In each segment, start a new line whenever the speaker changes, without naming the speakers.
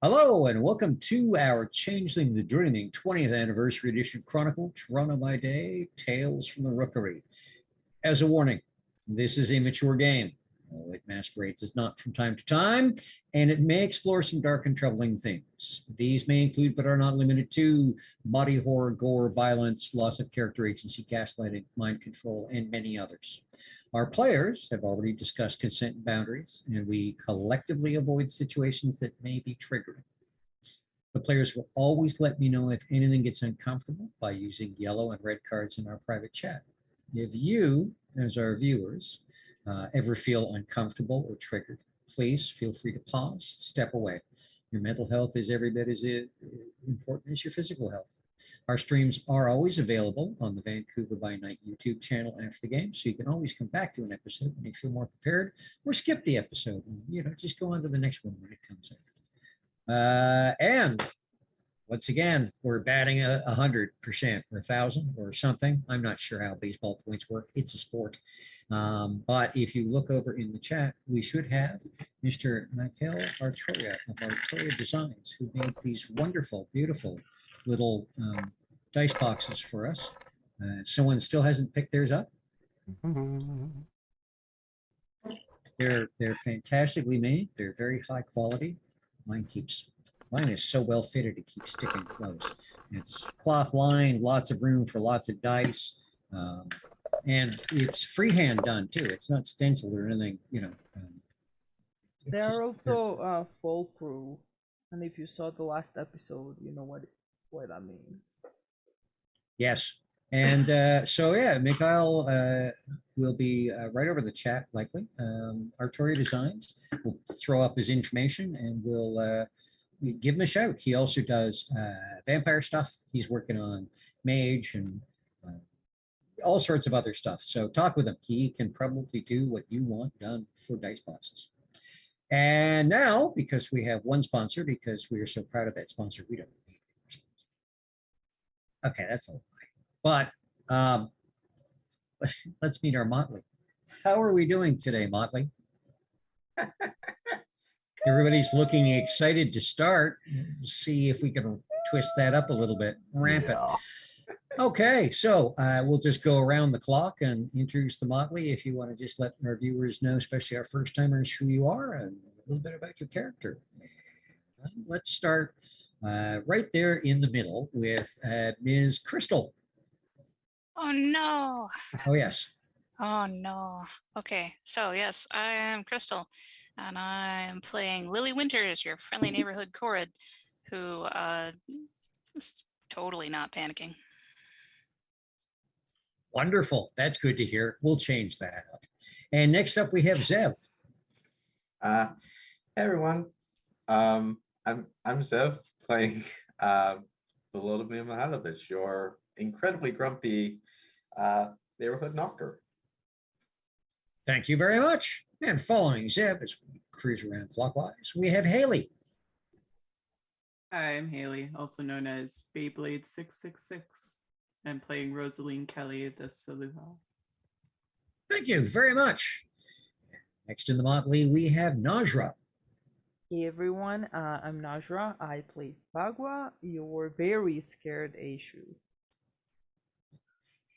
Hello and welcome to our Changeling the Dreaming 20th Anniversary Edition Chronicle, Toronto by Day, Tales from the Rookery. As a warning, this is a mature game. It masquerades as not from time to time, and it may explore some dark and troubling themes. These may include, but are not limited to, body horror, gore, violence, loss of character agency, gaslighting, mind control, and many others. Our players have already discussed consent and boundaries, and we collectively avoid situations that may be triggering. The players will always let me know if anything gets uncomfortable by using yellow and red cards in our private chat. If you, as our viewers, ever feel uncomfortable or triggered, please feel free to pause, step away. Your mental health is every bit as important as your physical health. Our streams are always available on the Vancouver by Night YouTube channel after the game, so you can always come back to an episode when you feel more prepared, or skip the episode and just go on to the next one when it comes out. And once again, we're batting 100% or 1,000 or something. I'm not sure how baseball points work. It's a sport. But if you look over in the chat, we should have Mr. Michael Artoria of Artoria Designs, who made these wonderful, beautiful little dice boxes for us. Someone still hasn't picked theirs up. They're fantastically made. They're very high quality. Mine is so well fitted it keeps sticking closed. It's cloth lined, lots of room for lots of dice, and it's freehand done too. It's not stenciled or anything,
They're also foolproof, and if you saw the last episode, you know what that means.
Yes, and so yeah, Mikhail will be right over the chat likely. Artoria Designs will throw up his information, and we'll give him a shout. He also does vampire stuff. He's working on mage and all sorts of other stuff. So talk with him. He can probably do what you want done for dice boxes. And now, because we have one sponsor, because we are so proud of that sponsor, we don't need it. Okay, that's all right. But let's meet our Motley. How are we doing today, Motley? Everybody's looking excited to start. See if we can twist that up a little bit, ramp it. Okay, so we'll just go around the clock and introduce the Motley. If you want to just let our viewers know, especially our first timers, who you are and a little bit about your character. Let's start right there in the middle with Ms. Crystal.
Oh no.
Oh yes.
Oh no. Okay, so yes, I am Crystal, and I am playing Lily Winters, your friendly neighborhood Corrid, who is totally not panicking.
Wonderful. That's good to hear. We'll change that up. And next up we have Zev.
Hey everyone. I'm Zev playing Volodymyr Mihailovich, your incredibly grumpy neighborhood knocker.
Thank you very much. And following Zeb as we cruise around clockwise, we have Haley.
Hi, I'm Haley, also known as Beyblade 666. I'm playing Rosaline Kelly, the Saluha.
Thank you very much. Next in the Motley, we have Najra.
Hey everyone, I'm Najra. I play Bagua, your very scared Aishu.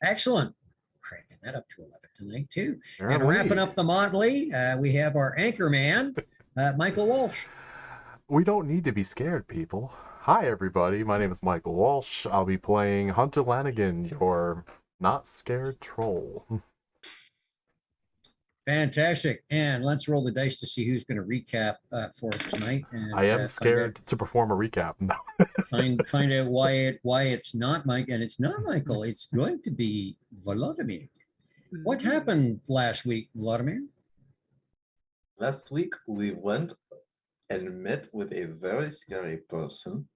Excellent. Cranking that up to 11 tonight, too. And wrapping up the Motley, we have our anchor man, Michael Walsh.
We don't need to be scared, people. Hi, everybody. My name is Michael Walsh. I'll be playing Hunter Lanigan, your not scared troll.
Fantastic. And let's roll the dice to see who's going to recap for us tonight. And,
I am scared to perform a recap.
find out why it's not Mike, and it's not Michael. It's going to be Volodymyr. What happened last week, Volodymyr?
Last week we went and met with a very scary person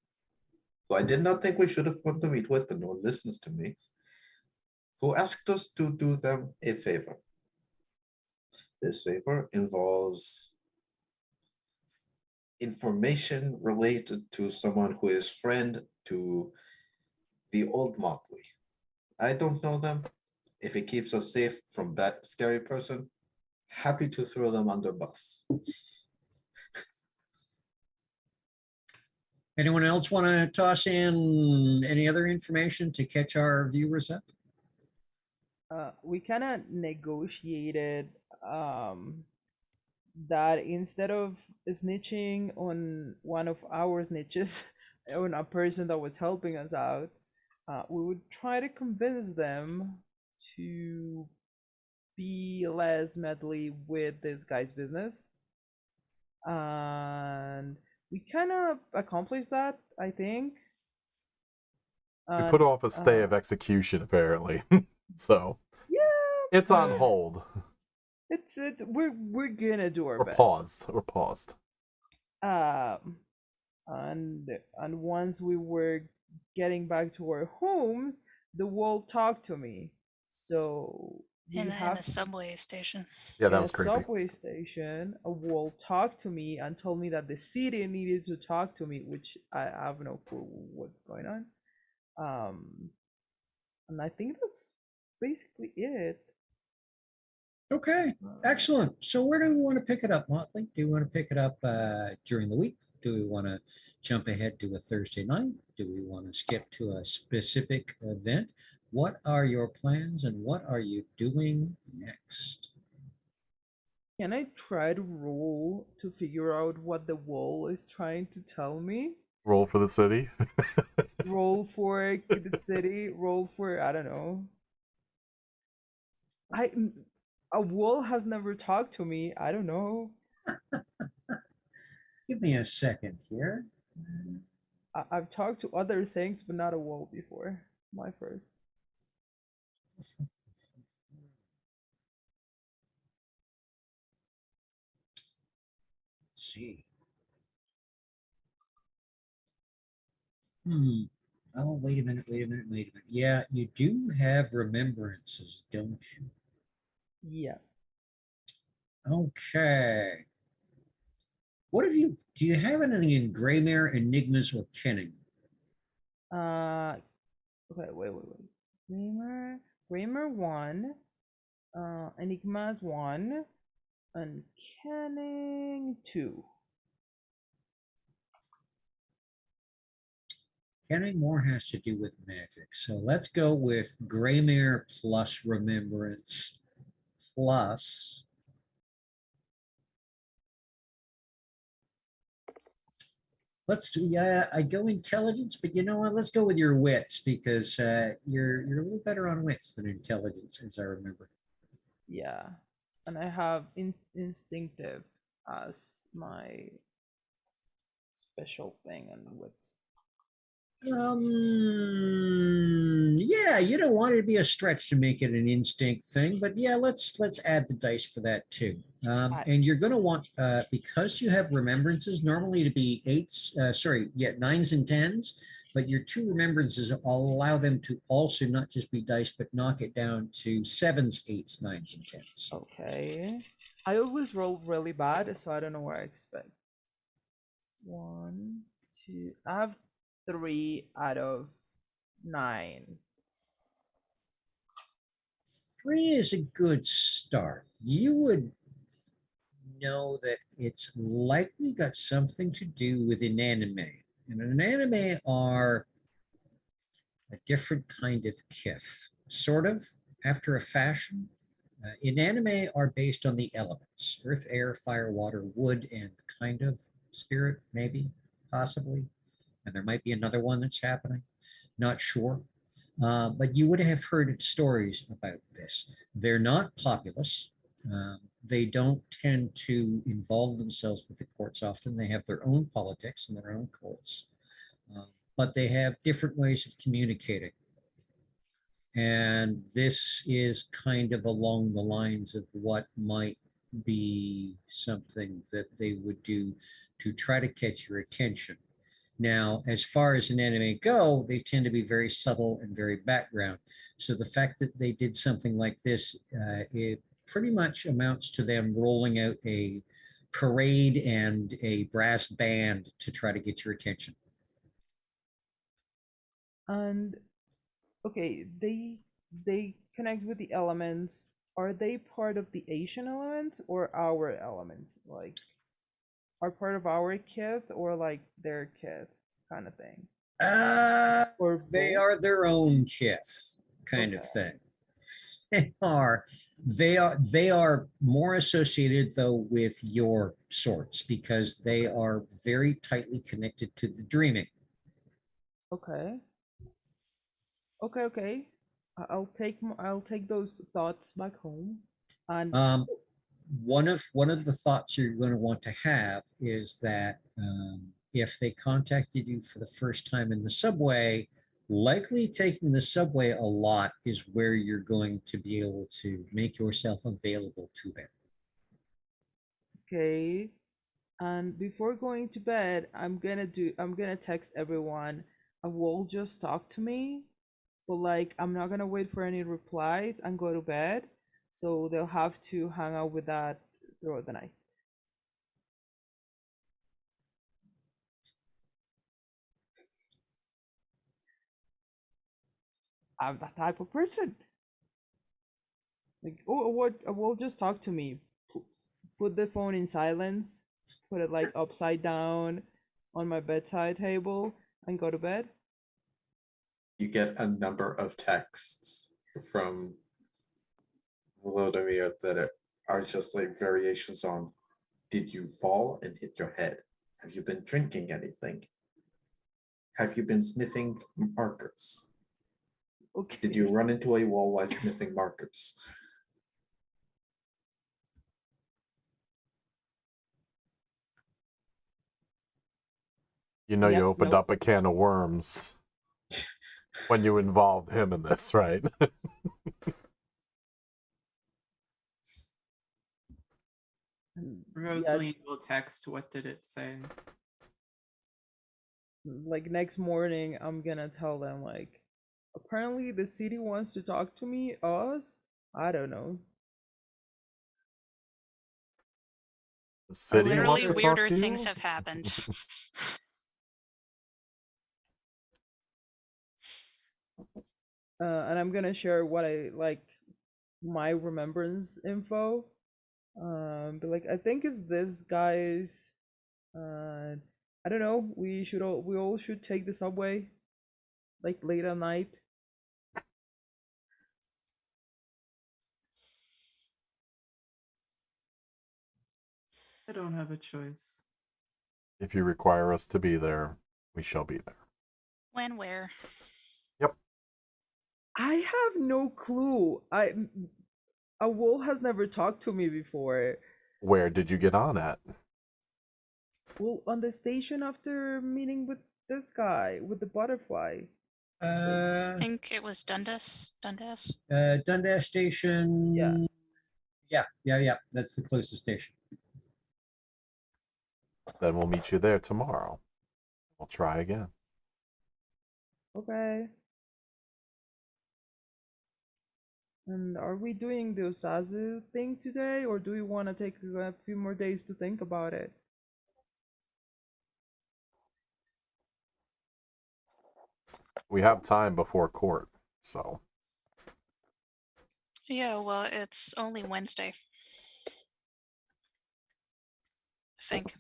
who I did not think we should have wanted to meet with, but no one listens to me, who asked us to do them a favor. This favor involves information related to someone who is friend to the old Motley. I don't know them. If it keeps us safe from that scary person, happy to throw them under bus.
Anyone else want to toss in any other information to catch our viewers up?
We kind of negotiated that instead of snitching on one of our snitches, on a person that was helping us out, we would try to convince them to be less meddly with this guy's business. And we kind of accomplished that, I think.
We put
And,
off a stay of execution, apparently. So
yeah,
it's on hold.
we're gonna do our
Or
best.
paused. Or paused.
And once we were getting back to our homes, the wall talked to me. So we
In
have
a subway station.
Yeah, that
in
was
a
creepy.
subway station, a wall talked to me and told me that the city needed to talk to me, which I have no clue what's going on. And I think that's basically it.
Okay, excellent. So where do we want to pick it up, Motley? Do we want to pick it up during the week? Do we want to jump ahead to a Thursday night? Do we want to skip to a specific event? What are your plans and what are you doing next?
Can I try to roll to figure out what the wall is trying to tell me?
Roll for the city.
Roll for the city, roll for, I don't know. A wall has never talked to me. I don't know.
Give me a second here.
I've talked to other things, but not a wall before. My first.
Let's see. Hmm. Oh, wait a minute, wait a minute, wait a minute. Yeah, you do have remembrances, don't you?
Yeah.
Okay. What have you, do you have anything in Greymare, Enigmas, or Kenning?
Okay, wait. Grammar 1, Enigma's 1, and Canning 2.
Kenning more has to do with magic. So let's go with Greymare plus Remembrance plus. Let's do, yeah, I go intelligence, but you know what? Let's go with your wits because you're a little better on wits than intelligence, as I remember.
Yeah. And I have instinctive as my special thing and what's
Yeah, you don't want it to be a stretch to make it an instinct thing, but yeah, let's add the dice for that too. And you're going to want because you have remembrances normally to be eights, nines and tens, but your two remembrances will allow them to also not just be dice, but knock it down to sevens, eights, nines, and tens.
okay. I always roll really bad, so I don't know what I expect. 1, 2. I have 3 out of 9.
3 is a good start. You would know that it's likely got something to do with inanimate. And an anime are a different kind of kith, sort of, after a fashion. Inanime are based on the elements, earth, air, fire, water, wood, and kind of spirit, maybe, possibly. And there might be another one that's happening, not sure. But you would have heard stories about this. They're not populous. They don't tend to involve themselves with the courts often. They have their own politics and their own courts, but they have different ways of communicating. And this is kind of along the lines of what might be something that they would do to try to catch your attention. Now, as far as an anime go, they tend to be very subtle and very background. So the fact that they did something like this, it pretty much amounts to them rolling out a parade and a brass band to try to get your attention.
And okay, they connect with the elements. Are they part of the Asian elements or our elements? Like, are part of our kith or like their kith? kind of thing?
Or they
both?
are their own chef kind of
Okay.
thing. They are more associated though with your sorts because they are very tightly connected to the dreaming.
Okay. Okay. I'll take those thoughts back home. And
One of the thoughts you're going to want to have is that if they contacted you for the first time in the subway, likely taking the subway a lot is where you're going to be able to make yourself available to them.
okay. And before going to bed, I'm gonna text everyone. Will just talk to me, but like I'm not gonna wait for any replies and go to bed. So they'll have to hang out with that throughout the night. I'm that type of person. Like, oh, what? Will just talk to me. Put the phone in silence. Put it like upside down on my bedside table and go to bed.
You get a number of texts from Volodymyr that are just like variations on, did you fall and hit your head? Have you been drinking anything? Have you been sniffing markers?
Okay.
Did you run into a wall while sniffing markers?
You know, you
Yep,
opened
nope.
up a can of worms when you involved him in this, right?
Yeah,
Rosaline will text, what did it say?
like next morning, I'm gonna tell them like, apparently the city wants to talk to me. Us? I don't know.
The city wants
Literally
to talk
weirder
to
things
you?
have happened.
And I'm gonna share what I like, my remembrance info. But like I think it's this guy's. I don't know. We all should take the subway, like late at night.
I don't have a choice.
If you require us to be there, we shall be there.
When, where?
Yep.
I have no clue. A wolf has never talked to me before.
Where did you get on at?
Well, on the station after meeting with this guy with the butterfly.
I think it was Dundas.
Dundas Station.
Yeah.
Yeah. That's the closest station.
Then we'll meet you there tomorrow. We'll try again.
Okay. And are we doing the Osazu thing today, or do we want to take a few more days to think about it?
We have time before court, so.
Yeah, well, it's only Wednesday. I think.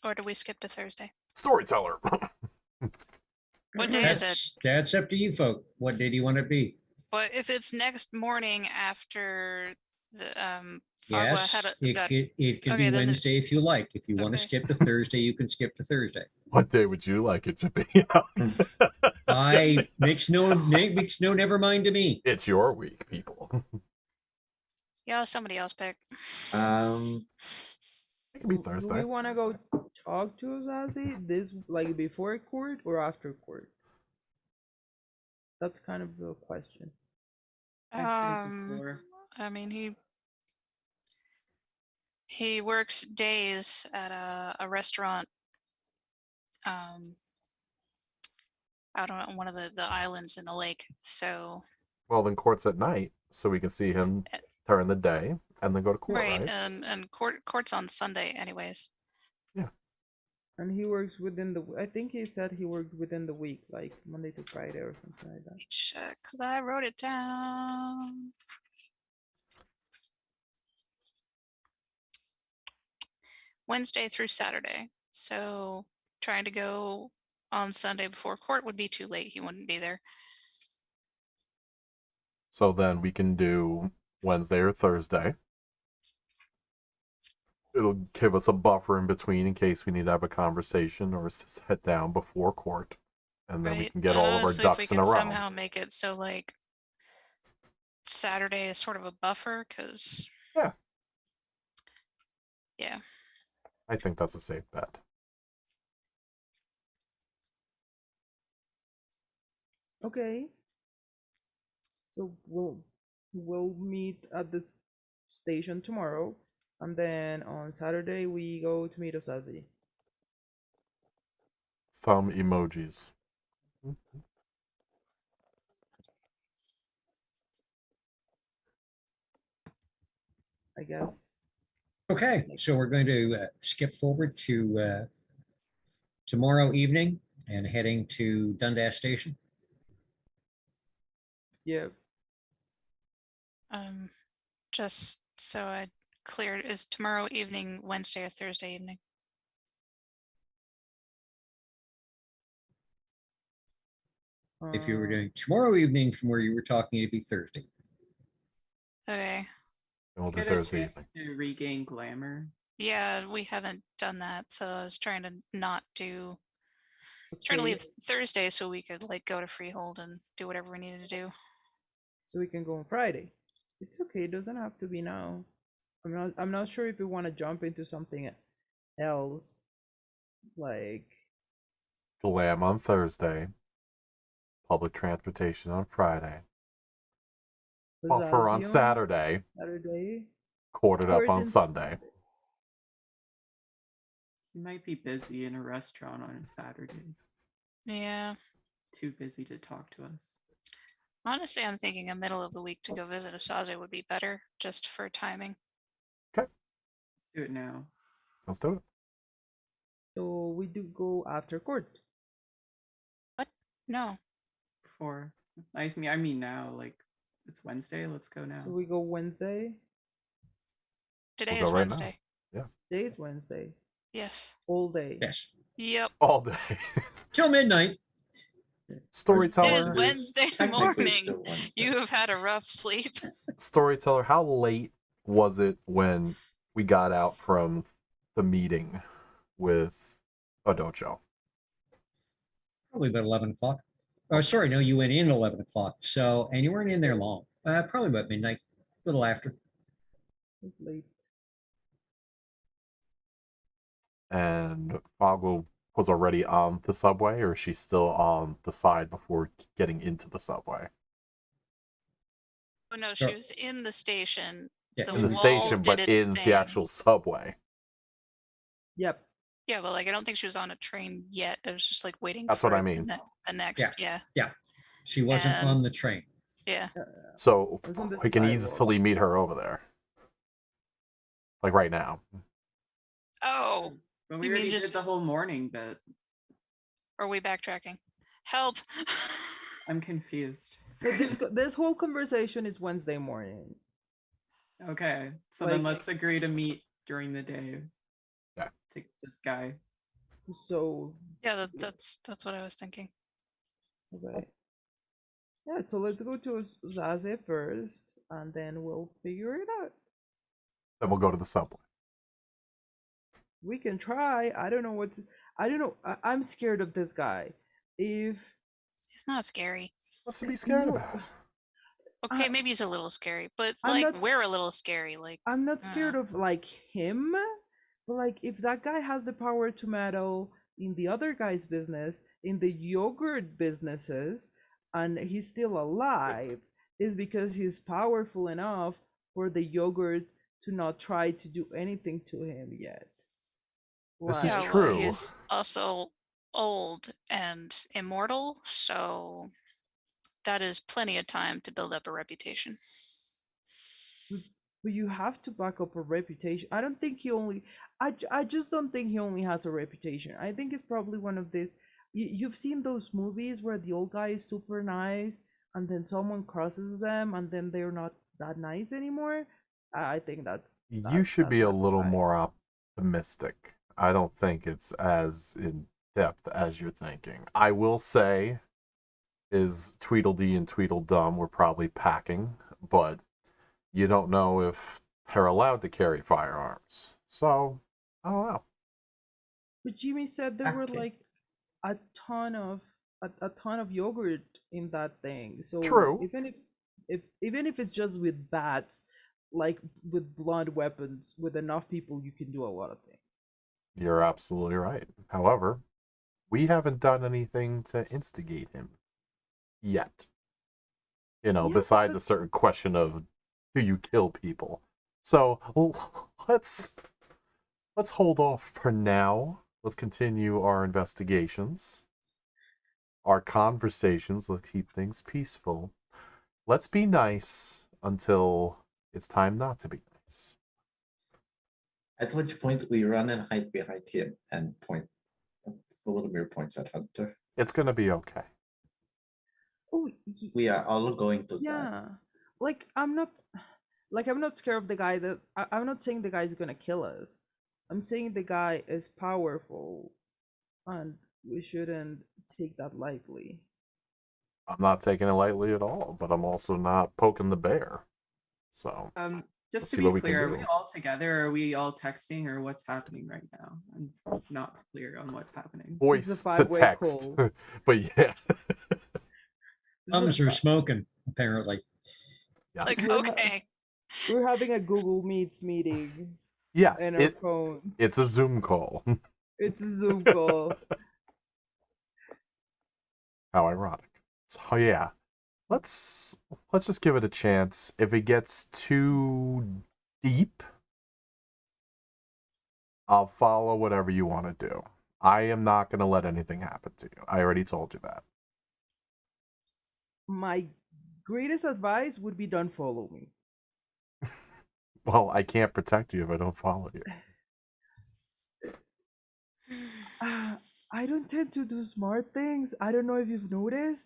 Or do we skip to Thursday?
Storyteller!
What day is it?
That's up to you, folk. What day do you want to be?
Well, if it's next morning after the Fagua
Yes,
had
it
got
can
okay,
be
then
Wednesday if you like. If you want to
okay.
skip to Thursday, you can skip to Thursday.
What day would you like it to be?
I makes no never mind to me.
It's your week, people.
Yeah, somebody else pick.
It can be
Do
Thursday.
we want to go talk to Osazi this like before court or after court? That's kind of the question.
I say before.
I mean he works days at a restaurant out on one of the islands in the lake. So
Well, then court's at night, so we can see him during the day, and then go to court, right?
and court's on Sunday anyways.
Yeah.
And he works within the. I think he said he worked within the week, like Monday to Friday or something like that.
Let me check, because I wrote it down. Wednesday through Saturday. So trying to go on Sunday before court would be too late. He wouldn't be there.
So then we can do Wednesday or Thursday. It'll give us a buffer in between in case we need to have a conversation or sit down before court. And then we
Right.
can get
And
all of our
honestly, if we
ducks in
can
a row.
somehow make it so like Saturday is sort of a buffer, because
Yeah.
Yeah.
I think that's a safe bet.
Okay. So we'll meet at this station tomorrow, and then on Saturday we go to meet Osazi.
Thumb emojis.
I guess.
Okay, so we're going to skip forward to tomorrow evening and heading to Dundas Station.
Yeah.
Just so I cleared, is tomorrow evening Wednesday or Thursday evening?
If you were
Uh,
doing tomorrow evening from where you were talking, it'd be Thursday.
Okay.
And we'll do
Get a
Thursday
chance
evening.
to regain glamour.
Yeah, we haven't done that, so I was trying to not do. Trying to
okay,
leave Thursday so we could like go to Freehold and do whatever we needed to do.
so we can go on Friday. It's okay. It doesn't have to be now. I'm not sure if we want to jump into something else, like
Glam on Thursday. Public transportation on Friday. Buffer on
Osazi
Saturday.
Saturday.
Quartered up
Court
on
and
Sunday.
You might be busy in a restaurant on a Saturday.
Yeah.
Too busy to talk to us.
Honestly, I'm thinking a middle of the week to go visit Asaze would be better, just for timing.
Do it now.
Let's do it.
So we do go after court.
What? No.
Before. I mean now, like it's Wednesday. Let's go now.
So we go Wednesday.
Today
We'll
is
go right now.
Wednesday.
Today is Wednesday.
Yes.
All day.
Yes,
Yep.
All day.
till midnight.
It is
Storyteller.
Wednesday
Technically
morning.
still Wednesday.
You have had a rough sleep.
Storyteller, how late was it when we got out from the meeting with Odocho?
Probably about 11 o'clock. Oh, sorry, no, you went in at 11 o'clock. So, and you weren't in there long. Probably about midnight, a little after.
It's late.
And Foggle was already on the subway, or is she still on the side before getting into the subway?
Oh no,
Sure.
she was in the station.
Yeah,
The
In the
wall
station,
did
but
its
in
thing.
the actual subway.
Yep.
Yeah, but like I don't think she was on a train yet. It was just like waiting
That's
for
what I
the
mean.
the next. Yeah.
she wasn't
And-
on the train.
Yeah.
So
It was on the
we can
sidewalk.
easily meet her over there. Like right now.
Oh,
But we
You mean
already
just-
did the whole morning bit.
are we backtracking? Help.
I'm confused.
So this whole conversation is Wednesday morning.
Okay, so then
Like-
let's agree to meet during the day.
Yeah.
To this guy.
So
Yeah, that's what I was thinking.
okay. Yeah, so let's go to Zaze first, and then we'll figure it out.
Then we'll go to the subway.
We can try. I don't know I don't know. I'm scared of this guy. If
It's not scary.
What's to be scared
No,
about?
Okay,
I-
maybe he's a little scary, but
I'm
like
not-
we're a little scary. Like
I'm not scared of like him, but like if that guy has the power to meddle in the other guy's business, in the yogurt businesses, and he's still alive, is because he's powerful enough for the yogurt to not try to do anything to him yet.
This is
yeah,
Like,
well,
true.
he's also old and immortal, so that is plenty of time to build up a reputation.
but you have to back up a reputation. I don't think he only. I just don't think he only has a reputation. I think it's probably one of these. You've seen those movies where the old guy is super nice, and then someone crosses them, and then they're not that nice anymore. I think
You should be a
that's
little
why.
more optimistic. I don't think it's as in depth as you're thinking. I will say, is Tweedledee and Tweedledum were probably packing, but you don't know if they're allowed to carry firearms. So, I don't know.
But Jimmy said there were
Okay.
like a ton of a ton of yogurt in that thing. So
True.
even if it's just with bats, like with blunt weapons, with enough people, you can do a lot of things.
You're absolutely right. However, we haven't done anything to instigate him yet. You know,
Yeah,
besides
but-
a certain question of do you kill people? So let's hold off for now. Let's continue our investigations, our conversations. Let's keep things peaceful. Let's be nice until it's time not to be nice.
At which point we run and hide behind him and point. Volodymyr points at Hunter.
It's gonna be okay.
Oh,
We are all going to die.
yeah. Like I'm not scared of the guy that I'm not saying the guy's gonna kill us. I'm saying the guy is powerful and we shouldn't take that lightly.
I'm not taking it lightly at all, but I'm also not poking the bear. So
Just
Let's
to
see
be
what we can
clear, are we
do.
all together? Or are we all texting, or what's happening right now? I'm not clear on what's happening.
voice to
five-way
text.
call.
But yeah.
This is a
Thumbs are
fi-
smoking, apparently.
Yes.
Like,
We're ha-
okay.
We're having a Google Meets meeting
Yes,
in our phones.
it's a Zoom call.
It's a Zoom call.
How ironic. So yeah. Let's just give it a chance. If it gets too deep, I'll follow whatever you want to do. I am not going to let anything happen to you. I already told you that.
My greatest advice would be don't follow me.
Well, I can't protect you if I don't follow you.
I don't tend to do smart things. I don't know if you've noticed.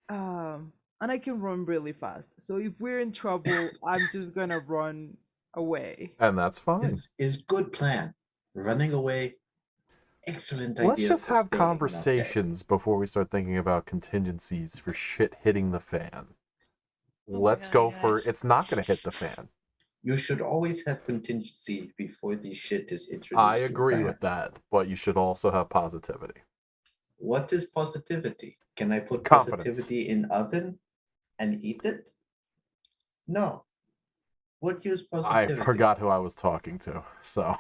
And I can run really fast. So if we're in trouble, I'm just gonna run away.
And that's fine.
Is good plan. Running away. Excellent idea.
Let's just
for
have
staying not dead.
conversations before we start thinking about contingencies for shit hitting the fan.
Oh my
Let's
God,
go
you
for
guys.
it's not going to hit the fan.
You should always have contingency before the shit is introduced.
I
to a
agree
fan.
with that, but you should also have positivity.
What is positivity? Can I put
Confidence.
positivity in oven and eat it? No. What use
I
positivity?
forgot who I was talking to, so.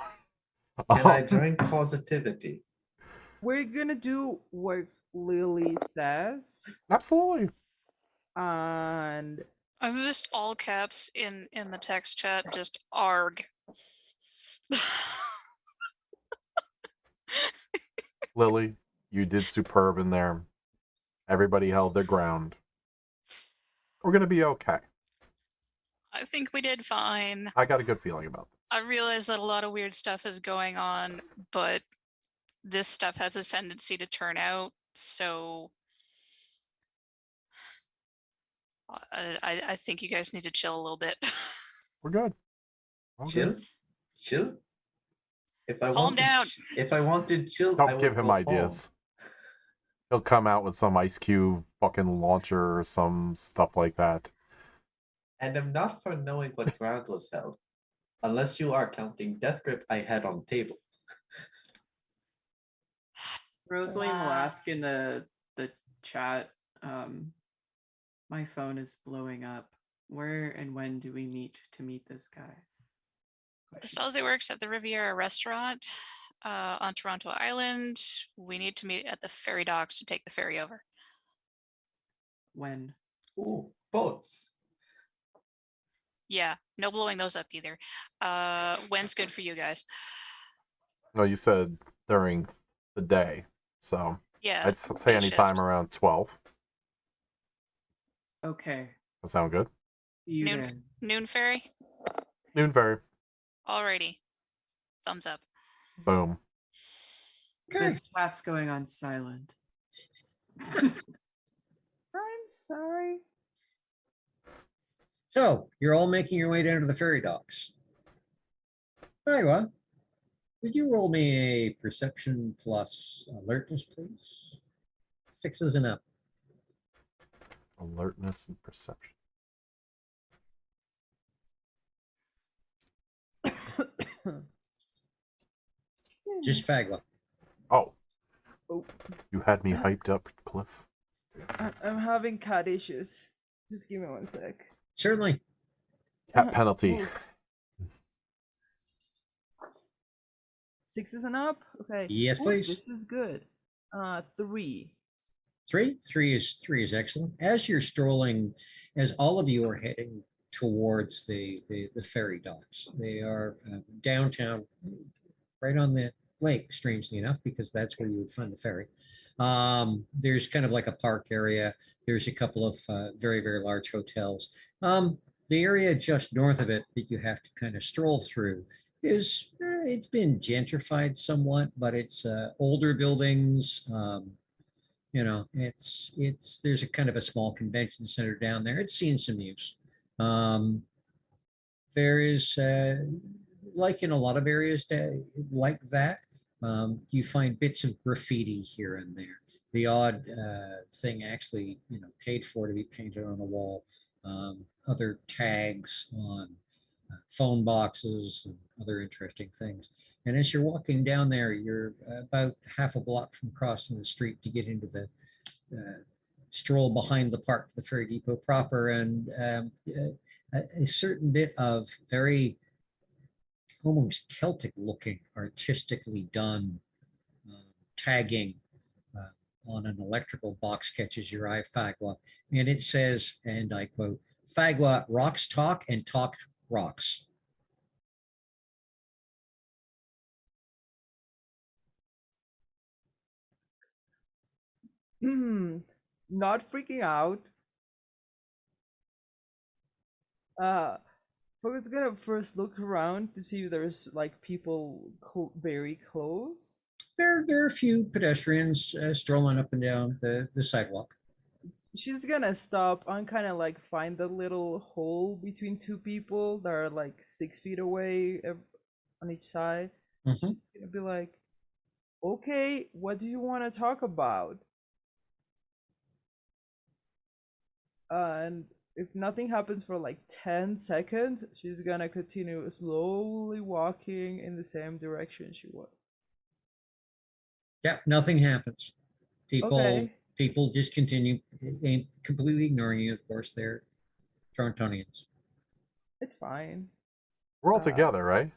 Can I drink positivity?
We're gonna do what Lily says,
Absolutely.
and
I'm just all caps in the text chat, just arg.
Lily, you did superb in there. Everybody held their ground. We're going to be okay.
I think we did fine.
I got a good feeling about this.
I realize that a lot of weird stuff is going on, but this stuff has a tendency to turn out, so I think you guys need to chill a little bit.
We're good. All
Chill?
good.
Chill? If I
Calm
wanted,
down.
If I wanted chill, I
Don't
would
give him
go
ideas. He'll come out with some Ice Cube fucking launcher or some stuff like that.
And I'm not for knowing what round was held. Unless you are counting death grip I had on table.
Rosaline will
Wow.
ask in the chat. My phone is blowing up. Where and when do we meet to meet this guy?
Stalzy works at the Riviera restaurant on Toronto Island. We need to meet at the ferry docks to take the ferry over.
When?
Ooh, boats.
Yeah, no blowing those up either. When's good for you guys?
No, you said during the day. So
Yeah.
I'd say
day
anytime
shift.
around 12.
Okay.
That sound good?
You
Noon.
there.
Noon ferry?
Noon ferry.
Alrighty. Thumbs up.
Boom.
This chat's going on silent.
I'm sorry.
So you're all making your way down to the ferry docks. Very well. Would you roll me a perception plus alertness, please? 6s and up.
Alertness and perception.
Just Fagwa.
Oh,
Oh,
you had me hyped up, Cliff.
I'm having cat issues. Just give me 1 sec.
Certainly.
Cat penalty.
Ooh. 6s and up? Okay.
Yes,
Ooh,
please.
this is good. 3.
Three is excellent. As you're strolling, as all of you are heading towards the ferry docks, they are downtown, right on the lake. Strangely enough, because that's where you would find the ferry. There's kind of like a park area. There's a couple of very large hotels. The area just north of it that you have to kind of stroll through is it's been gentrified somewhat, but it's older buildings. There's a kind of a small convention center down there. It's seen some use. There is like in a lot of areas like that, you find bits of graffiti here and there. The odd thing actually paid for to be painted on a wall. Other tags on phone boxes and other interesting things. And as you're walking down there, you're about half a block from crossing the street to get into the stroll behind the park, the ferry depot proper, and a certain bit of very almost Celtic looking, artistically done tagging on an electrical box catches your eye, Fagwa. And it says, and I quote, Fagwa rocks talk and talk rocks.
Not freaking out. Focus gonna first look around to see if there's like people very close.
There are a few pedestrians strolling up and down the sidewalk.
She's gonna stop and kind of like find the little hole between two people that are like 6 feet away on each side.
Mhm.
She's gonna be like, okay, what do you want to talk about? And if nothing happens for like 10 seconds, she's gonna continue slowly walking in the same direction she was.
Yeah, nothing happens.
Okay.
People just continue, completely ignoring you. Of course, they're Torontonians.
It's fine.
We're all
Uh,
together, right?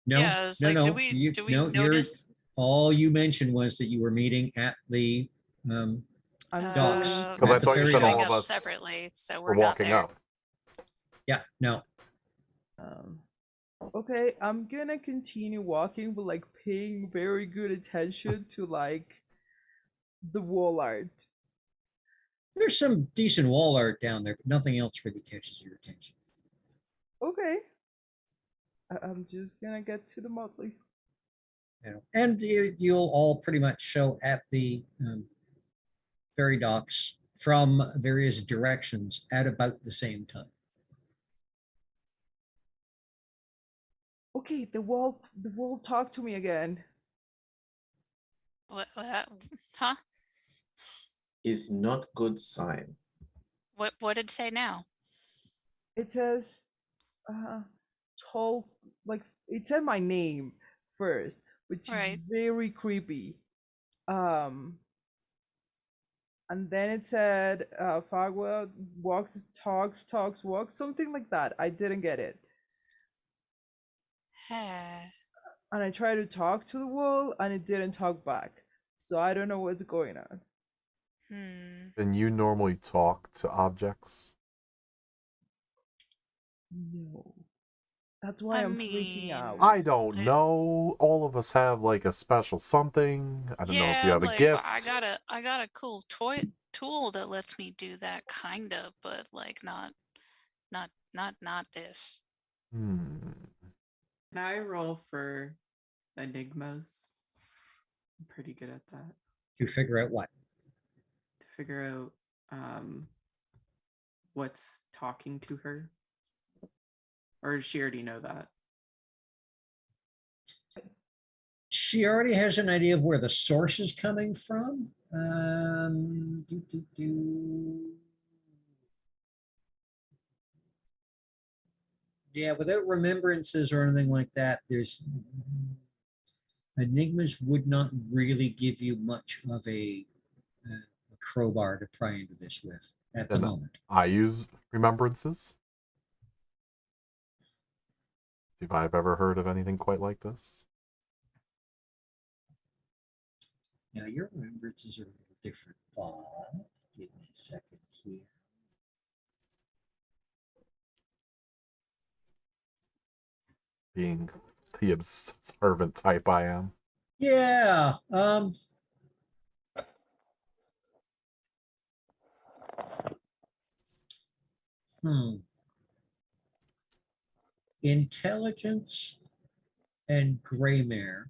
No,
Yeah, it's
no,
like,
no.
do we
no,
notice?
all you mentioned was that you were meeting at the
I'm
docks.
going.
Because I
at the
thought you
ferry
said
Going
all
docks.
of
up
us
separately, so
were
we're not
walking
there.
up.
Yeah, no.
Um, okay, I'm gonna continue walking, but like paying very good attention to like the wall art.
There's some decent wall art down there, but nothing else really catches your attention.
Okay. I'm just gonna get to the motley.
And you'll all pretty much show at the ferry docks from various directions at about the same time.
Okay, the wall talk to me again.
What? Huh?
Is not good sign.
What did it say now?
It says, tall, like it said my name first, which
Right.
is very creepy. And then it said, Fagwa walks, talks, walks, something like that. I didn't get it. And I tried to talk to the wall and it didn't talk back. So I don't know what's going on.
And you normally talk to objects?
No. That's why I'm freaking out.
I don't know. All of us have like a special something. I don't know if you have a
like,
gift.
I got a cool tool that lets me do that kind of, but like not this.
Hmm.
Can I roll for enigmas? I'm pretty good at that.
To figure out what?
To figure out what's talking to her. Or does she already know that?
She already has an idea of where the source is coming from. Yeah, without remembrances or anything like that, there's enigmas would not really give you much of a crowbar to pry into this with at the
Then
moment.
I use remembrances. See if I've ever heard of anything quite like this.
Now your remembrances are a little different, Bob. Give me a second here.
Being the observant type I am.
Yeah. Intelligence and Greymare.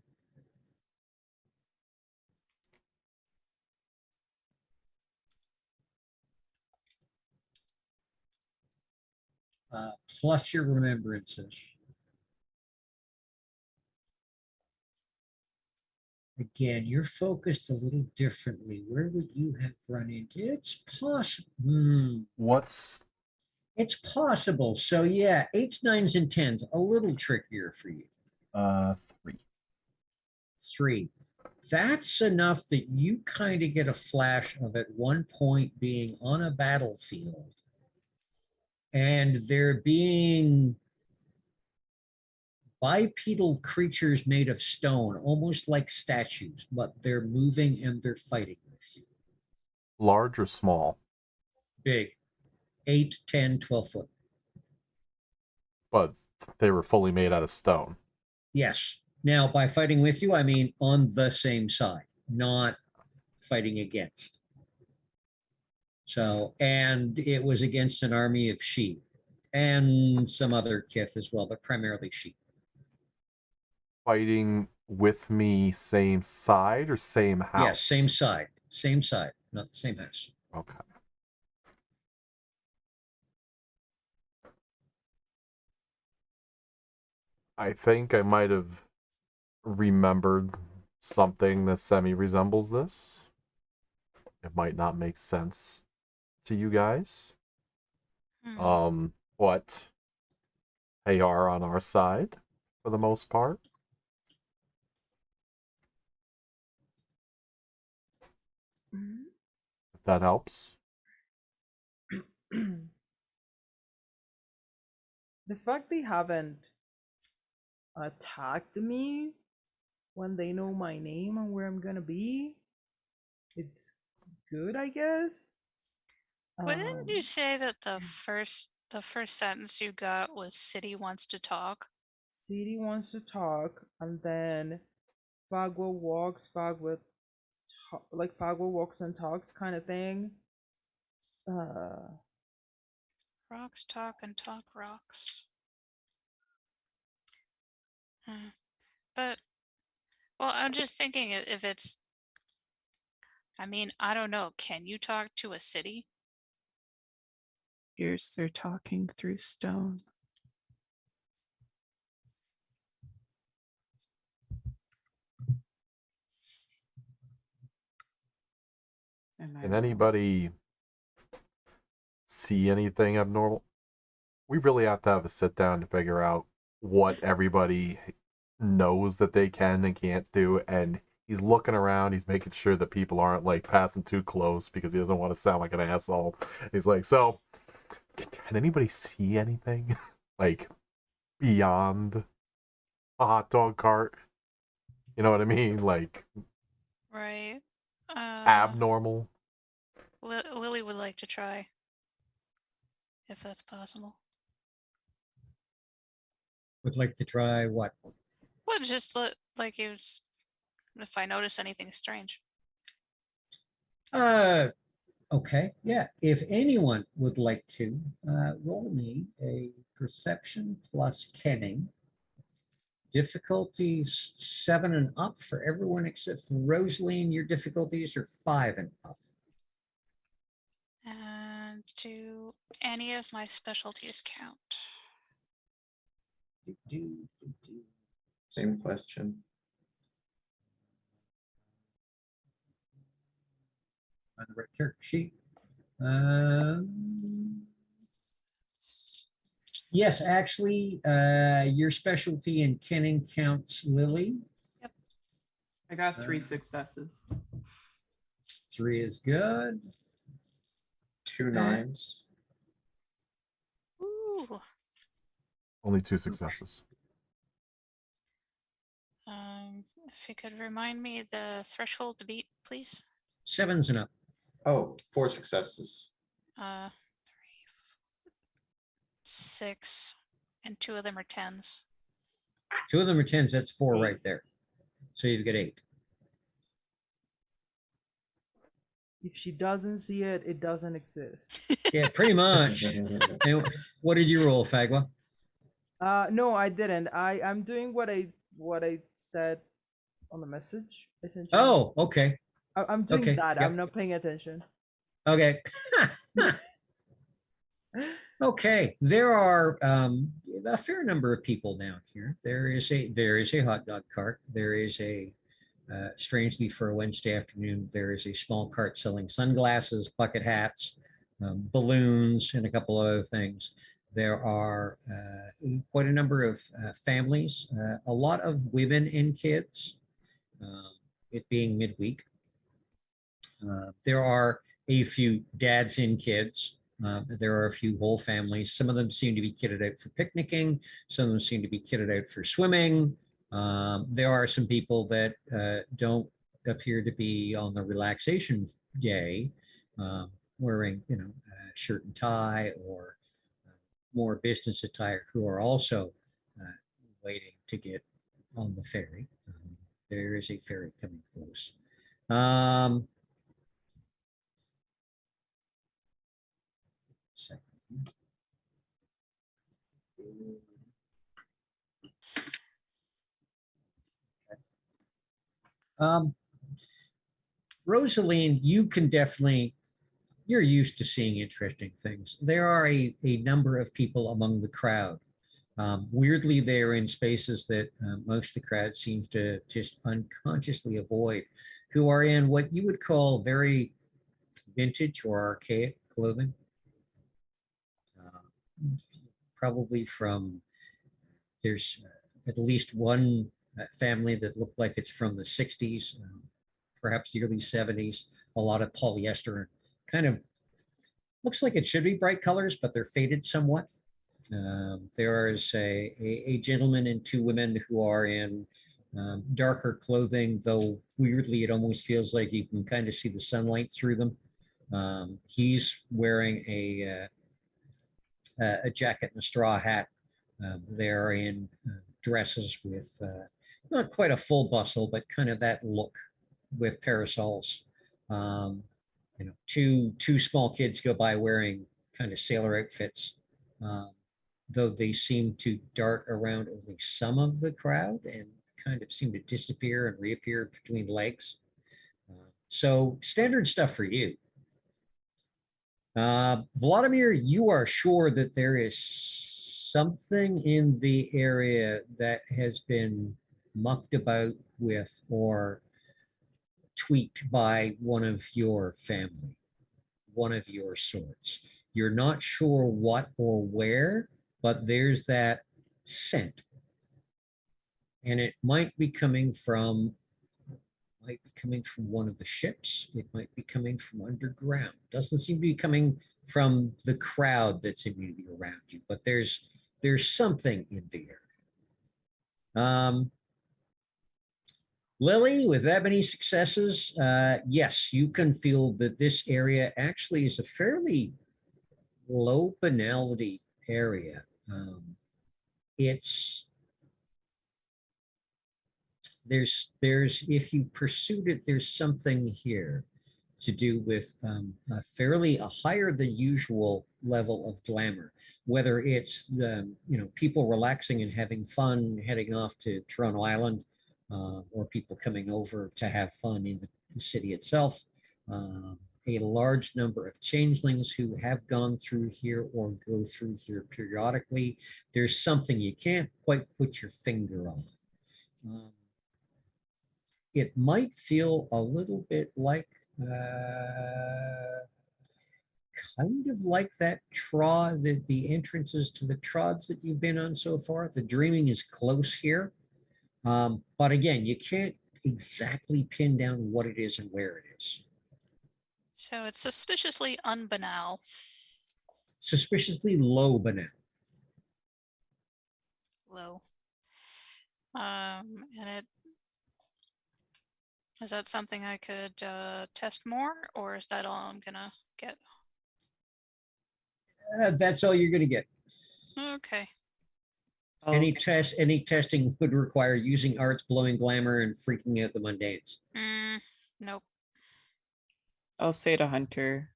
Plus your remembrances. Again, you're focused a little differently. Where would you have run into? It's possible.
What's
It's possible. So yeah, 8s, 9s, and 10s, a little trickier for you.
3?
3. That's enough that you kind of get a flash of at one point being on a battlefield and there being bipedal creatures made of stone, almost like statues, but they're moving and they're fighting with you.
Large or small?
Big. 8, 10, 12 foot.
But they were fully made out of stone.
Yes. Now, by fighting with you, I mean on the same side, not fighting against. So, and it was against an army of sheep and some other kith as well, but primarily sheep.
Fighting with me same side or same house?
Yes, same side. Same side, not the same house.
Okay. I think I might have remembered something that semi-resembles this. It might not make sense to you guys. But they are on our side for the most part. If that helps.
The fact they haven't attacked me when they know my name and where I'm gonna be, it's good, I guess.
Wouldn't you say that the first sentence you got was "City wants to talk"?
City wants to talk, and then Fagwa walks, like Fagwa walks and talks kind of thing.
Rocks talk and talk rocks. But, well, I'm just thinking if it's, I mean, I don't know. Can you talk to a city?
Here's they're talking through stone.
Can anybody see anything abnormal? We really have to have a sit down to figure out what everybody knows that they can and can't do. And he's looking around. He's making sure that people aren't like passing too close because he doesn't want to sound like an asshole. He's like, so can anybody see anything like beyond a hot dog cart? You know what I mean? Like
Right.
abnormal.
Lily would like to try, if that's possible.
Would like to try what?
Well, just like it was, if I notice anything strange.
Okay, yeah. If anyone would like to, roll me a perception plus kenning. Difficulties 7 and up for everyone except for Rosaline. Your difficulties are 5 and up.
And do any of my specialties count?
Do, do, do, do.
Same question.
Find the right character sheet. Yes, actually, your specialty in kenning counts, Lily.
I got 3
Uh,
successes.
3 is good.
2 9s.
Ooh.
Only 2 successes.
If you could remind me the threshold to beat, please.
7s and up.
Oh, 4 successes.
3, 4, 6, and 2 of them are 10s.
2 of them are 10s. That's 4
Eight.
right there. So you get 8.
If she doesn't see it, it doesn't exist.
Yeah, pretty much. And what did you roll, Fagwa?
No, I didn't. I'm doing what I said on the message, essentially.
Oh, okay.
I'm doing
okay,
that.
yep.
I'm not paying attention.
Okay. Okay. There are a fair number of people down here. There is a hot dog cart. There is a strangely for a Wednesday afternoon, there is a small cart selling sunglasses, bucket hats, balloons, and a couple of other things. There are quite a number of families, a lot of women and kids, it being midweek. There are a few dads and kids. There are a few whole families. Some of them seem to be kitted out for picnicking. Some of them seem to be kitted out for swimming. There are some people that don't appear to be on the relaxation day, wearing, shirt and tie or more business attire, who are also waiting to get on the ferry. There is a ferry coming close. Second. Rosaline, you can definitely, you're used to seeing interesting things. There are a number of people among the crowd. Weirdly, they're in spaces that most of the crowd seems to just unconsciously avoid, who are in what you would call very vintage or archaic clothing. Probably from, there's at least one family that looked like it's from the 60s, perhaps the early 70s, a lot of polyester, kind of looks like it should be bright colors, but they're faded somewhat. There is a gentleman and 2 women who are in darker clothing, though weirdly, it almost feels like you can kind of see the sunlight through them. He's wearing a jacket and a straw hat. They're in dresses with not quite a full bustle, but kind of that look with parasols. Two small kids go by wearing kind of sailor outfits, though they seem to dart around only some of the crowd and kind of seem to disappear and reappear between legs. So standard stuff for you. Vladimir, you are sure that there is something in the area that has been mucked about with or tweaked by one of your family, one of your sorts. You're not sure what or where, but there's that scent. And it might be coming from one of the ships. It might be coming from underground. Doesn't seem to be coming from the crowd that's immediately around you, but there's something in the air. Lily, with that many successes, yes, you can feel that this area actually is a fairly low banality area. There's if you pursued it, there's something here to do with a higher than usual level of glamour, whether it's people relaxing and having fun heading off to Toronto Island, or people coming over to have fun in the city itself. A large number of changelings who have gone through here or go through here periodically. There's something you can't quite put your finger on. It might feel a little bit like Kind of like that trod, the entrances to the trods that you've been on so far. The dreaming is close here. But again, you can't exactly pin down what it is and where it is.
So it's suspiciously unbanal.
Suspiciously low banal.
Low. And it is that something I could test more, or is that all I'm gonna get?
That's all you're going to get.
Okay.
Any testing would require using arts, blowing glamour, and freaking out the mundanes.
Nope.
I'll say to Hunter,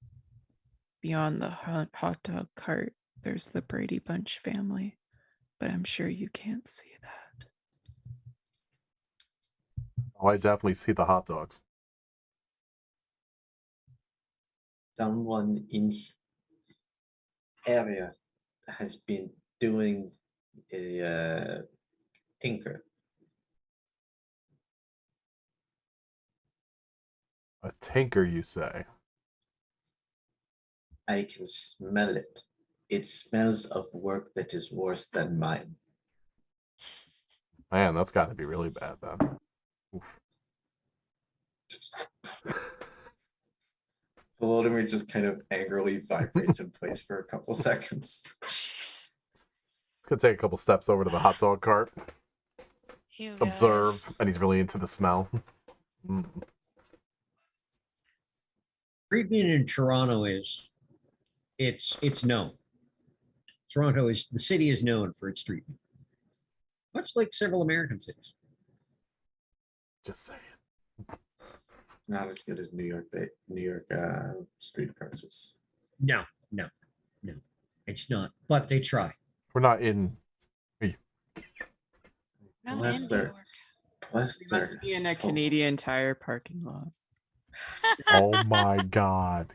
beyond the hot dog cart, there's the Brady Bunch family, but I'm sure you can't see that.
Oh, I definitely see the hot dogs.
Someone in area has been doing a tinker.
A tinker, you say?
I can smell it. It smells of work that is worse than mine.
Man, that's got to be really bad then. Oof.
Volodymyr just kind of angrily vibrates in place for a couple seconds.
Jeez.
It's gonna take a couple steps over to the hot dog cart,
You
observe,
guys.
and he's really into the smell.
Street meat in Toronto it's known. Toronto is the city is known for its street meat, much like several American cities.
Just saying.
Not as good as New York street pretzels.
No, it's not. But they try.
We're not in.
Not
Unless
in New
they're-
York.
Plus,
We must be in a Canadian Tire parking lot.
Oh my god.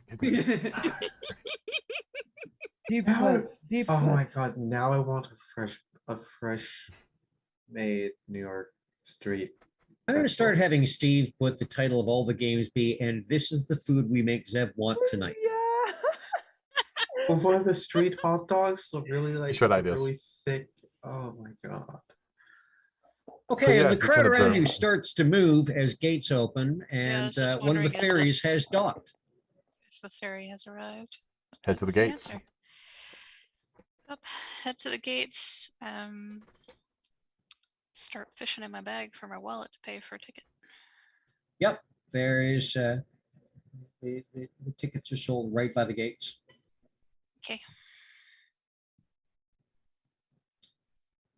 Deep
Now-
cuts, deep
oh my
cuts.
god! Now I want a fresh made New York street.
I'm going to
pretzel.
start having Steve put the title of all the games be, and this is the food we make Zev want tonight.
Yeah.
But what are the street hot dogs? So really like
Should ideas.
really thick. Oh my god!
Okay,
yeah,
and the
he's
crowd
gonna
around
do-
you starts to move as gates open,
I
and
was just
one of the
wondering, is the-
ferries has docked.
If the ferry has arrived.
Head to the
That's
gates.
answer. Up, head to the gates. Start fishing in my bag for my wallet to pay for a ticket.
Yep, there is. The tickets are sold right by the gates.
Okay.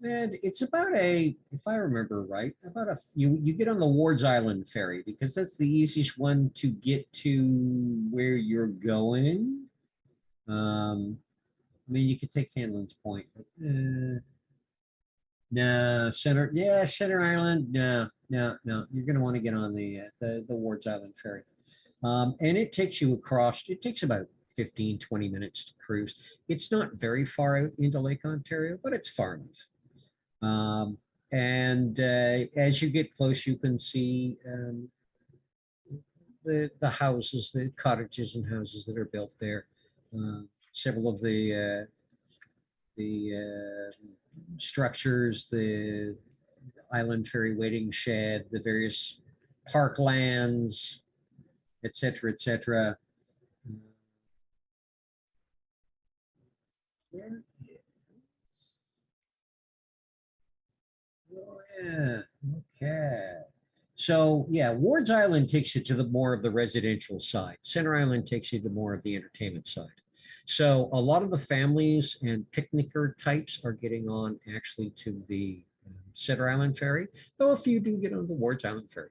And it's about if I remember right, you get on the Wards Island ferry because that's the easiest one to get to where you're going. I mean, you could take Hanlon's Point, but no, Center Island. No. You're going to want to get on the Wards Island ferry. And it takes you across, it takes about 15, 20 minutes to cruise. It's not very far out into Lake Ontario, but it's far enough. And as you get close, you can see the houses, the cottages and houses that are built there. Several of the structures, the island ferry waiting shed, the various parklands, et cetera, et cetera. Oh, yeah. Okay. So yeah, Wards Island takes you to the more of the residential side. Center Island takes you to more of the entertainment side. So a lot of the families and picnicker types are getting on actually to the Center Island ferry, though a few do get on the Wards Island ferry.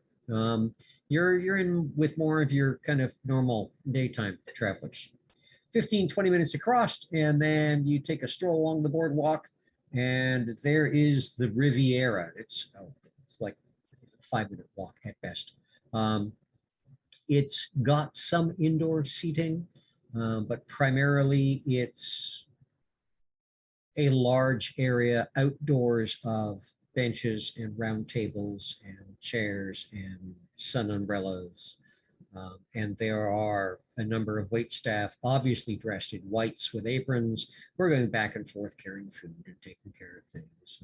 You're in with more of your kind of normal daytime travelers. 15, 20 minutes across, and then you take a stroll along the boardwalk, and there is the Riviera. It's like a 5-minute walk at best. It's got some indoor seating, but primarily it's a large area outdoors of benches and round tables and chairs and sun umbrellas And there are a number of wait staff, obviously dressed in whites with aprons. We're going back and forth carrying food and taking care of things,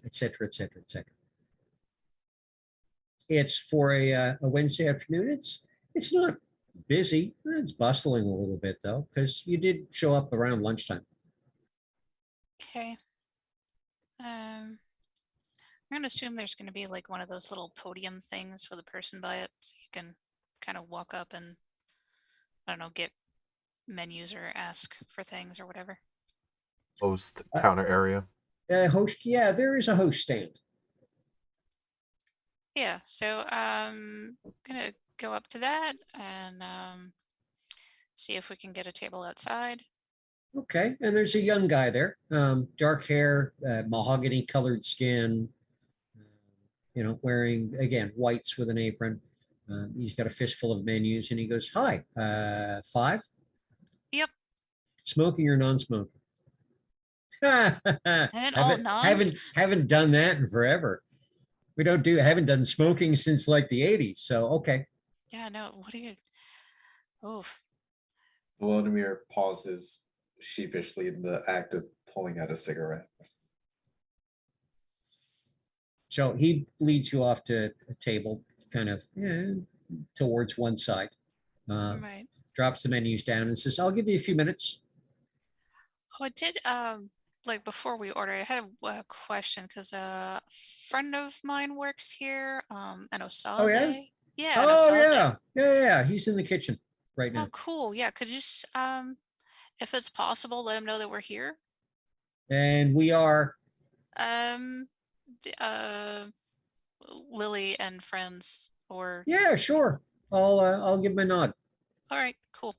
et cetera, et cetera, et cetera. It's for a Wednesday afternoon. It's not busy. It's bustling a little bit though, because you did show up around lunchtime.
Okay. I'm gonna assume there's gonna be like one of those little podium things with a person by it, so you can kind of walk up and, I don't know, get menus or ask for things or whatever.
Host counter area.
Host, yeah, there is a host stand.
Yeah, so I'm gonna go up to that and see if we can get a table outside.
Okay, and there's a young guy there, dark hair, mahogany colored skin, wearing, again, whites with an apron. He's got a fistful of menus and he goes, "Hi, 5?
Yep.
Smoking or non-smoking?"
And all non?
Haven't done that in forever. Haven't done smoking since like the 80s. So, okay.
Yeah, no, what are you? Oof.
Vladimir pauses sheepishly in the act of pulling out a cigarette.
So he leads you off to a table, kind of towards one side.
Right.
Drops the menus down and says, "I'll give you a few minutes."
Oh, I did, like before we order, I had a question because a friend of mine works here, an
Oh, yeah?
Osaze. Yeah, an
Oh,
Osaze.
yeah. He's in the kitchen right
Oh,
now.
cool. Yeah, could you just, if it's possible, let him know that we're here?
And we are,
Um, Lily and friends, or
yeah, sure. I'll give him a nod.
all right, cool.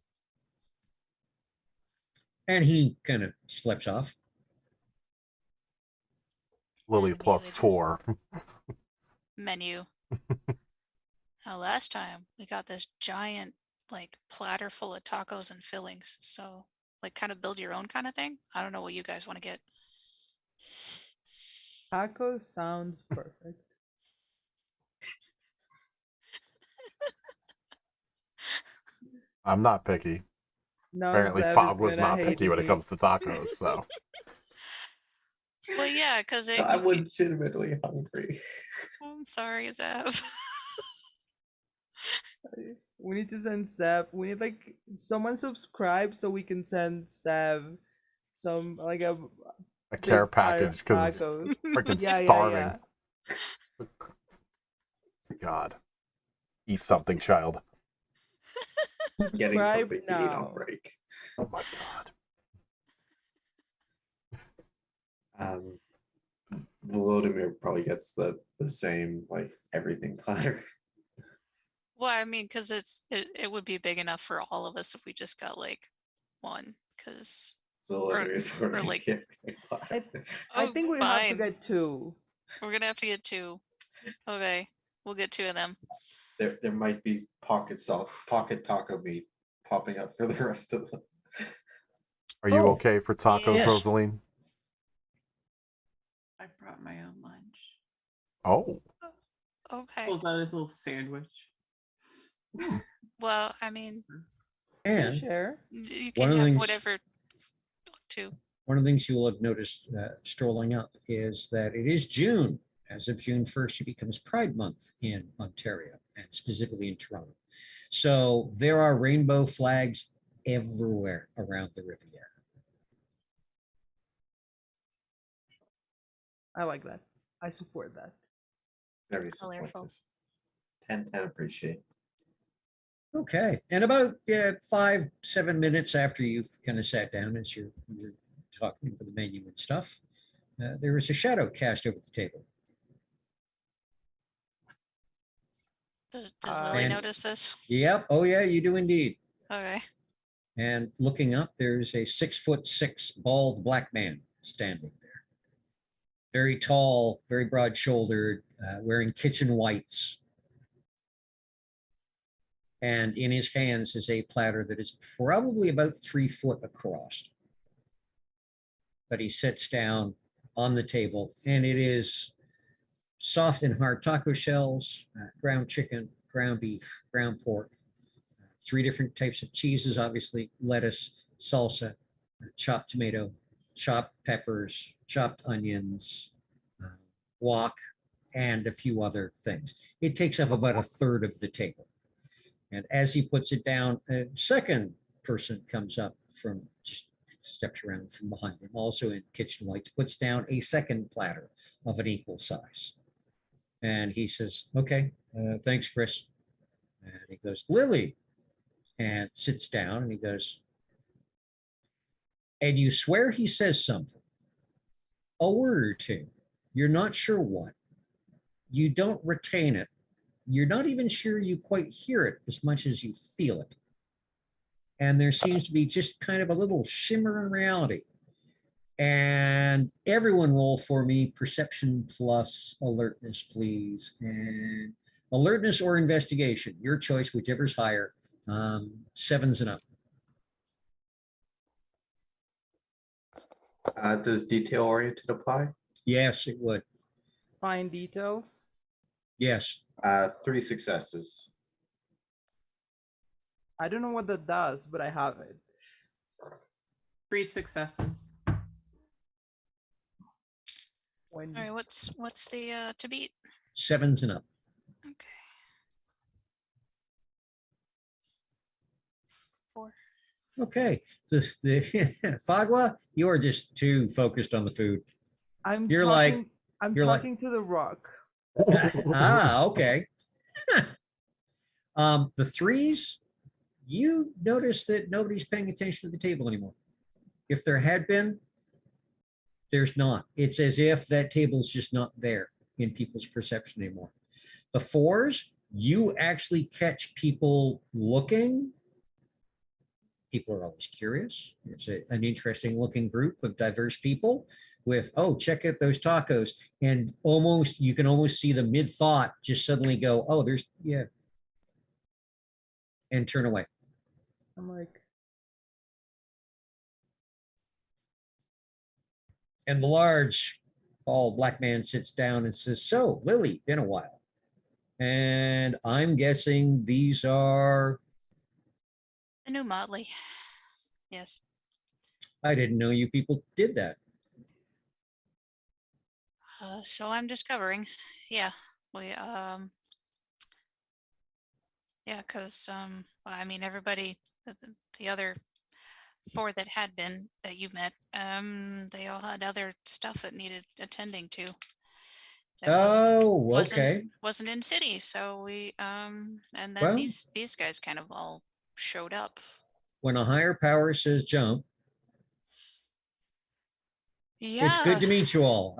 And he kind of slips off.
Lily
And
plus
immediately just
4.
Menu. Now, last time we got this giant like platter full of tacos and fillings. So like kind of build your own kind of thing. I don't know what you guys want to get.
Tacos sounds perfect.
I'm not picky.
No,
Apparently,
Zev
Fog
is
was
gonna
not
hate
picky when it
me.
comes to tacos, so.
Well, yeah, because
I'm legitimately hungry.
I'm sorry, Zev.
We need to send Zev. We need like someone subscribe so we can send Zev some like a
Care
big platter
package
of
because it's
tacos.
freaking
Yeah,
starving. God. Eat something, child.
Getting
Subscribe
something to eat on
now.
break.
Oh my god.
Volodymyr probably gets the same like everything platter.
Well, I mean, because it would be big enough for all of us if we just got like one. Because
Volodymyr's already
like-
everything platter.
I think we have to
fine.
get 2.
We're gonna have to get 2. Okay, we'll get 2 of them.
There might be pocket taco meat popping up for the rest of them.
Are you
Oh,
okay for tacos,
yes.
Rosaline?
I brought my own lunch.
Oh.
Okay.
Pulls out his little sandwich.
Well, I mean,
and
Share.
you
One
can
of the
have
things-
whatever too.
one of the things you will have noticed strolling up is that it is June. As of June 1st, it becomes Pride Month in Ontario and specifically in Toronto. So there are rainbow flags everywhere around the Riviera.
I like that. I support that.
Very
Colorful.
supportive. 10 appreciate.
Okay, and about 5-7 minutes after you've kind of sat down as you're talking for the menu and stuff, there is a shadow cast over the table.
Does Lily
And-
notice this?
Yep. Oh yeah, you do indeed.
Okay.
And looking up, there's a 6'6" bald black man standing there. Very tall, very broad-shouldered, wearing kitchen whites. And in his hands is a platter that is probably about 3 foot across. But he sits down on the table, and it is soft and hard taco shells, ground chicken, ground beef, ground pork, 3 different types of cheeses, obviously, lettuce, salsa, chopped tomato, chopped peppers, chopped onions, guac, and a few other things. It takes up about a third of the table. And as he puts it down, a second person comes up from just steps around from behind him, also in kitchen lights, puts down a second platter of an equal size. And he says, okay, thanks, Chris. And he goes, Lily, and sits down and he goes, and you swear he says something, a word or two. You're not sure what. You don't retain it. You're not even sure you quite hear it as much as you feel it. And there seems to be just kind of a little shimmer in reality. And everyone roll for me perception plus alertness, please. And alertness or investigation, your choice, whichever's higher. 7s and up.
Does detail oriented apply?
Yes, it would.
Fine details.
Yes.
3 successes.
I don't know what that does, but I have it.
3 successes.
When
All right, what's the to beat?
7s and up.
Okay. 4.
Okay. The Fagua, you are just too focused on the food.
I'm
You're
talking,
like-
I'm
you're like-
talking to the rock.
Okay. The 3s, you notice that nobody's paying attention to the table anymore. If there had been, there's not. It's as if that table's just not there in people's perception anymore. The 4s, you actually catch people looking. People are always curious. It's an interesting looking group of diverse people with, oh, check out those tacos. And almost, you can almost see the mid-thought just suddenly go, oh, there's, yeah. And turn away.
I'm like,
And the large, bald black man sits down and says, so, Lily, been a while. And I'm guessing these are,
The new Motley. Yes.
I didn't know you people did that.
So I'm discovering. Yeah. We yeah, because well, I mean everybody the other 4 that had been that you met, they all had other stuff that needed attending to. That
Oh, okay.
wasn't in city. So we and then
Well-
these guys kind of all showed up.
When a higher power says jump,
Yeah.
it's good to meet you all.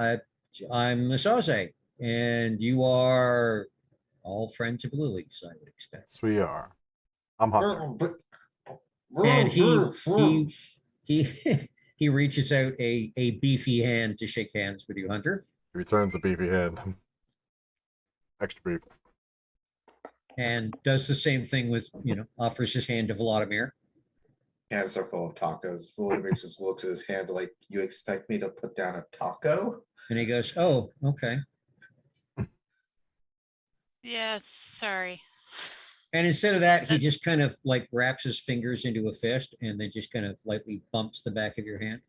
I'm Masaze, and you are all friends of Lily's, I would expect.
Yes, we are. I'm Hunter.
And he reaches out a beefy hand to shake hands with you, Hunter,
He returns a beefy hand. Extra beef.
and does the same thing with, offers his hand to Vladimir.
Hands are full of tacos. Vladimir just looks at his hand like, you expect me to put down a taco?
And he goes, oh, okay.
Yeah, sorry.
And instead of that, he just kind of like wraps his fingers into a fist and then just kind of lightly bumps the back of your hand.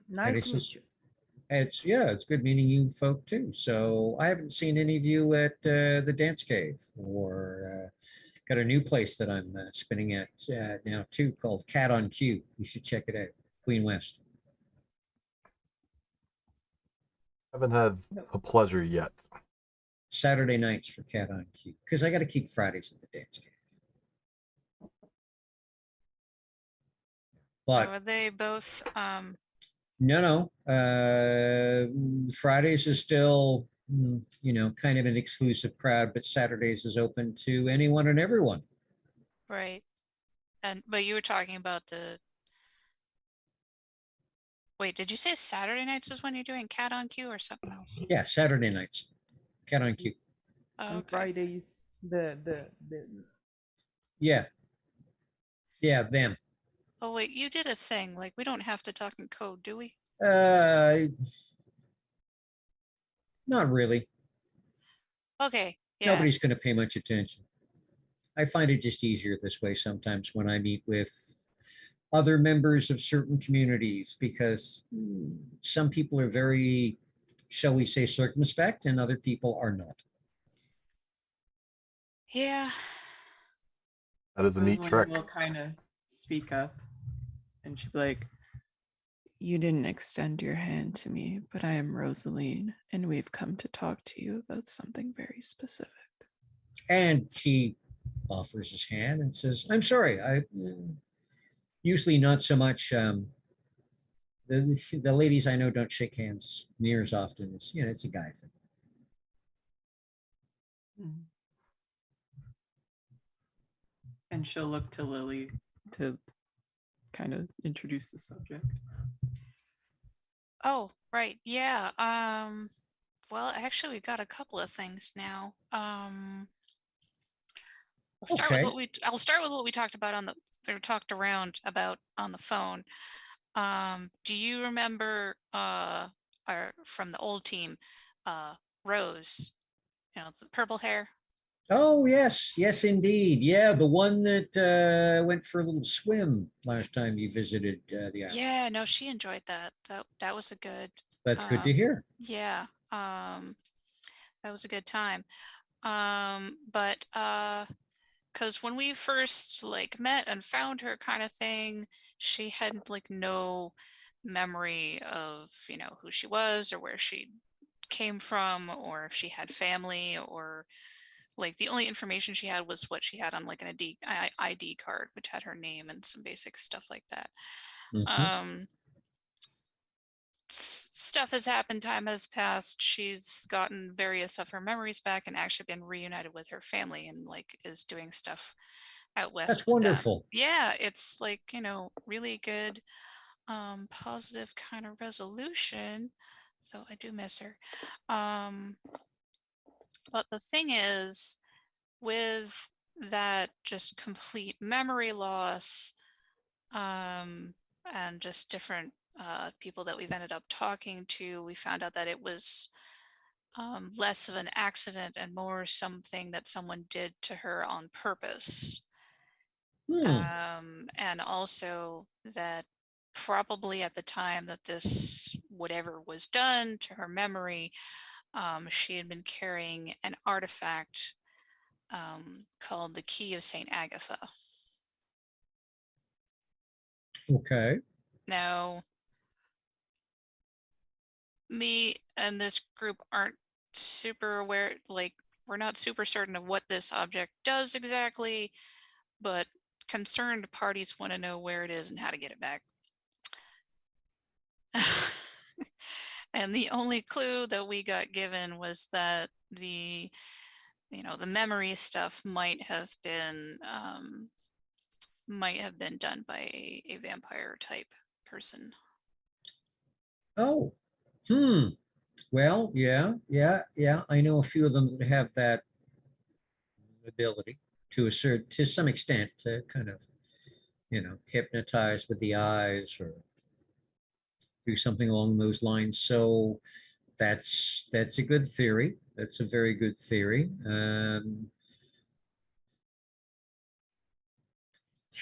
nice
it's
to meet
just-
you.
It's good meeting you folk too. So I haven't seen any of you at the Dance Cave, or got a new place that I'm spinning at now too, called Cat on Q. You should check it out, Queen West.
Haven't had a pleasure yet.
Saturday nights for Cat on Q, because I got to keep Fridays at the Dance Cave. But
Are they both
no. Fridays is still, kind of an exclusive crowd, but Saturdays is open to anyone and everyone.
right? And but you were talking about the wait, did you say Saturday nights is when you're doing Cat on Q or something else?
Yeah, Saturday nights, Cat on Q.
Oh,
On
okay.
Fridays, the
Yeah, them.
Oh wait, you did a thing. Like we don't have to talk in code, do we?
Uh, not really.
Okay. Yeah.
Nobody's going to pay much attention. I find it just easier this way sometimes when I meet with other members of certain communities because some people are very, shall we say, circumspect, and other people are not.
Yeah.
That is a neat
Rosalind
trick.
will kind of speak up, and she'll be like, "You didn't extend your hand to me, but I am Rosaline, and we've come to talk to you about something very specific."
And she offers his hand and says, I'm sorry, I usually not so much. The ladies I know don't shake hands near as often as, it's a guy thing.
Mhm. And she'll look to Lily to kind of introduce the subject.
Oh, right. Yeah. Well, actually, we got a couple of things now.
Okay.
I'll start with what we talked about or talked around about on the phone. Do you remember from the old team, Rose, the purple hair?
Oh, yes. Yes, indeed. Yeah, the one that went for a little swim last time you visited the island.
Yeah, no, she enjoyed that. That was a good
That's good to hear.
yeah. That was a good time. But because when we first like met and found her kind of thing, she had like no memory of, who she was or where she came from or if she had family or like the only information she had was what she had on like an ID card, which had her name and some basic stuff like that.
Mhm.
Stuff has happened, time has passed, she's gotten various of her memories back and actually been reunited with her family and like is doing stuff out west
That's
with them.
wonderful.
Yeah, it's like, really good positive kind of resolution, though I do miss her. But the thing is, with that just complete memory loss, and just different people that we've ended up talking to, we found out that it was less of an accident and more something that someone did to her on purpose.
Hmm.
And also that probably at the time that this whatever was done to her memory, she had been carrying an artifact called the Key of Saint Agatha.
Okay.
Now, me and this group aren't super aware, like, we're not super certain of what this object does exactly, but concerned parties want to know where it is and how to get it back. And the only clue that we got given was that the memory stuff might have been done by a vampire type person.
Oh. Hmm. Well, yeah. I know a few of them that have that ability to some extent to kind of, hypnotize with the eyes or do something along those lines. So that's a good theory. That's a very good theory.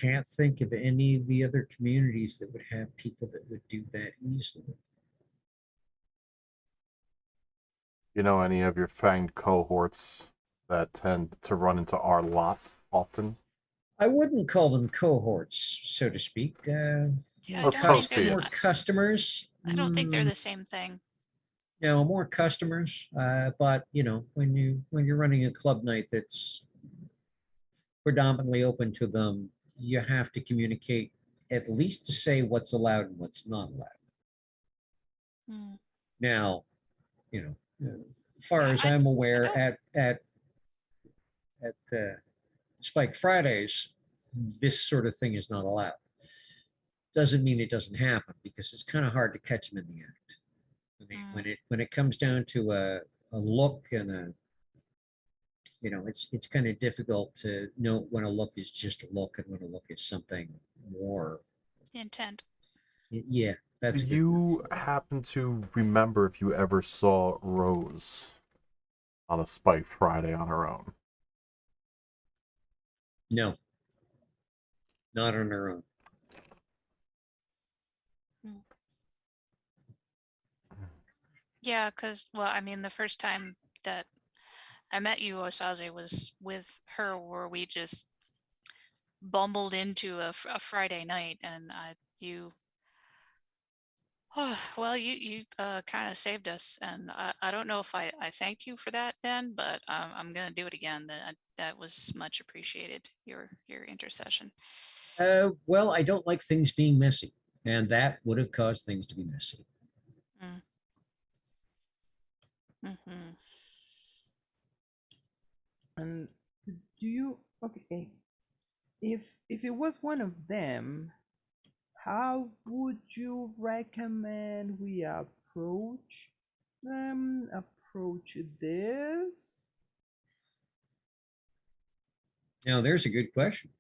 Can't think of any of the other communities that would have people that would do that easily.
You know any of your fanged cohorts that tend to run into our lot often?
I wouldn't call them cohorts, so to speak.
Yeah,
More, more
Associates.
customers.
I don't think they're the same thing.
More customers. But when you're running a club night that's predominantly open to them, you have to communicate at least to say what's allowed and what's not allowed.
Hmm.
Now, as far
Yeah,
as
I
I'm
I
aware,
don't.
at Spike Fridays, this sort of thing is not allowed. Doesn't mean it doesn't happen because it's kind of hard to catch them in the act. I mean, when it comes down to a look and it's kind of difficult to know when a look is just a look and when a look is something more.
Intent.
Yeah, That's
Do
a good
you happen to remember if you ever saw Rose on a Spike Friday on her own?
No, not on her own.
Yeah, because, well, I mean, the first time that I met you, Osaze, was with her, where we just bumbled into a Friday night, and you, well, you kind of saved us, and I don't know if I thanked you for that then, but I'm gonna do it again. That was much appreciated. Your intercession.
Well, I don't like things being messy, and that would have caused things to be messy.
Mm-hmm.
And do you okay? If it was one of them, how would you recommend we approach them? Approach this?
Now, there's a good question.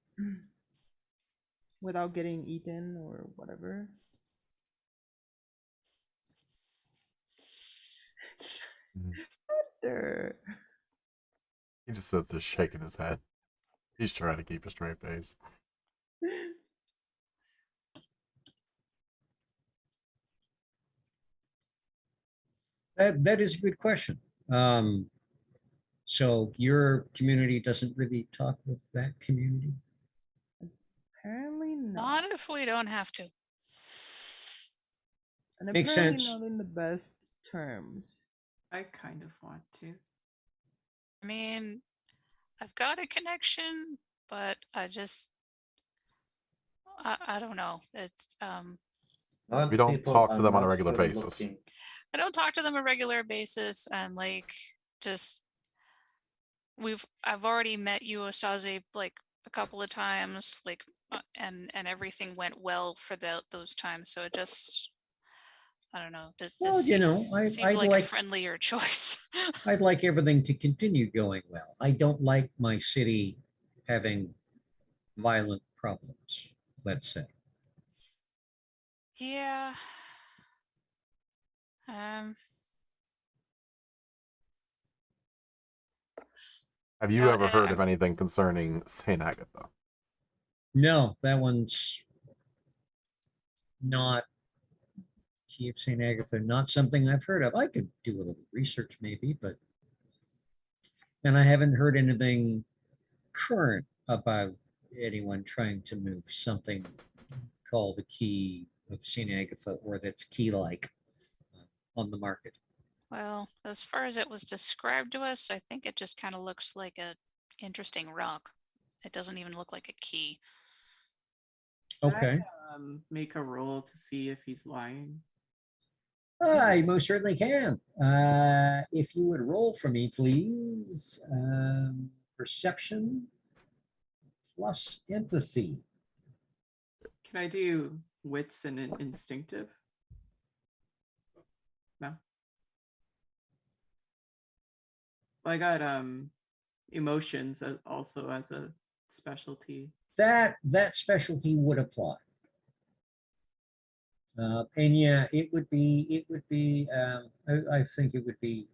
Without getting eaten or whatever. There.
He just sits there shaking his head. He's trying to keep a straight face.
That is a good question. So your community doesn't really talk with that community?
Apparently not.
Not if we don't have to.
And
Makes
apparently
sense.
not in the best terms.
I kind of want to.
I mean, I've got a connection, but I don't know. It's
Not
We don't
people
talk to
I'm
them on a
not
regular
really
basis.
looking.
I don't talk to them on a regular basis, and like just I've already met you, Osaze, like a couple of times, like and everything went well for those times. So it just I don't know. This
Well, you know,
seemed like a friendlier choice.
I'd like everything to continue going well. I don't like my city having violent problems, let's say.
Yeah. Um.
Have you
So
ever heard of anything concerning St. Agatha?
No, that one's not Key of St. Agatha, not something I've heard of. I could do a little research maybe, but and I haven't heard anything current about anyone trying to move something called the Key of St. Agatha or that's key-like on the market.
Well, as far as it was described to us, I think it just kind of looks like a interesting rock. It doesn't even look like a key.
Okay.
Make a roll to see if he's lying.
I most certainly can. If you would roll for me, please. Perception plus empathy.
Can I do wits and an instinctive? No. I got emotions also as a specialty.
That specialty would apply. And yeah, it would be. I think it would be.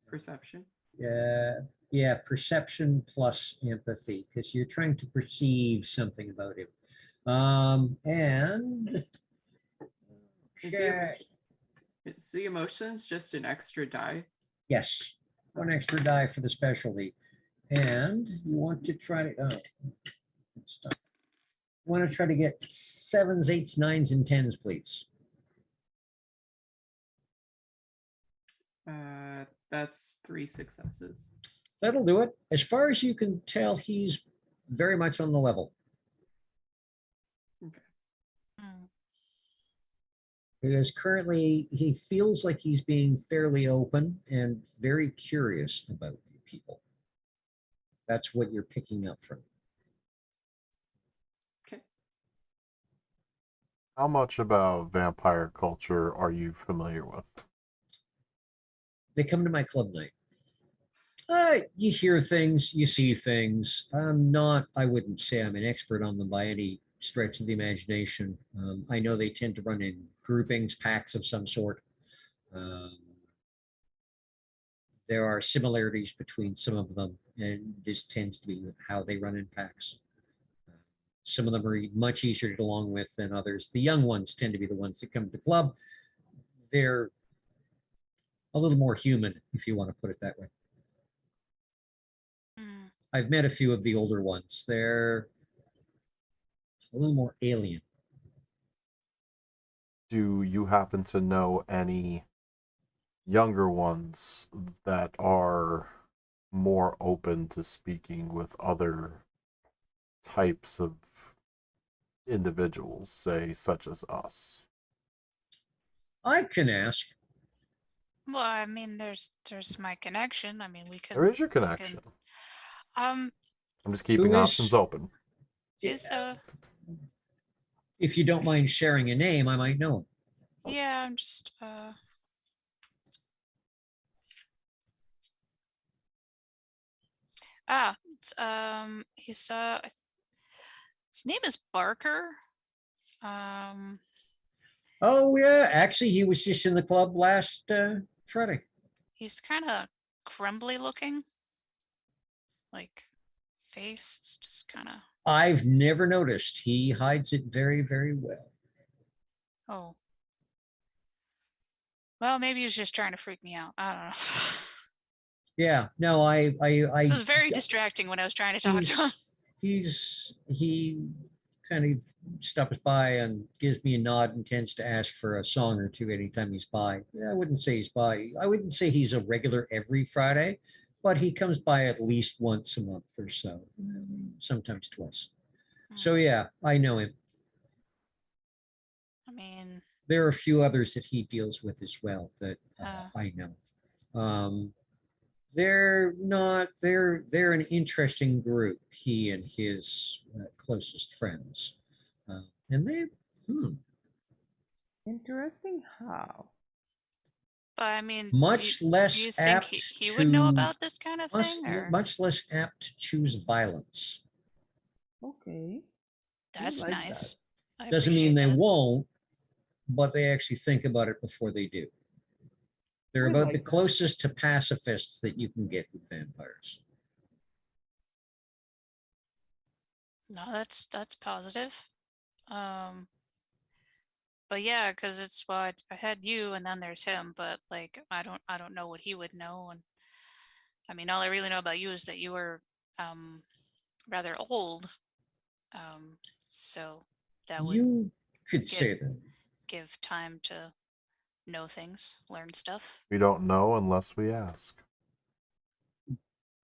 Perception.
Yeah, perception plus empathy, because you're trying to perceive something about him. And
Is the emotions just an extra die?
yes, one extra die for the specialty. And you want to try to want to try to get 7s, 8s, 9s, and 10s, please.
That's 3 successes.
That'll do it. As far as you can tell, he's very much on the level.
Okay.
Because currently he feels like he's being fairly open and very curious about people. That's what you're picking up from.
Okay.
How much about vampire culture are you familiar with?
They come to my club night. You hear things, you see things. I wouldn't say I'm an expert on them by any stretch of the imagination. I know they tend to run in groupings, packs of some sort. There are similarities between some of them, and this tends to be how they run in packs. Some of them are much easier to get along with than others. The young ones tend to be the ones that come to the club. They're a little more human, if you want to put it that way.
Mm.
I've met a few of the older ones. They're a little more alien.
Do you happen to know any younger ones that are more open to speaking with other types of individuals, say, such as us?
I can ask.
Well, I mean, there's my connection. I mean, we can.
There is your
we can-
connection.
Um,
I'm just keeping
Who is-
options open.
he's
If you don't mind sharing a name, I might know him.
yeah. I'm just he's his name is Barker.
Oh, yeah. Actually, he was just in the club last Friday.
He's kind of crumbly looking. Like face is just kind of
I've never noticed. He hides it very, very well.
oh. Well, maybe he's just trying to freak me out. I don't know.
Yeah. No,
It was very distracting when I was trying to talk to him.
he kind of stops by and gives me a nod and tends to ask for a song or two anytime he's by. Yeah, I wouldn't say he's by. I wouldn't say he's a regular every Friday, but he comes by at least once a month or so, sometimes twice. So yeah, I know him.
I mean,
There are a few others that he deals with as well that
Uh.
I know. They're not. They're an interesting group. He and his closest friends, and they.
Interesting how?
but I mean,
Much less
do you think
apt
he would know
to-
about this kind of thing? Or
much less apt to choose violence.
Okay.
that's
like
nice. I
Doesn't mean
appreciate
they
that.
won't, but they actually think about it before they do. They're
We
about
like
the
that.
closest to pacifists that you can get with vampires.
No, that's positive. But yeah, because it's what I had you, and then there's him. But like, I don't know what he would know. And I mean, all I really know about you is that you were rather old. So that would
You could
get-
say that.
give time to know things, learn stuff.
We don't know unless we ask.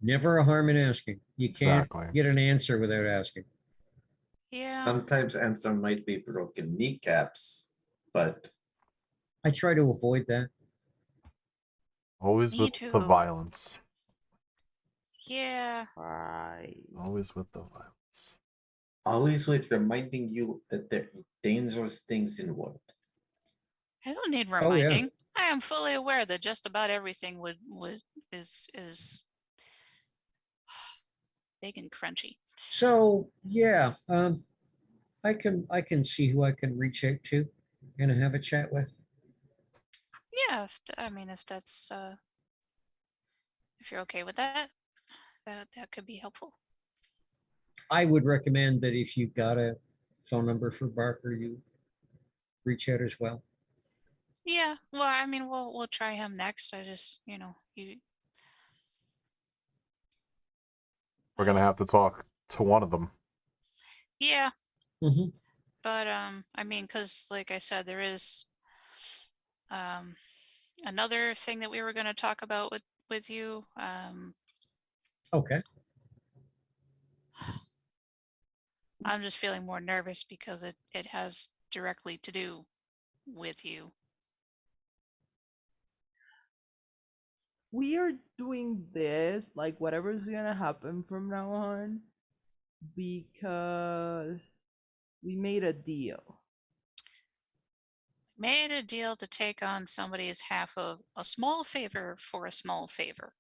Never a harm in asking. You can't
Exactly.
get an answer without asking.
Yeah.
Sometimes answer might be broken kneecaps, but
I try to avoid that.
Always
Me
with the
too.
violence.
Yeah.
Right.
Always with the violence.
always with reminding you that there are dangerous things in the world.
I don't need
Oh, yeah.
reminding. I am fully aware that just about everything is big and crunchy.
So yeah, I can see who I can reach out to and have a chat with.
Yeah, I mean, if that's if you're okay with that, that could be helpful.
I would recommend that if you've got a phone number for Barker, you reach out as well.
Yeah, well, I mean, we'll try him next. I just, you.
We're gonna have to talk to one of them.
Yeah,
Mhm.
but I mean, because like I said, there is another thing that we were going to talk about with you.
Okay.
I'm just feeling more nervous because it has directly to do with you.
We are doing this, like whatever's gonna happen from now on, because we made a deal.
Made a deal to take on somebody's half of a small favor for a small favor.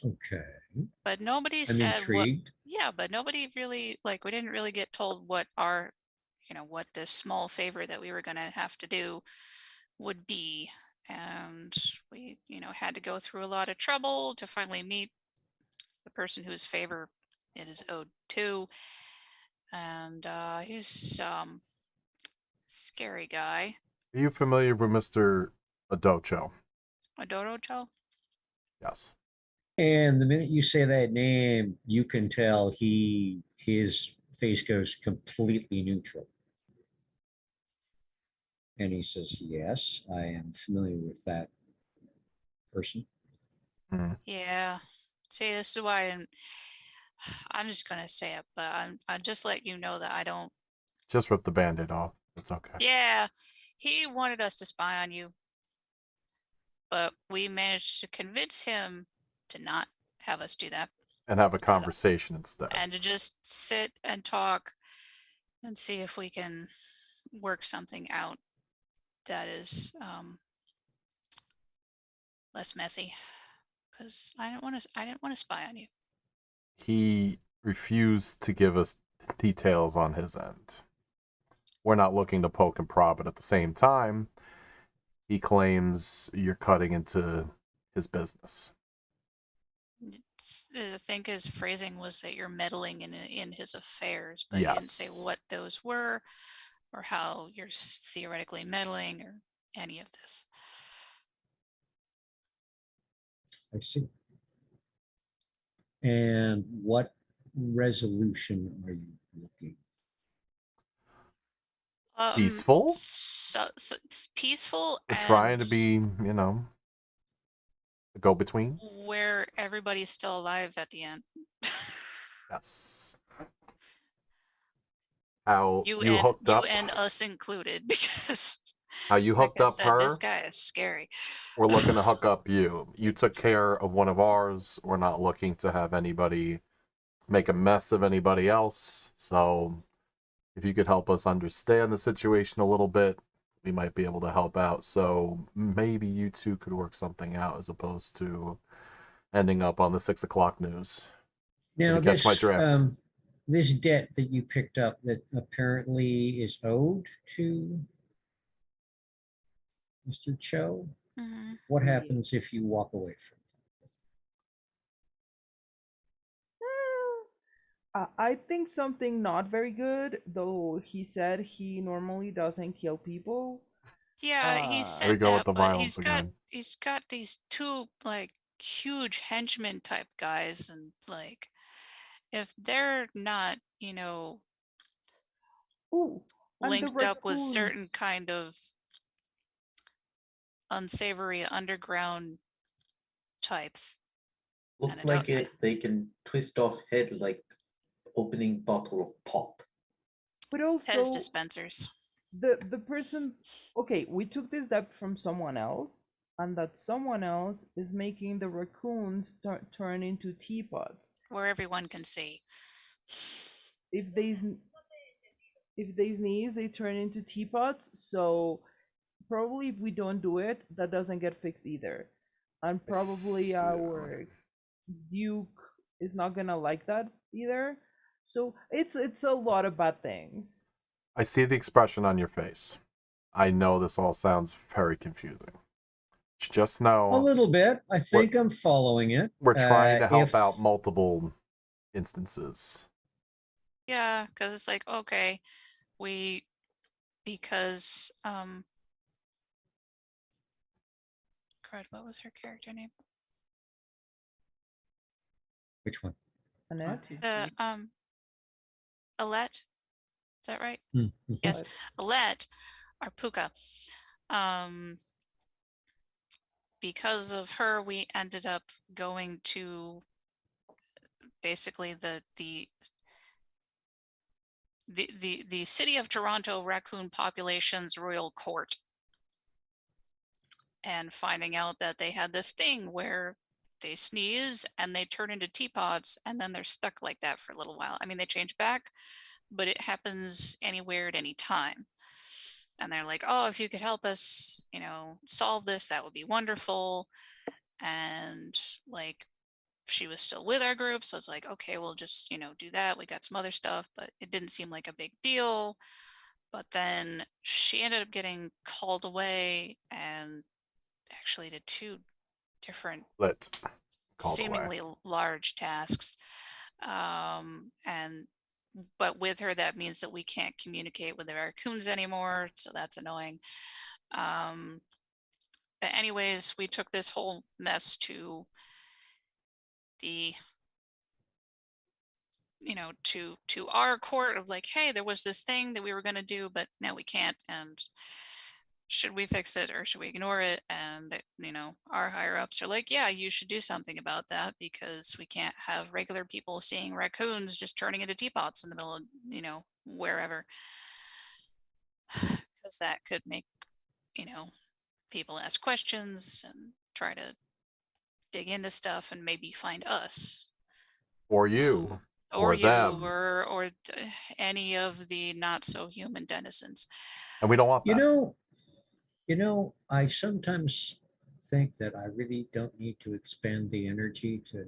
Okay.
But nobody
I'm
said what.
intrigued.
Yeah, but nobody really, like, we didn't really get told what our what this small favor that we were going to have to do would be. And we, had to go through a lot of trouble to finally meet the person whose favor it is owed to. And he's scary guy.
Are you familiar with Mr. Adocho?
Adorocho?
Yes.
And the minute you say that name, you can tell his face goes completely neutral. And he says, yes, I am familiar with that person.
Mhm.
Yeah. See, this is why I'm just gonna say it, but I just let you know that I don't.
Just rip the band-aid off. It's okay.
Yeah, he wanted us to spy on you, but we managed to convince him to not have us do that
And have a conversation instead.
and to just sit and talk and see if we can work something out that is less messy. Because I didn't want to spy on you.
He refused to give us details on his end. We're not looking to poke and prod, but at the same time, he claims you're cutting into his business.
I think his phrasing was that you're meddling in his affairs, but he didn't say
Yes.
what those were or how you're theoretically meddling or any of this.
I see. And what resolution are you looking?
Peaceful?
So it's peaceful
We're
and
trying to be, a go-between.
where everybody's still alive at the end.
Yes. How
You
you
and
hooked
you
up?
and us included, because
How you
like
hooked
I
up
said,
her?
this guy is scary.
We're looking to hook up you. You took care of one of ours. We're not looking to have anybody make a mess of anybody else. So if you could help us understand the situation a little bit, we might be able to help out. So maybe you two could work something out as opposed to ending up on the 6 o'clock news.
Now,
you catch my drift.
This debt that you picked up that apparently is owed to Mr. Cho,
Mhm.
what happens if you walk away from it?
I think something not very good, though he said he normally doesn't kill people.
Yeah, he
Uh,
There we
said
go with
that,
the
but
violence again.
he's got these two like huge henchmen type guys, and like if they're not,
ooh, and the
linked up with
raccoons.
certain kind of unsavory underground types.
Look
And I
like
don't-
it. They can twist off head like opening bottle of pop.
But
Pez
also
dispensers.
the person. Okay, we took this debt from someone else, and that someone else is making the raccoons turn into teapots.
Where everyone can see.
If they sneeze, they turn into teapots. So probably if we don't do it, that doesn't get fixed either. And probably our Duke is not gonna like that either. So it's a lot of bad things.
I see the expression on your face. I know this all sounds very confusing. Just
A
know
little bit. I think I'm following it.
we're trying to help
If-
out multiple instances.
Yeah, because it's like, okay, because crud, what was her character name?
Which one?
Annette?
The Alette. Is that right?
Mhm.
Yes, Alette, or Puka. Because of her, we ended up going to basically the city of Toronto raccoon population's royal court, and finding out that they had this thing where they sneeze and they turn into teapots, and then they're stuck like that for a little while. I mean, they change back, but it happens anywhere at any time. And they're like, oh, if you could help us, solve this, that would be wonderful. And like, she was still with our group, so it's like, okay, we'll just, do that. We got some other stuff, but it didn't seem like a big deal. but then she ended up getting called away and actually did 2 different
Lit. Called away.
seemingly large tasks. And but with her, that means that we can't communicate with the raccoons anymore, so that's annoying. But anyways, we took this whole mess to the to our court of like, hey, there was this thing that we were going to do, but now we can't, and should we fix it or should we ignore it? And our higher ups are like, yeah, you should do something about that, because we can't have regular people seeing raccoons just turning into teapots in the middle of wherever, because that could make people ask questions and try to dig into stuff and maybe find us,
Or you.
or you,
them.
or any of the not so human denizens.
And we don't want that.
I sometimes think that I really don't need to expend the energy to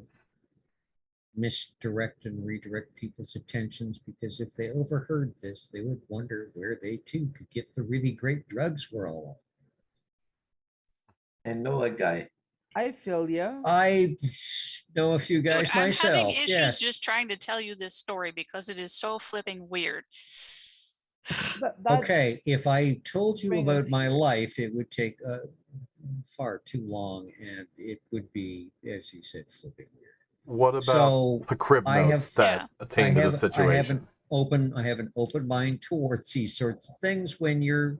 misdirect and redirect people's attentions, because if they overheard this, they would wonder where they too could get the really great drugs we're all on.
I know a guy.
I feel ya.
I know a few
Dude,
guys
I'm having
myself.
issues
Yes.
just trying to tell you this story because it is so flipping weird.
That
Okay, if I told you
bring
about
us
my
here.
life, it would take far too long, and it would be, as you said, flipping weird.
What about
So
the crib
I
notes
have-
that attain to the situation?
I have an open mind towards these sorts of things. When you're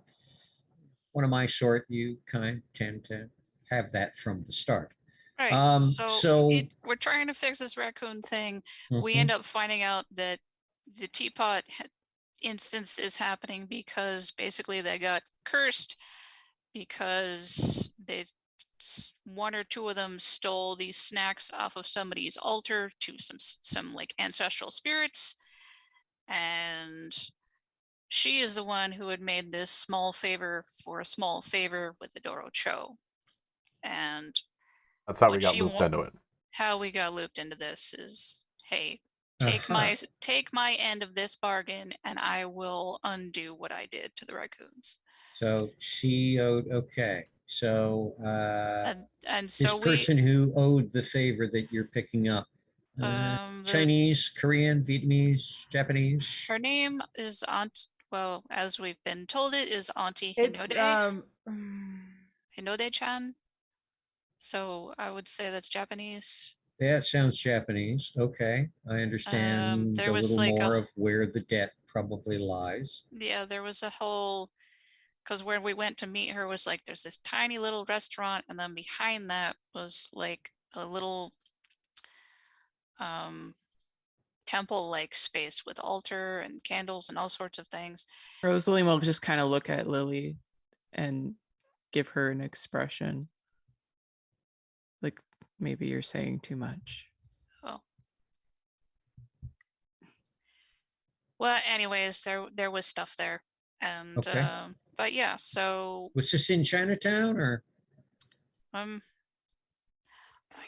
one of my sort, you kind of tend to have that from the start.
Right.
So
we're trying to fix this raccoon thing. We
Mhm.
end up finding out that the teapot instance is happening because basically they got cursed because one or two of them stole these snacks off of somebody's altar to some like ancestral spirits, and she is the one who had made this small favor for a small favor with the Doro Cho. And
That's how we
what
got
she
looped
wa-
into it.
how we got looped into this is, hey, take my end of this bargain and I will undo what I did to the raccoons.
So she owed, okay. So
And
this
so
person who owed the favor that you're picking up,
the
Chinese, Korean, Vietnamese, Japanese.
her name is well, as we've been told, it is Auntie
It's
Hinode-chan. So I would say that's Japanese.
That sounds Japanese. Okay, I understand
There
a
was
little
like
more of where the debt probably lies.
Yeah, there was a whole, because where we went to meet her was like there's this tiny little restaurant, and then behind that was like a little temple like space with altar and candles and all sorts of things.
Rosalie will just kind of look at Lily and give her an expression. Like, maybe you're saying too much.
Oh. Well, anyways, there was stuff there. And
Okay.
but yeah, so
Was this in Chinatown or?
I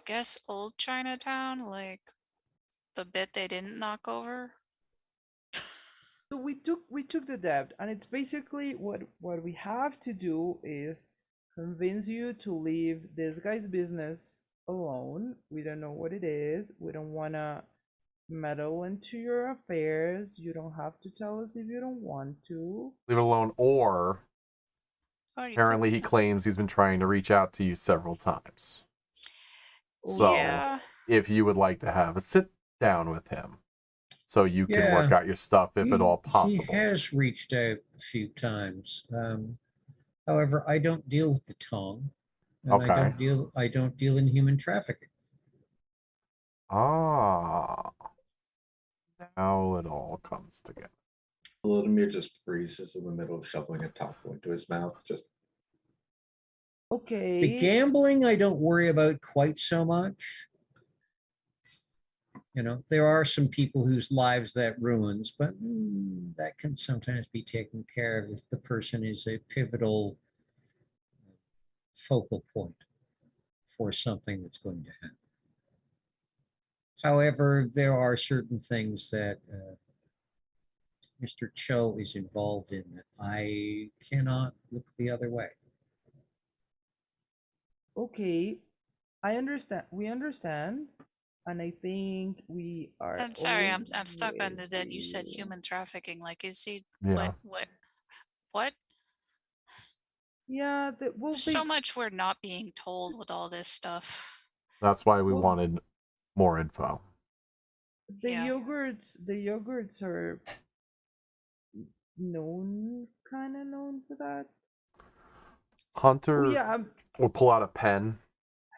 guess old Chinatown, like the bit they didn't knock over.
So we took the debt, and it's basically what we have to do is convince you to leave this guy's business alone. We don't know what it is. We don't want to meddle into your affairs. You don't have to tell us if you don't want to.
Leave it alone, or
Or you
apparently he
could-
claims he's been trying to reach out to you several times. So
yeah.
if you would like to have a sit down with him so you can work
Yeah.
out your stuff if at all possible.
He has reached out a few times. However, I don't deal with the tongue. And
Okay.
I don't deal in human trafficking.
Ah. Now it all comes together.
Vladimir just freezes in the middle of shoveling a taco into his mouth. Just
Okay.
The gambling, I don't worry about quite so much. There are some people whose lives that ruins, but that can sometimes be taken care of if the person is a pivotal focal point for something that's going to happen. However, there are certain things that Mr. Cho is involved in that I cannot look the other way.
Okay, I understand. We understand, and I think we are.
I'm sorry,
all
I'm stuck on
with
that you said
you.
human trafficking. Like, is he
Yeah.
what?
Yeah, well,
There's so much we're not being told with all this stuff.
That's why we
Well-
wanted more info.
the
Yeah.
yogurts are kind of known for that.
Hunter
Oh yeah,
would pull out a pen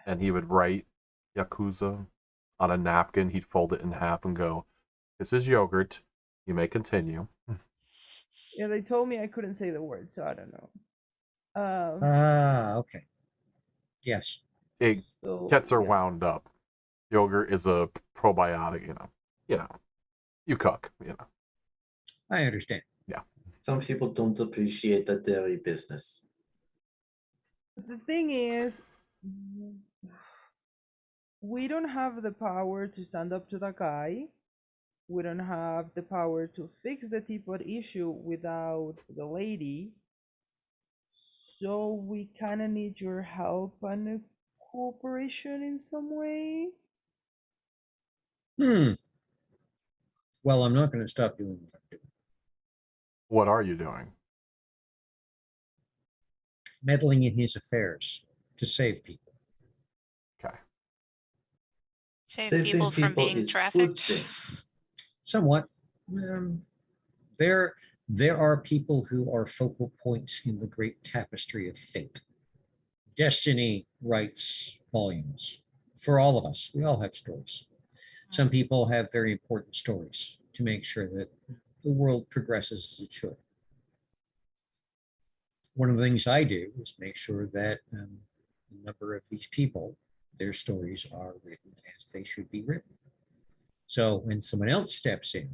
and he would write Yakuza on a napkin. He'd fold it in half and go, "This is yogurt. You may continue."
yeah. They told me I couldn't say the word, so I don't know.
Okay. Yes.
It
So
gets her
yeah.
wound up. Yogurt is a probiotic, you cook,
I understand.
Some people don't appreciate the dairy business.
The thing is, we don't have the power to stand up to that guy. We don't have the power to fix the teapot issue without the lady. So we kind of need your help and cooperation in some way.
Well, I'm not going to stop doing what I'm doing.
What are you doing?
Meddling in his affairs to save people.
Okay.
Save
Saving
people from
people
being
is good
trafficked.
thing.
Somewhat. There are people who are focal points in the great tapestry of fate. Destiny writes volumes for all of us. We all have stories. Some people have very important stories to make sure that the world progresses as it should. One of the things I do is make sure that a number of these people, their stories are written as they should be written. So when someone else steps in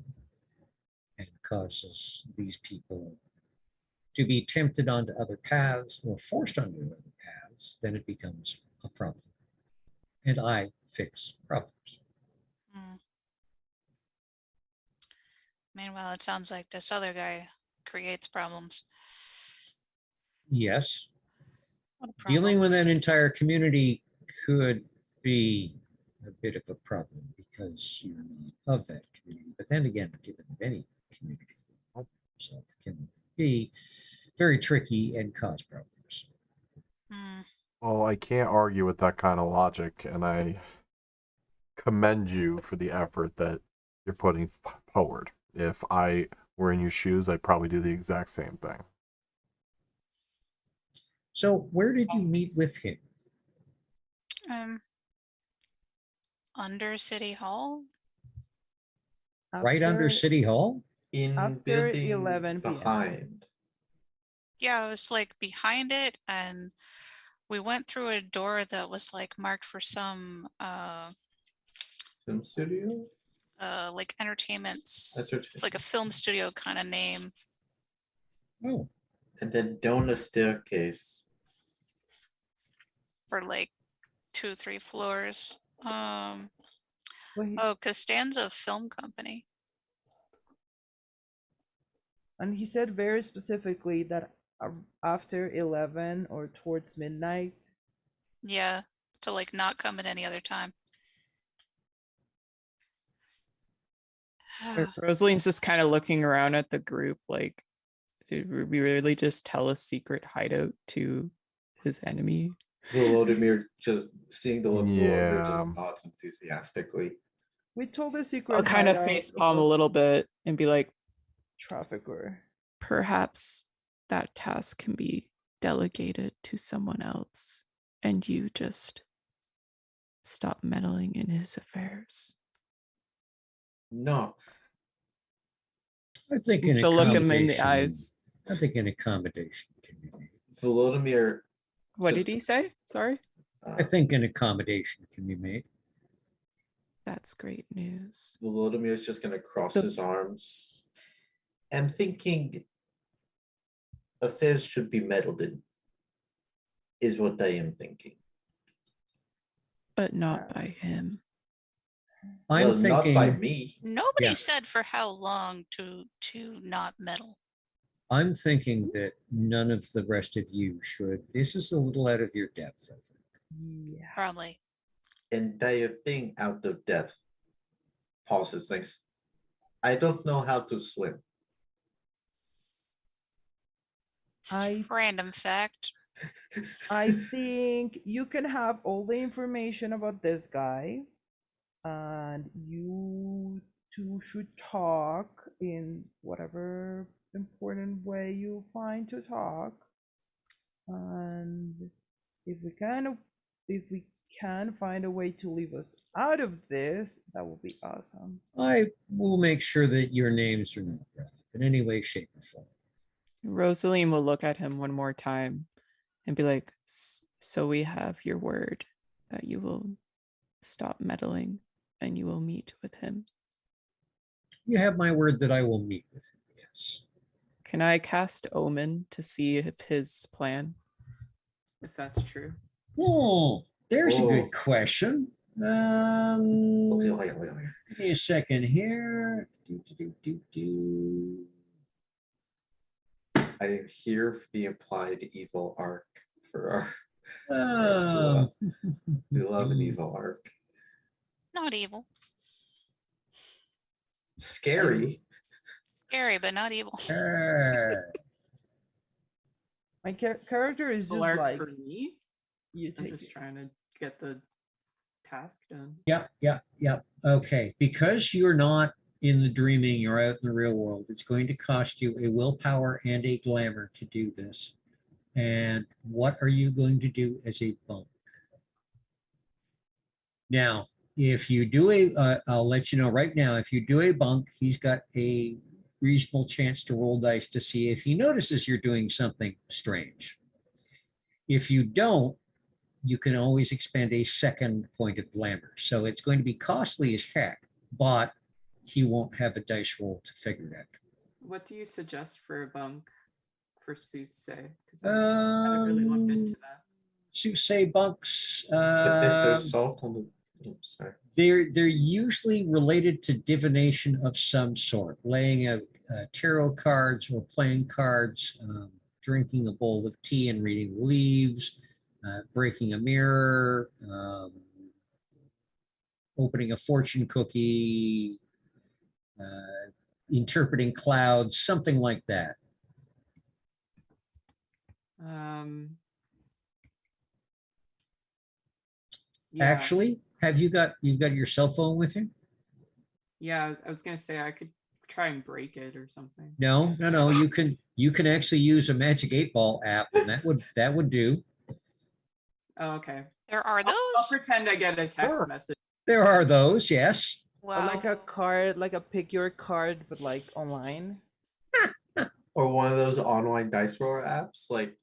and causes these people to be tempted onto other paths or forced onto other paths, then it becomes a problem. And I fix problems.
Hmm. Meanwhile, it sounds like this other guy creates problems.
Yes,
What a
dealing
problem.
with an entire community could be a bit of a problem because you're not of that community. But then again, dealing with any community itself can be very tricky and cause problems.
Hmm.
Well, I can't argue with that kind of logic, and I commend you for the effort that you're putting forward. If I were in your shoes, I'd probably do the exact same thing.
So where did you meet with him?
Under City Hall?
Right under
After-
City Hall?
In
After
building
11 p.m.
behind.
Yeah, it was like behind it, and we went through a door that was like marked for some
Film studio?
like entertainments.
Entertainment.
It's like a film studio kind of name.
Oh,
And then down a staircase.
For like 2-3 floors.
Well,
Oh, Costanza Film Company.
and he said very specifically that after 11 or towards midnight.
Yeah, to like not come at any other time.
Rosalie's just kind of looking around at the group like, did we really just tell a secret hideout to his enemy?
Volodymyr just seeing the look Volodymyr
Yeah.
just nods enthusiastically.
We told the secret.
I'll kind of
hideout
facepalm
of
a little bit and be like,
trafficker.
perhaps that task can be delegated to someone else and you just stop meddling in his affairs.
No,
I think
And
an
she'll look him in the
accommodation-
eyes.
I think an accommodation can be made.
Volodymyr.
What
just,
did he say? Sorry.
I think an accommodation can be made.
That's great news.
Volodymyr is just gonna cross
The-
his arms. I'm thinking affairs should be meddled in. Is what I am thinking.
But not by him.
I'm
Well, not by
thinking,
me.
Nobody
Yeah.
said for how long to not meddle.
I'm thinking that none of the rest of you should. This is a little out of your depth, I think.
Yeah.
Probably.
Entire thing out of depth. Pauses things. I don't know how to swim.
It's
I-
random fact.
I think you can have all the information about this guy, and you two should talk in whatever important way you find to talk. And if we can find a way to leave us out of this, that would be awesome.
I will make sure that your names are not brought up in any way, shape, or form.
Rosaline will look at him one more time and be like, so we have your word that you will stop meddling and you will meet with him.
You have my word that I will meet with him, yes.
Can I cast Omen to see if his plan, if that's true?
Oh, there's a
Oh.
good question.
Okay,
Give
wait.
me a second here. Do.
I am here for the implied evil arc for our.
Um,
We love an evil arc.
Not evil.
Scary.
Scary, but not evil.
My character is just
Lark
like,
for me?
you
I'm
take
just
it.
trying to get the task done.
Yep. Okay, because you're not in the dreaming, you're out in the real world, it's going to cost you a willpower and a glamour to do this. And what are you going to do as a bunk? Now, if you do I'll let you know right now, if you do a bunk, he's got a reasonable chance to roll dice to see if he notices you're doing something strange. If you don't, you can always expend a second point of glamour. So it's going to be costly as heck, but he won't have a dice roll to figure it out.
What do you suggest for a bunk for Soothsay? Because I haven't really looked into that.
Soothsay bunks,
If there's salt on the. Oops, sorry.
they're usually related to divination of some sort, laying out tarot cards or playing cards, drinking a bowl of tea and reading leaves, breaking a mirror, opening a fortune cookie, interpreting clouds, something like that.
Yeah,
Actually, you've got your cell phone with you?
yeah. I was gonna say I could try and break it or something.
No. You can actually use a Magic 8-Ball app, and that would do.
Oh, okay.
There are
I'll
those?
pretend I get a text
Sure.
message.
There are those, yes.
Or
Wow.
like a card, like a pick your card, but like online.
Or one of those online dice roller apps like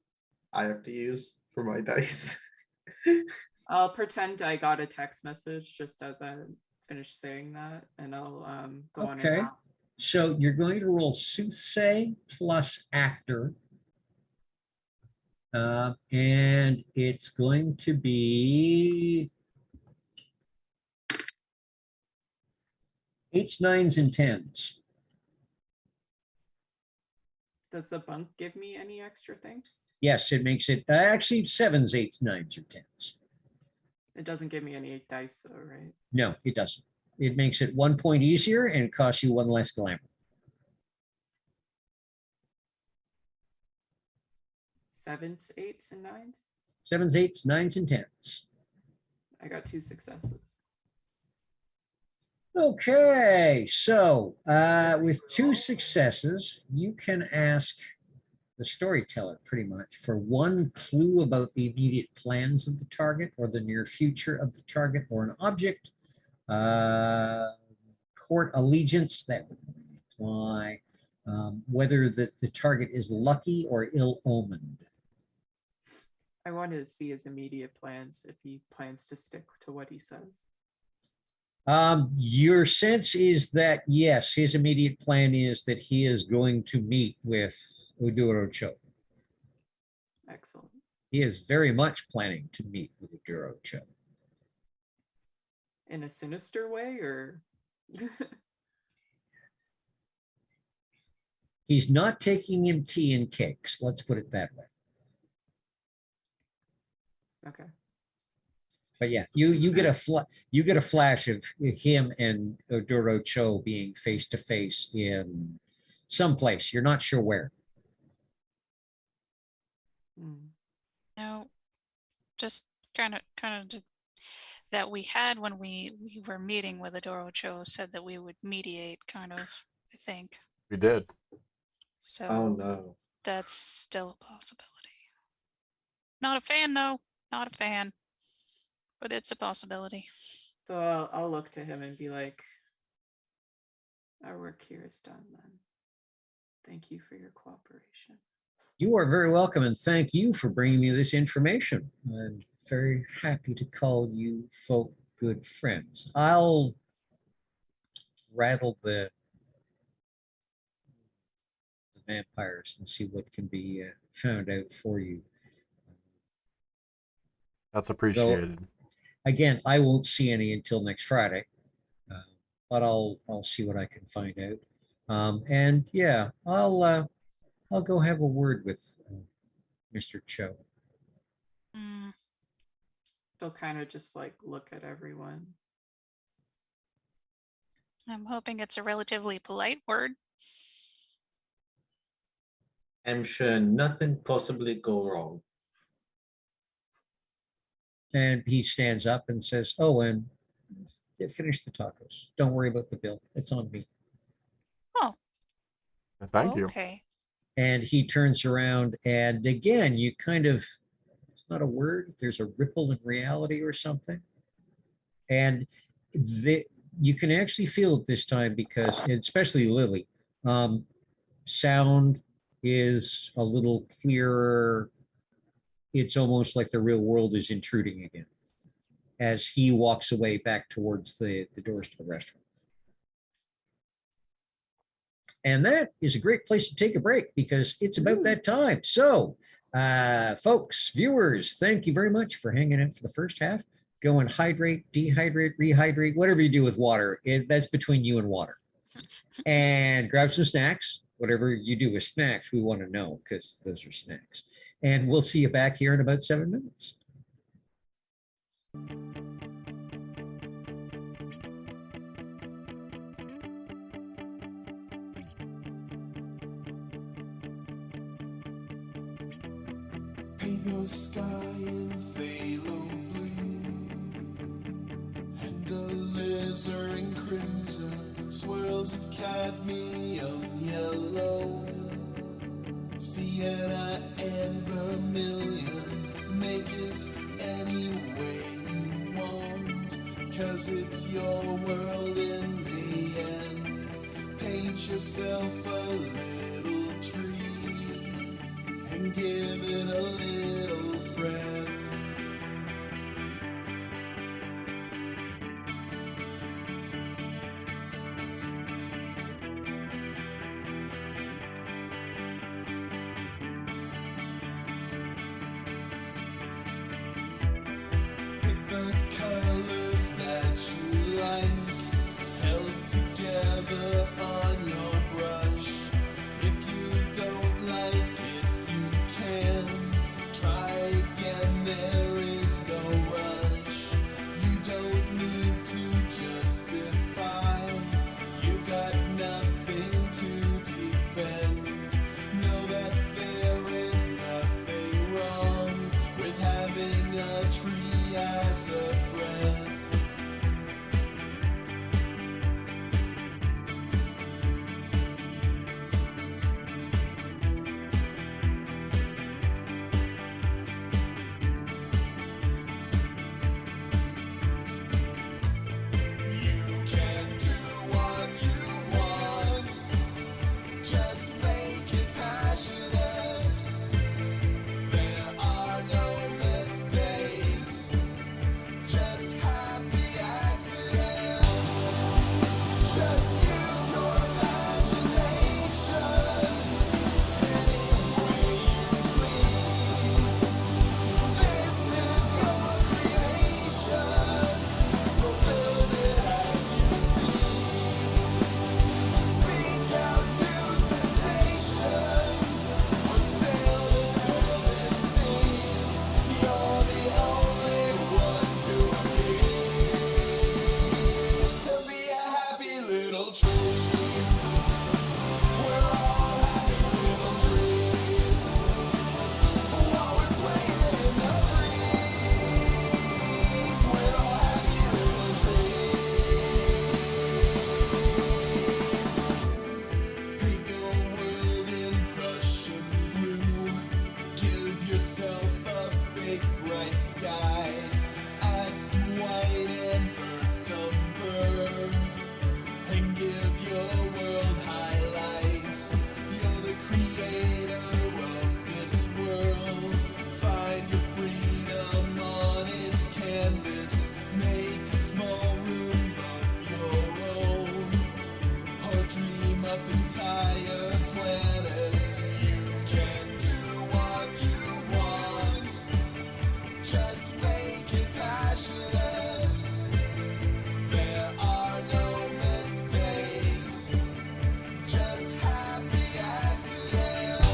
I have to use for my dice.
I'll pretend I got a text message just as I finish saying that, and I'll go on an
Okay.
app.
So you're going to roll Soothsay plus Actor. And it's going to be 8s, 9s, and 10s.
Does the bunk give me any extra thing?
Yes, it makes it actually 7s, 8s, 9s, or 10s.
It doesn't give me any dice though, right?
No, it doesn't. It makes it 1 point easier and it costs you 1 less glamour.
7s, 8s, and 9s?
7s, 8s, 9s, and 10s.
I got 2 successes.
Okay, so with 2 successes, you can ask the storyteller pretty much for 1 clue about the immediate plans of the target or the near future of the target or an object. Court allegiance, that would apply. Whether the target is lucky or ill-omened.
I want to see his immediate plans if he plans to stick to what he says.
Your sense is that, yes, his immediate plan is that he is going to meet with Uduro Cho.
Excellent.
He is very much planning to meet with Uduro Cho.
in a sinister way, or?
He's not taking him tea and cakes. Let's put it that way.
Okay.
But yeah, you get a flash of him and Odoro Cho being face to face in someplace. You're not sure where.
Mm.
No, just kind of that we had when we were meeting with Adoro Cho said that we would mediate, kind of, I think.
We did.
So
Oh no.
that's still a possibility. Not a fan though. Not a fan. But it's a possibility.
So I'll look to him and be like, our work here is done then. Thank you for your cooperation.
You are very welcome, and thank you for bringing me this information. I'm very happy to call you folk good friends. I'll rattle the vampires and see what can be found out for you.
That's appreciated.
Again, I won't see any until next Friday, but I'll see what I can find out. And yeah, I'll go have a word with Mr. Cho.
Mm,
They'll kind of just like look at everyone.
I'm hoping it's a relatively polite word.
I'm sure nothing possibly go wrong.
And he stands up and says, "Oh, and finish the tacos. Don't worry about the bill. It's on me."
Oh,
Thank you.
okay.
And he turns around, and again, you kind of, it's not a word, there's a ripple in reality or something. And you can actually feel it this time because, especially Lily, sound is a little clearer. It's almost like the real world is intruding again as he walks away back towards the doors to the restaurant. And that is a great place to take a break because it's about that time. So, folks, viewers, thank you very much for hanging out for the first half. Go and hydrate, dehydrate, rehydrate, whatever you do with water. That's between you and water. And grab some snacks. Whatever you do with snacks, we want to know because those are snacks. And we'll see you back here in about 7 minutes.
Paint your sky in phthalo blue and alizarin crimson, swirls of cadmium yellow, sienna and vermilion. Make it any way you want, 'cause it's your world in the end. Paint yourself a little tree and give it a little friend. Pick the colors that you like, held together on your brush. If you don't like it, you can try again, there is no rush. You don't need to justify, you got nothing to defend. Know that there is nothing wrong with having a tree as a friend. You can do what you want, just make it passionate. There are no mistakes, just fake bright sky. Add some white and burnt umber and give your world highlights. You're the creator of this world. Find your freedom on its canvas. Make a small room of your own, or dream up entire planets. You can do what you want. Just make it passionate. There are no mistakes, just happy accidents.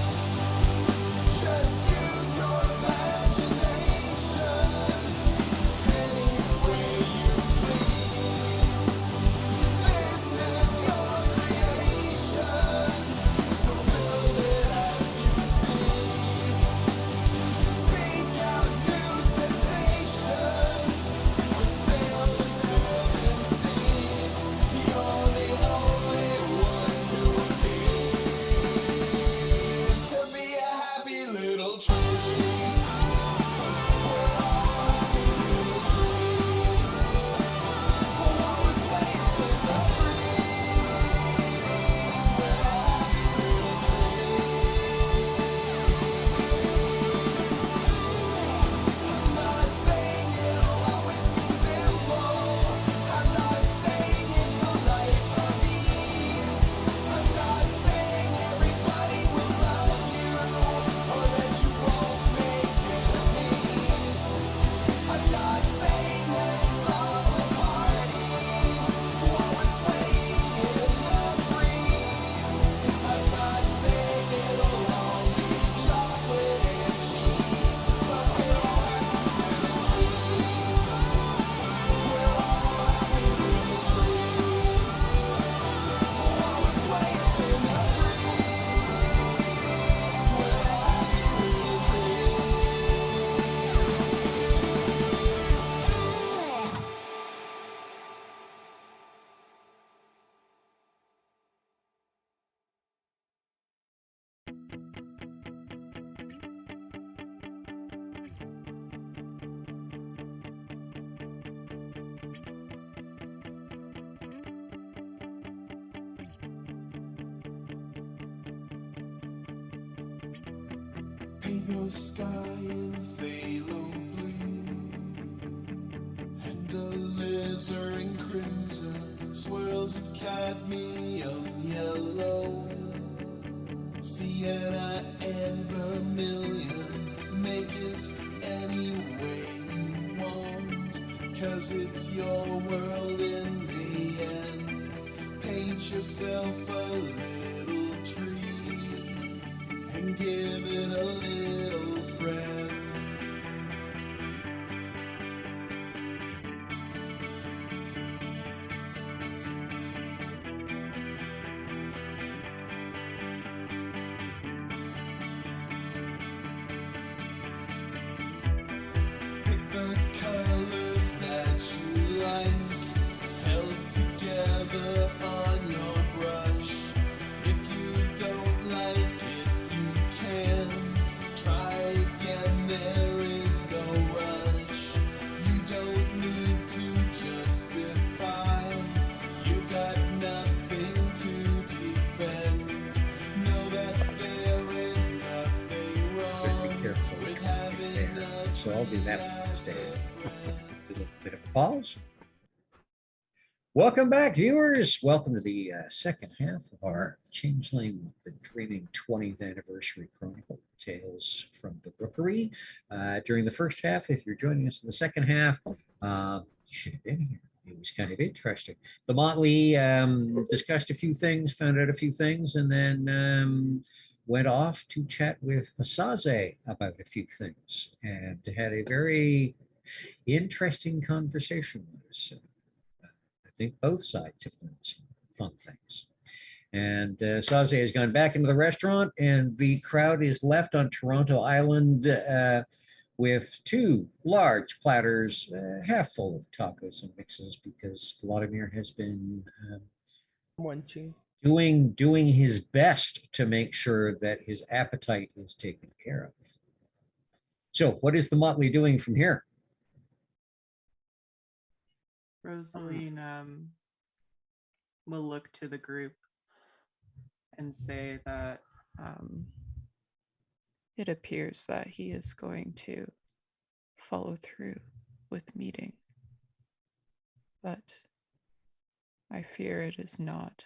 Just use your imagination any way you please. This is your creation, so build it as you see. Seek out new sensations, or sail the seven seas. You're the only one to be a happy little tree. We're all happy little trees. While we're swaying in the breeze, we're all happy little trees. I'm not saying it'll always be simple. I'm not saying it's a life of ease. I'm not saying everybody will love you, or that you won't make enemies. I'm not saying that it's all a party while we're swaying in the breeze. I'm not saying it'll all be chocolate and cheese, but we're all happy little trees. We're all happy little trees. While we're swaying in the breeze, we're all happy little trees. Paint your sky in phthalo blue and alizarin crimson, swirls of cadmium yellow, sienna and vermilion. Make it any way you want, 'cause it's your world in the end. Paint yourself a little tree and give it a little friend. Pick the colors that you like, held together on your brush. If you don't like it, you can try again. There is no rush. You don't need to justify. You got nothing to defend. Know that there is nothing
Better be
wrong
careful
with
with
having
there.
a
So I'll do that
tree
one
as
instead.
a friend.
A little bit of a pause. Welcome back, viewers. Welcome to the second half of our Changeling the Dreaming 20th Anniversary Chronicle, Tales from the Rookery. During the first half, if you're joining us in the second half, you should have been here. It was kind of interesting. The Motley discussed a few things, found out a few things, and then went off to chat with Asaze about a few things and had a very interesting conversation with us. I think both sides have done some fun things. And Saze has gone back into the restaurant, and the crowd is left on Toronto Island with two large platters, half full of tacos and mixes, because Vladimir has been
Munching.
doing his best to make sure that his appetite is taken care of. So what is the Motley doing from here?
Rosaline will look to the group and say that it appears that he is going to follow through with meeting. But I fear it is not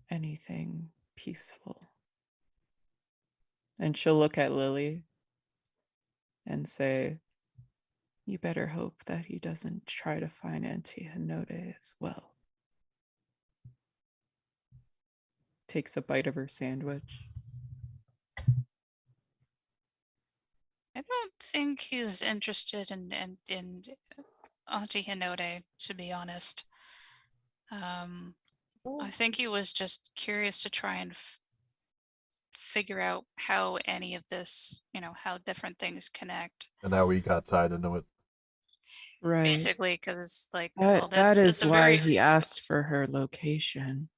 anything peaceful. And she'll look at Lily and say, you better hope that he doesn't try to find Auntie Hinode as well. Takes a bite of her sandwich.
I don't think he's interested in Auntie Hinode, to be honest. I think he was just curious to try and figure out how any of this, how different things connect.
And now we got tied into it.
Right.
Basically, because it's like, well,
That
it's
is
a
why
very.
he asked for her location.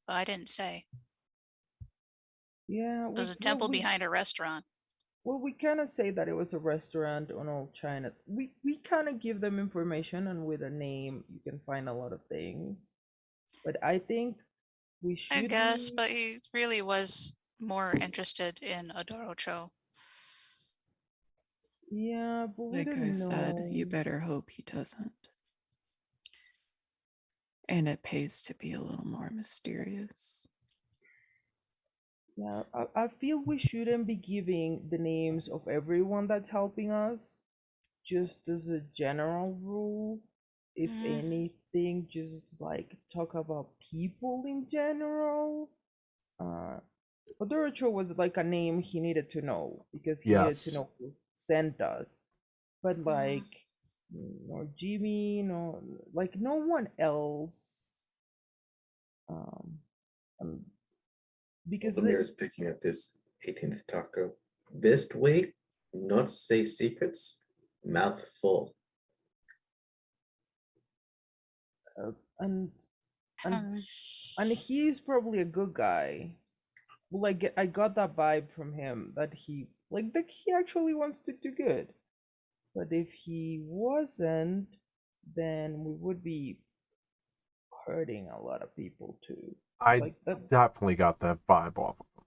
I didn't say.
Yeah,
There's a temple behind a restaurant.
Well, we kind of say that it was a restaurant on Old China. We kind of give them information, and with a name, you can find a lot of things. But I think we should.
I guess, but he really was more interested in Adorocho.
Yeah, but we
Like
don't
I
know.
said, you better hope he doesn't. And it pays to be a little more mysterious.
Yeah, I feel we shouldn't be giving the names of everyone that's helping us, just as a general rule. If
Mm.
anything, just like talk about people in general. Odorocho was like a name he needed to know because he needed to
Yes.
know who sent us. But
Mm.
like, or Jimmy, no, like no one else. Um, because
Vladimir is picking up his 18th taco. Best way not say secrets, mouth full.
and
Um,
and he's probably a good guy. Well, I got that vibe from him that he actually wants to do good. But if he wasn't, then we would be hurting a lot of people too.
I
Like that.
definitely got that vibe off of him.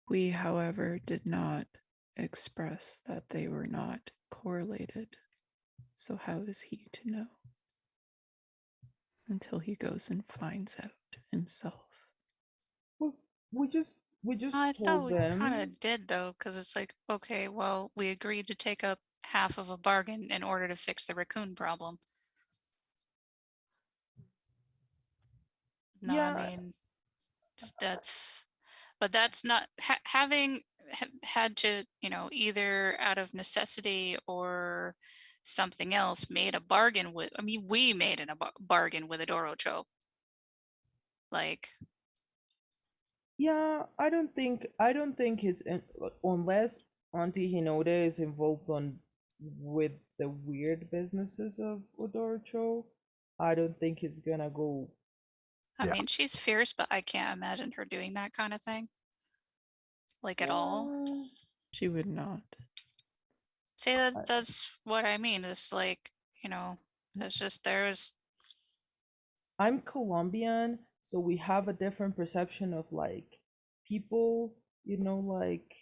We, however, did not express that they were not correlated. So how is he to know? Until he goes and finds out himself.
Well, we just
I thought
told
we kind
them.
of did though, because it's like, okay, well, we agreed to take up half of a bargain in order to fix the raccoon problem. No, I
Yeah,
mean, but that's not having had to, either out of necessity or something else, made a bargain with. I mean, we made a bargain with Adorocho. Like,
yeah. I don't think it's unless Auntie Hinode is involved with the weird businesses of Odorocho. I don't think it's gonna go.
I
Yeah.
mean, she's fierce, but I can't imagine her doing that kind of thing. Like, at all.
Yeah.
She would not.
Say that's what I mean. It's like, it's just
I'm Colombian, so we have a different perception of like people, like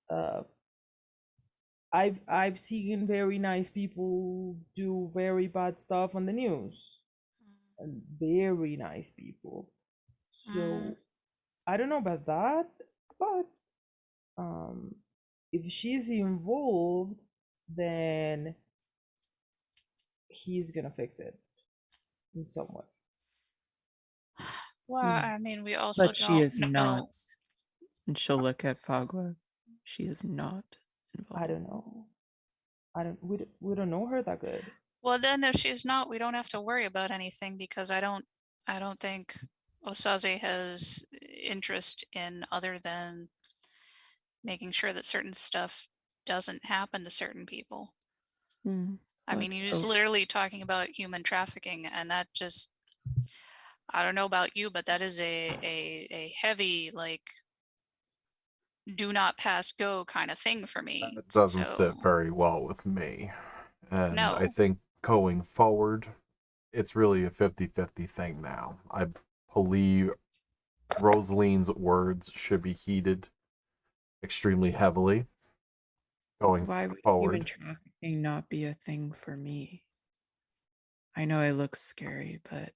uh I've seen very nice people do very bad stuff on the news. And very nice people.
Mm.
So I don't know about that, but um if she's involved, then he's gonna fix it in some way.
Well,
Mm.
I mean, we also
But she
don't
is
know.
not. And she'll look at Fagua. She is not involved.
I don't know. We don't know her that good.
Well, then if she's not, we don't have to worry about anything because I don't think Osaze has interest in other than making sure that certain stuff doesn't happen to certain people.
Mm,
I mean, he was
oh,
literally talking about human trafficking, and that just, I don't know about you, but that is a heavy, like, do not pass go kind of thing for me.
It doesn't
So
sit very well with me. And I
no.
think going forward, it's really a 50-50 thing now. I believe Rosaline's words should be heeded extremely heavily going
Why would human
forward.
trafficking not be a thing for me? I know it looks scary, but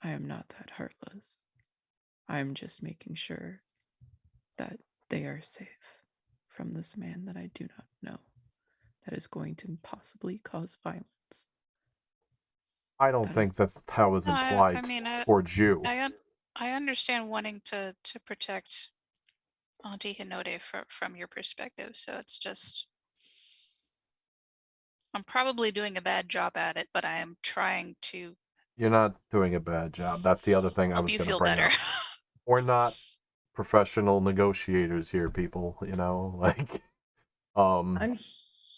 I am not that heartless. I'm just making sure that they are safe from this man that I do not know that is going to possibly cause violence.
I don't
That is-
think that was
No,
implied
I mean,
towards you.
I understand wanting to protect Auntie Hinode from your perspective. So it's just, I'm probably doing a bad job at it, but I am trying to
You're not doing a bad job. That's the other thing I
help
was
you
going to
feel
bring
better.
up. We're not professional negotiators here, people, you know, like
And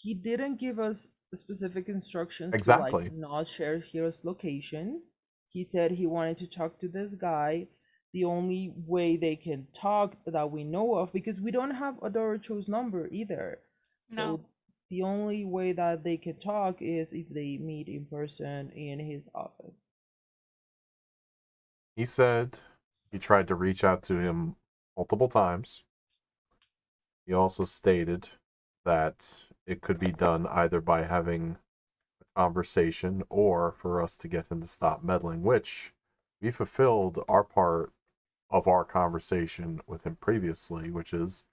he didn't give us specific instructions to
exactly.
like not share his location. He said he wanted to talk to this guy. The only way they can talk that we know of, because we don't have Adorocho's number either. So
No.
the only way that they can talk is if they meet in person in his office.
He said he tried to reach out to him multiple times. He also stated that it could be done either by having a conversation or for us to get him to stop meddling, which we fulfilled our part of our conversation with him previously, which is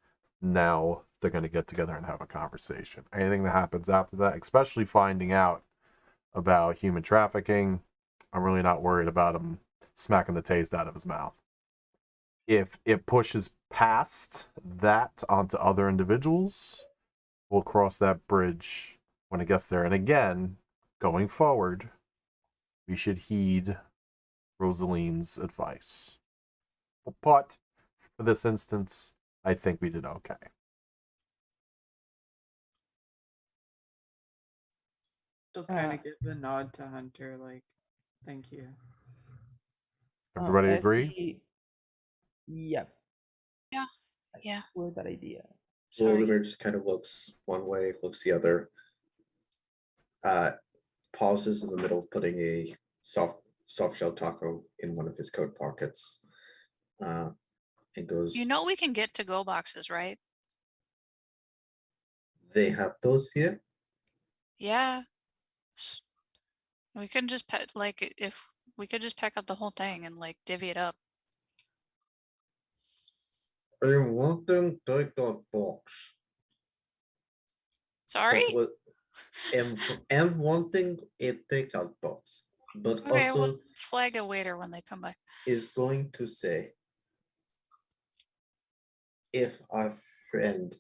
now they're going to get together and have a conversation. Anything that happens after that, especially finding out about human trafficking, I'm really not worried about him smacking the taste out of his mouth. If it pushes past that onto other individuals, we'll cross that bridge when it gets there. And again, going forward, we should heed Rosaline's advice. But for this instance, I think we did okay.
Still kind
Uh,
of give the nod to Hunter, like, thank you.
Everybody agree?
SD, yep.
Yeah. Yeah.
With that idea.
Sorry.
Wilder just kind of looks one way, looks the other. Pauses in the middle of putting a soft shell taco in one of his coat pockets. And goes,
You know we can get to-go boxes, right?
they have those here?
Yeah. We can just like if we could just pack up the whole thing and like divvy it up.
I want them take that box.
Sorry?
But am wanting a takeout box, but
Okay,
also
we'll flag a waiter when they come by.
is going to say, if our friend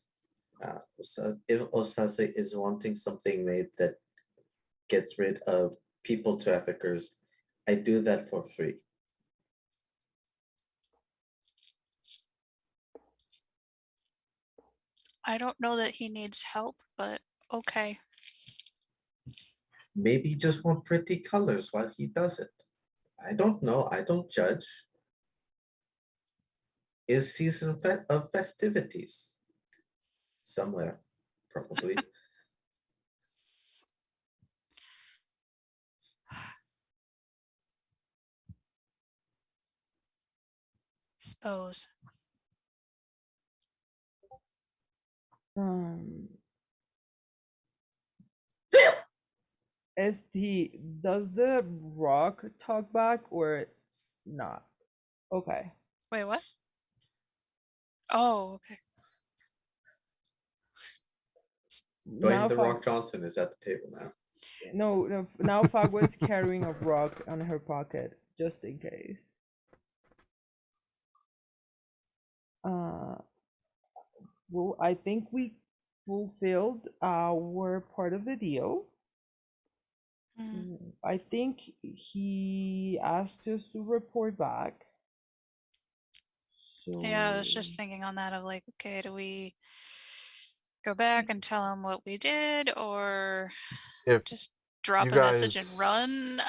if Osase is wanting something made that gets rid of people traffickers, I do that for free.
I don't know that he needs help, but okay.
Maybe he just want pretty colors while he does it. I don't know. I don't judge. Is season of festivities somewhere, probably.
Suppose.
SD, does the rock talk back or not? Okay.
Wait, what? Oh, okay.
Dwayne the
Fag-
Rock Johnson is at the table now.
no, now Fagwa's carrying a rock on her pocket, just in case. Well, I think we fulfilled our part of the deal. I think he asked us to report back. So
Yeah, I was just thinking on that of like, okay, do we go back and tell him what we did or
If
just drop
you
a message and
guys-
run?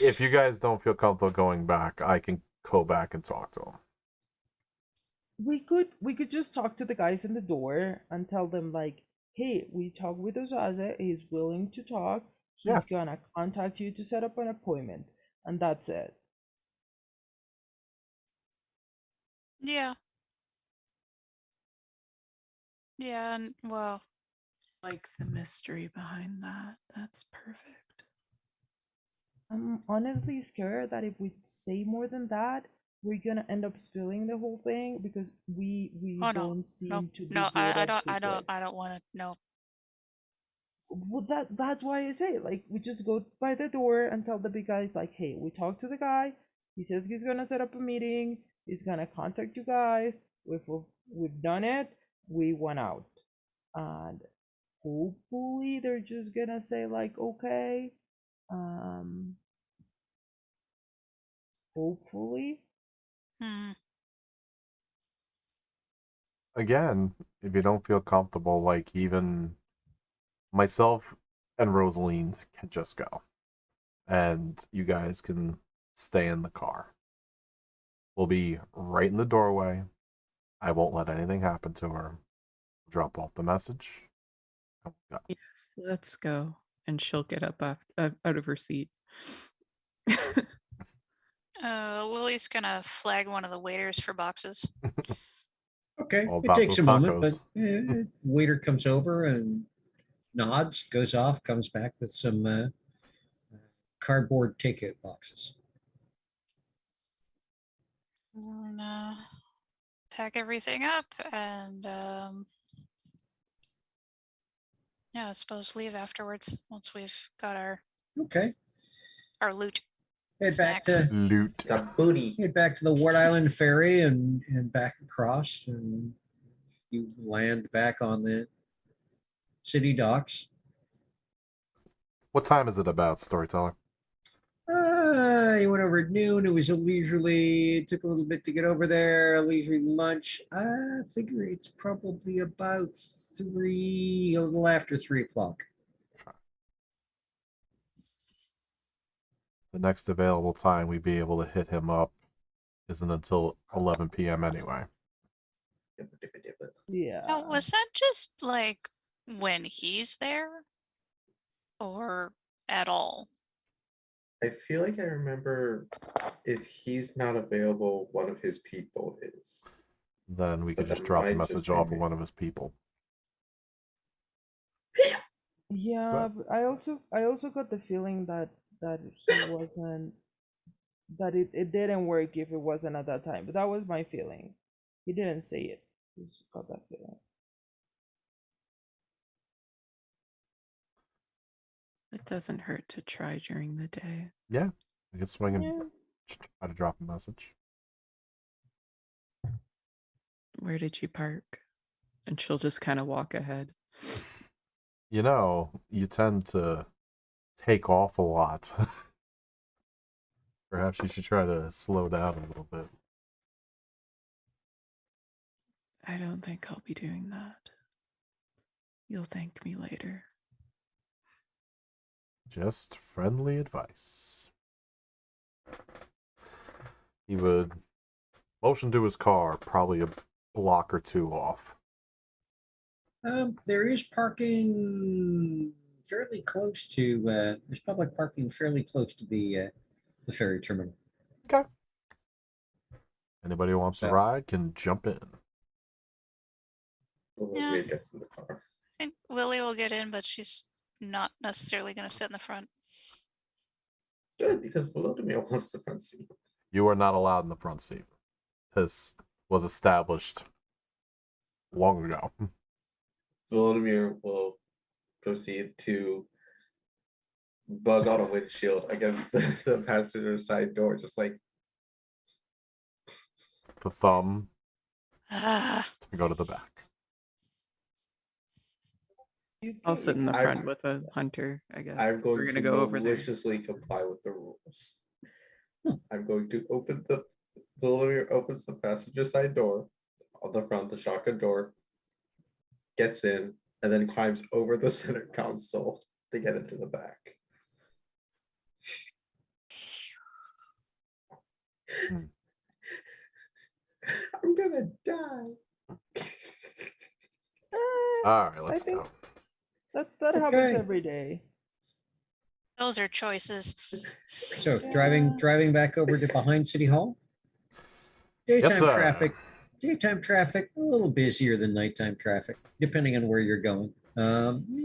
If you guys don't feel comfortable going back, I can go back and talk to him.
we could just talk to the guys in the door and tell them like, hey, we talked with Ozaze, he's willing to talk,
Yeah.
he's gonna contact you to set up an appointment, and that's it.
Yeah. Yeah, and well,
Like the mystery behind that. That's perfect.
I'm honestly scared that if we say more than that, we're gonna end up spilling the whole thing because we
oh no,
don't
no,
seem to be
no,
good
I
at
don't,
secrets.
I don't want to. No.
Well, that's why I say like we just go by the door and tell the big guys like, hey, we talked to the guy. He says he's gonna set up a meeting. He's gonna contact you guys. We've done it. We went out, and hopefully they're just gonna say like, okay. Um, hopefully.
Hmm.
Again, if you don't feel comfortable, like even myself and Rosaline can just go. And you guys can stay in the car. We'll be right in the doorway. I won't let anything happen to her. Drop off the message. and we'll go.
Yes, let's go. And she'll get up out of her seat.
Lily's gonna flag one of the waiters for boxes.
Okay,
All
it
about
takes a
those
moment, but
tacos.
waiter comes over and nods, goes off, comes back with some cardboard takeout boxes.
And, pack everything up and yeah, I suppose leave afterwards once we've got
Okay,
our loot.
head back
Snacks.
to
Loot.
The booty.
head back to the Ward Island ferry and back across, and you land back on the city docks.
What time is it about, Storyteller?
You went over at noon. It was a leisurely. It took a little bit to get over there. A leisurely lunch. I figure it's probably about a little after 3 o'clock.
The next available time we'd be able to hit him up isn't until 11 p.m. anyway.
Yeah.
Now, was that just like when he's there, or at all?
I feel like I remember if he's not available, one of his people is.
Then we could
But
just
that
drop the
might just
message
be
off of
me.
one of his people.
Yeah, but I also got the feeling that he wasn't that it didn't work if it wasn't at that time. But that was my feeling. He didn't say it. He just got that feeling.
It doesn't hurt to try during the day.
Yeah, we could swing and
Yeah.
try to drop a message.
Where did you park? And she'll just kind of walk ahead.
You know, you tend to take off a lot. Perhaps you should try to slow down a little bit.
I don't think I'll be doing that. You'll thank me later.
Just friendly advice. He would motion to his car, probably a block or two off.
There is parking fairly close to. There's public parking fairly close to the ferry terminal.
Okay. Anybody who wants to
So-
ride can jump in.
Olivia gets in the car.
I think Lily will get in, but she's not necessarily going to sit in the front.
Good, because Volodymyr wants the front seat.
You are not allowed in the front seat. This was established long ago.
Volodymyr will proceed to bug on a windshield against the passenger side door, just like
The thumb
Ah,
to go to the back.
I'll sit in the
I'm-
front with a hunter, I guess.
I'm going
We're
to
gonna go over there.
maliciously comply with the rules. I'm going to open the Volodymyr opens the passenger side door on the front, the shotgun door, gets in, and then climbs over the center console to get into the back. I'm gonna die.
All right,
I
let's
think
go.
that happens
Okay.
every day.
Those are choices.
So
Yeah.
driving back over to behind City Hall.
Yes,
Daytime
sir.
traffic. Daytime traffic a little busier than nighttime traffic, depending on where you're going.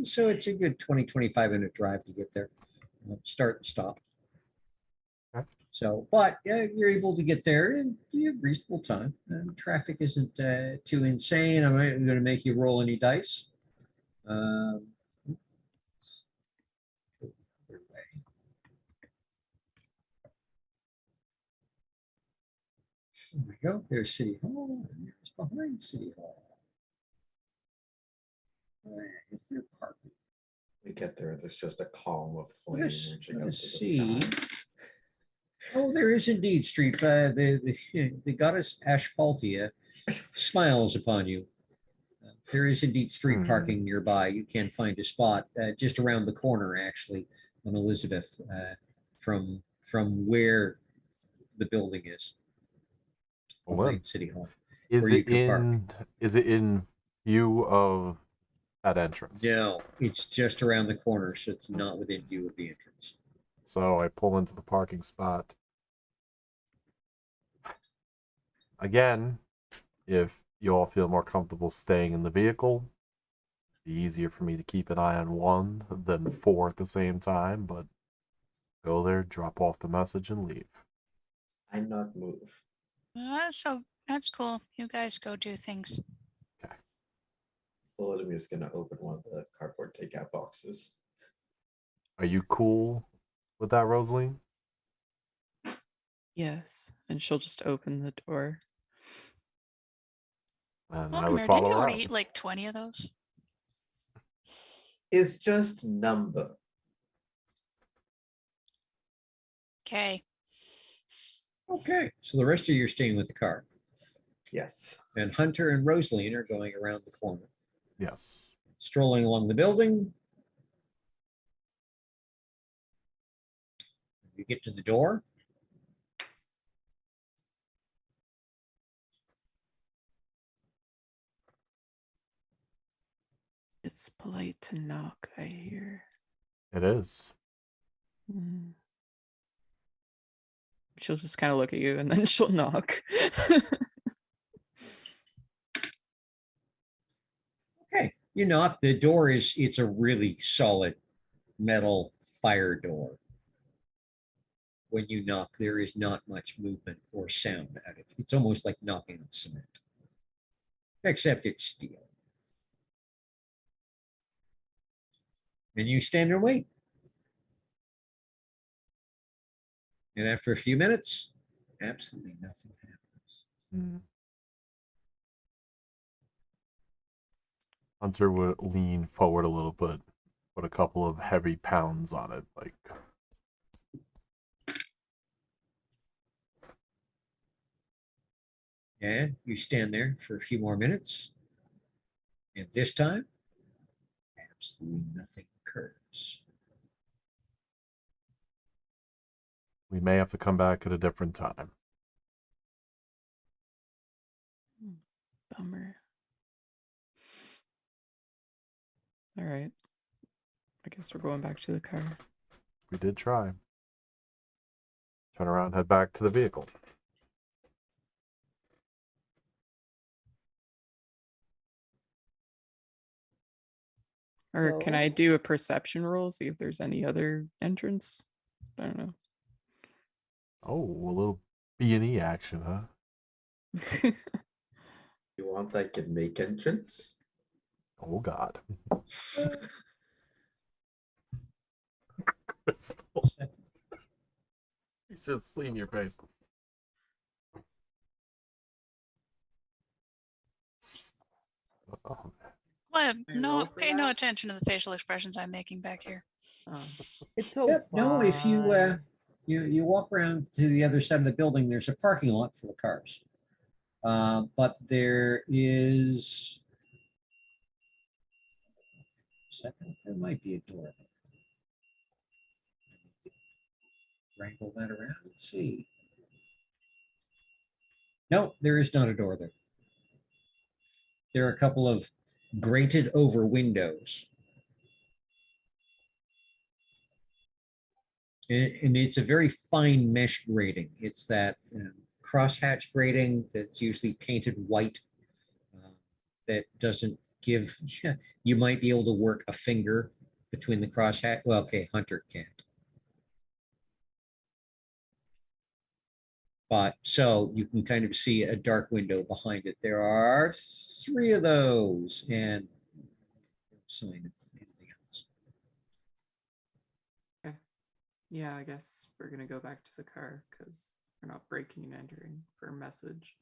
So it's a good 20-25 minute drive to get there. Start and stop.
Okay.
So, but yeah, you're able to get there in a reasonable time. Traffic isn't too insane. I'm not going to make you roll any dice. Um, There we go. There's City Hall. And there's behind City Hall. Is there parking?
We get there, there's just a column of flame
Let's,
reaching up
let's
to the
see.
sky.
Oh, there is indeed street. The goddess Asphaltia smiles upon you. There is indeed street parking nearby. You can find a spot just around the corner, actually, on Elizabeth, from where the building is.
Well,
Behind City Hall.
Is
where you
it
can park.
in view of that entrance?
No, it's just around the corner, so it's not within view of the entrance.
So I pull into the parking spot. Again, if you all feel more comfortable staying in the vehicle, it'd be easier for me to keep an eye on one than four at the same time, but go there, drop off the message, and leave.
I not move.
So that's cool. You guys go do things.
Volodimir's gonna open one of the cardboard takeout boxes.
Are you cool with that, Rosalie?
Yes, and she'll just open the door.
And
Well,
I would
didn't
follow
you
her
already
out.
eat like 20 of those?
It's just number.
Okay.
Okay, so the rest of you are staying with the car.
Yes.
And Hunter and Rosaline are going around the corner.
Yes.
Strolling along the building. You get to the door.
It's polite to knock, I hear.
It is.
Mm. She'll just kind of look at you and then she'll knock.
Okay, you knock. The door it's a really solid metal fire door. When you knock, there is not much movement or sound at it. It's almost like knocking on cement, except it's steel. And you stand and wait. And after a few minutes, absolutely nothing happens.
Hunter would lean forward a little bit, put a couple of heavy pounds on it, like.
And you stand there for a few more minutes. And this time, absolutely nothing occurs.
We may have to come back at a different time.
Bummer. All right. I guess we're going back to the car.
We did try. Turn around, head back to the vehicle.
Or can I
So-
do a perception roll, see if there's any other entrance? I don't know.
Oh, a little B&E action, huh?
You want I can make entrance?
Oh, God. Crystal. You should see in your face. Oh,
Well,
I
no,
roll for
pay no
that?
attention to the facial expressions I'm making back here.
It's so
Yep. No, if you
fine.
you walk around to the other side of the building, there's a parking lot for the cars. But there is second, there might be a door there. Wrangle that around and see. No, there is not a door there. There are a couple of grated over windows. And it's a very fine mesh grating. It's that crosshatch grating that's usually painted white that doesn't give, you might be able to work a finger between the crosshatch. Well, okay, Hunter can't. But so you can kind of see a dark window behind it. There are 3 of those and sign of anything else.
Yeah, I guess we're gonna go back to the car because we're not breaking and entering for a message.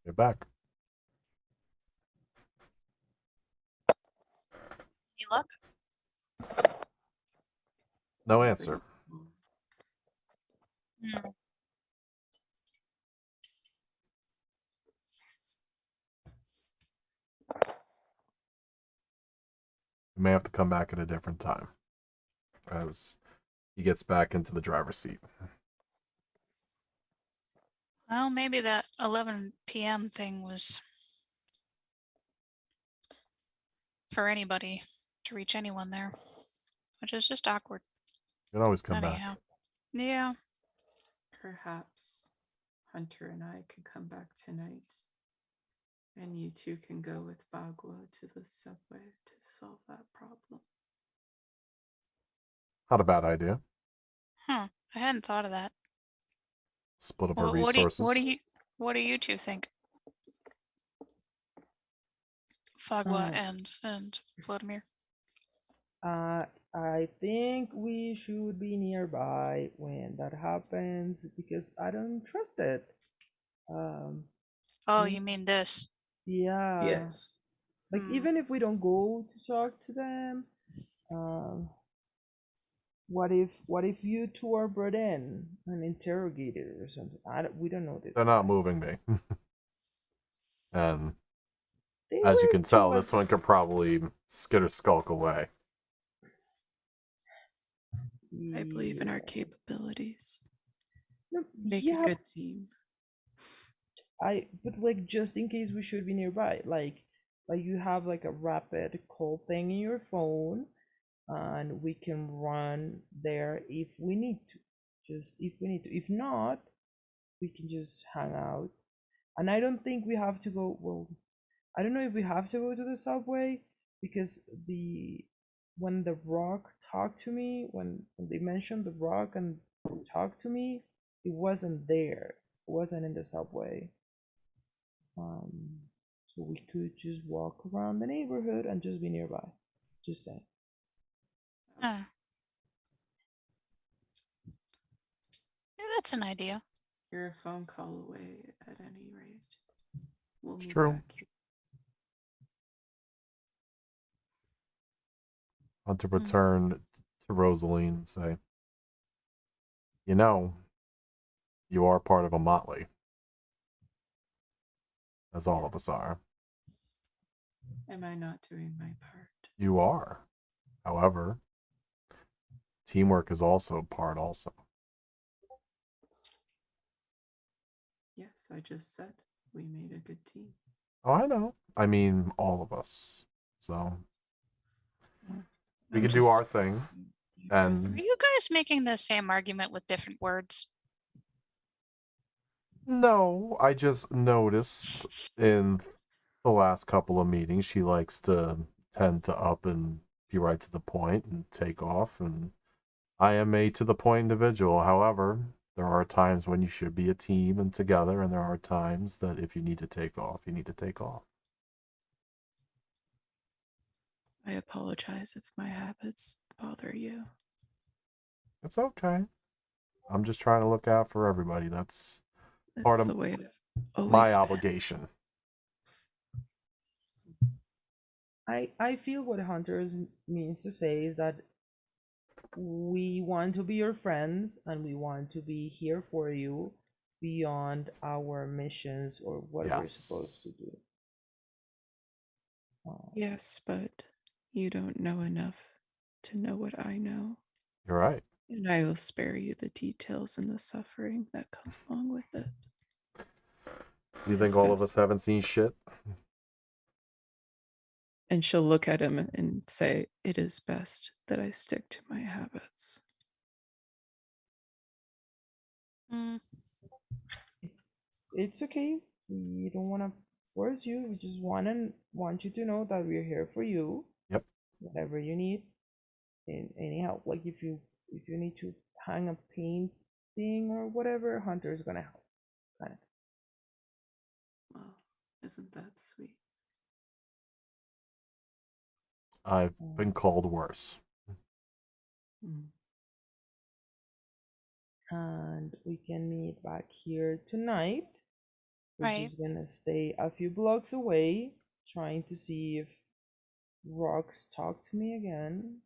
Get back.
You look.
No answer.
Hmm.
You may have to come back at a different time as he gets back into the driver's seat.
Well, maybe that 11 p.m. thing was for anybody to reach anyone there, which is just awkward.
You can always come back.
Anyhow. Yeah.
Perhaps Hunter and I could come back tonight, and you two can go with Fagua to the subway to solve that problem.
Not a bad idea.
Huh. I hadn't thought of that.
Split up our
What
resources.
what do you two think? Fagua and Vladimir.
I think we should be nearby when that happens because I don't trust it.
Oh,
Mm.
you mean this?
Yeah.
Yes.
Like
Hmm.
even if we don't go to talk to them, what if you two are brought in and interrogated or something? We don't know this.
They're not moving me. And
They
as you
were
can tell,
too
this one could probably skitter skulk away.
I believe in our
Yeah.
capabilities.
No,
Make
yeah,
a good team.
but like just in case we should be nearby, like you have like a rapid call thing in your phone, and we can run there if we need to. Just if we need to. If not, we can just hang out. And I don't think we have to go. Well, I don't know if we have to go to the subway because when the Rock talked to me, when they mentioned the Rock and talked to me, it wasn't there. It wasn't in the subway. So we could just walk around the neighborhood and just be nearby. Just saying.
Huh. Yeah, that's an idea.
You're a phone call away at any rate. We'll
It's
meet
true.
back here.
Want to return to Rosaline and say, you know, you are part of a motley. As all of us are.
Am I not doing my part?
You are. However, teamwork is also part also.
Yes, I just said we made a good team.
Oh, I know. I mean, all of us. So we
I'm
can do
just-
our thing.
Are
And
you guys making the same argument with different words?
no, I just noticed in the last couple of meetings, she likes to tend to up and be right to the point and take off. And I am a to the point individual. However, there are times when you should be a team and together, and there are times that if you need to take off, you need to take off.
I apologize if my habits bother you.
It's okay. I'm just trying to look out for everybody. That's
That's
part of
the way I've always
my
been.
obligation.
I feel what Hunter means to say is that we want to be your friends and we want to be here for you beyond our missions or what we're supposed to do.
Yes, but you don't know enough to know what I know.
You're right.
And I will spare you the details and the suffering that comes along with it.
You
It is
think all of
best.
us haven't seen shit?
And she'll look at him and say, "It is best that I stick to my habits."
Mm,
It's okay. We don't want to force you. We just want you to know that we're here for you.
Yep.
Whatever you need, and any help. Like if you need to hang a painting or whatever, Hunter's gonna help. Kind of.
Well, isn't that sweet?
I've been called worse.
Mm.
And we can meet back here tonight. We're
Right.
just gonna stay a few blocks away, trying to see if rocks talk to me again.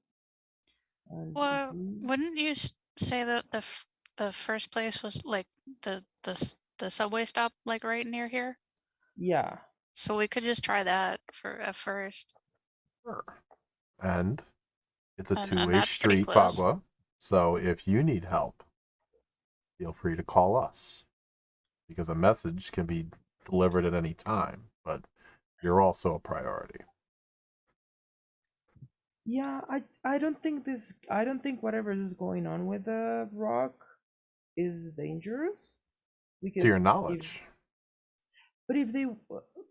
And if
Well,
we-
wouldn't you say that the first place was like the subway stop like right near here?
yeah,
So we could just try that for at first.
Sure. And it's a
And
two-way
that's pretty
street,
close.
Pagua. So if you need help, feel free to call us. Because a message can be delivered at any time, but you're also a priority.
yeah. I don't think whatever is going on with the rock is dangerous because
To your
if
knowledge.
but if they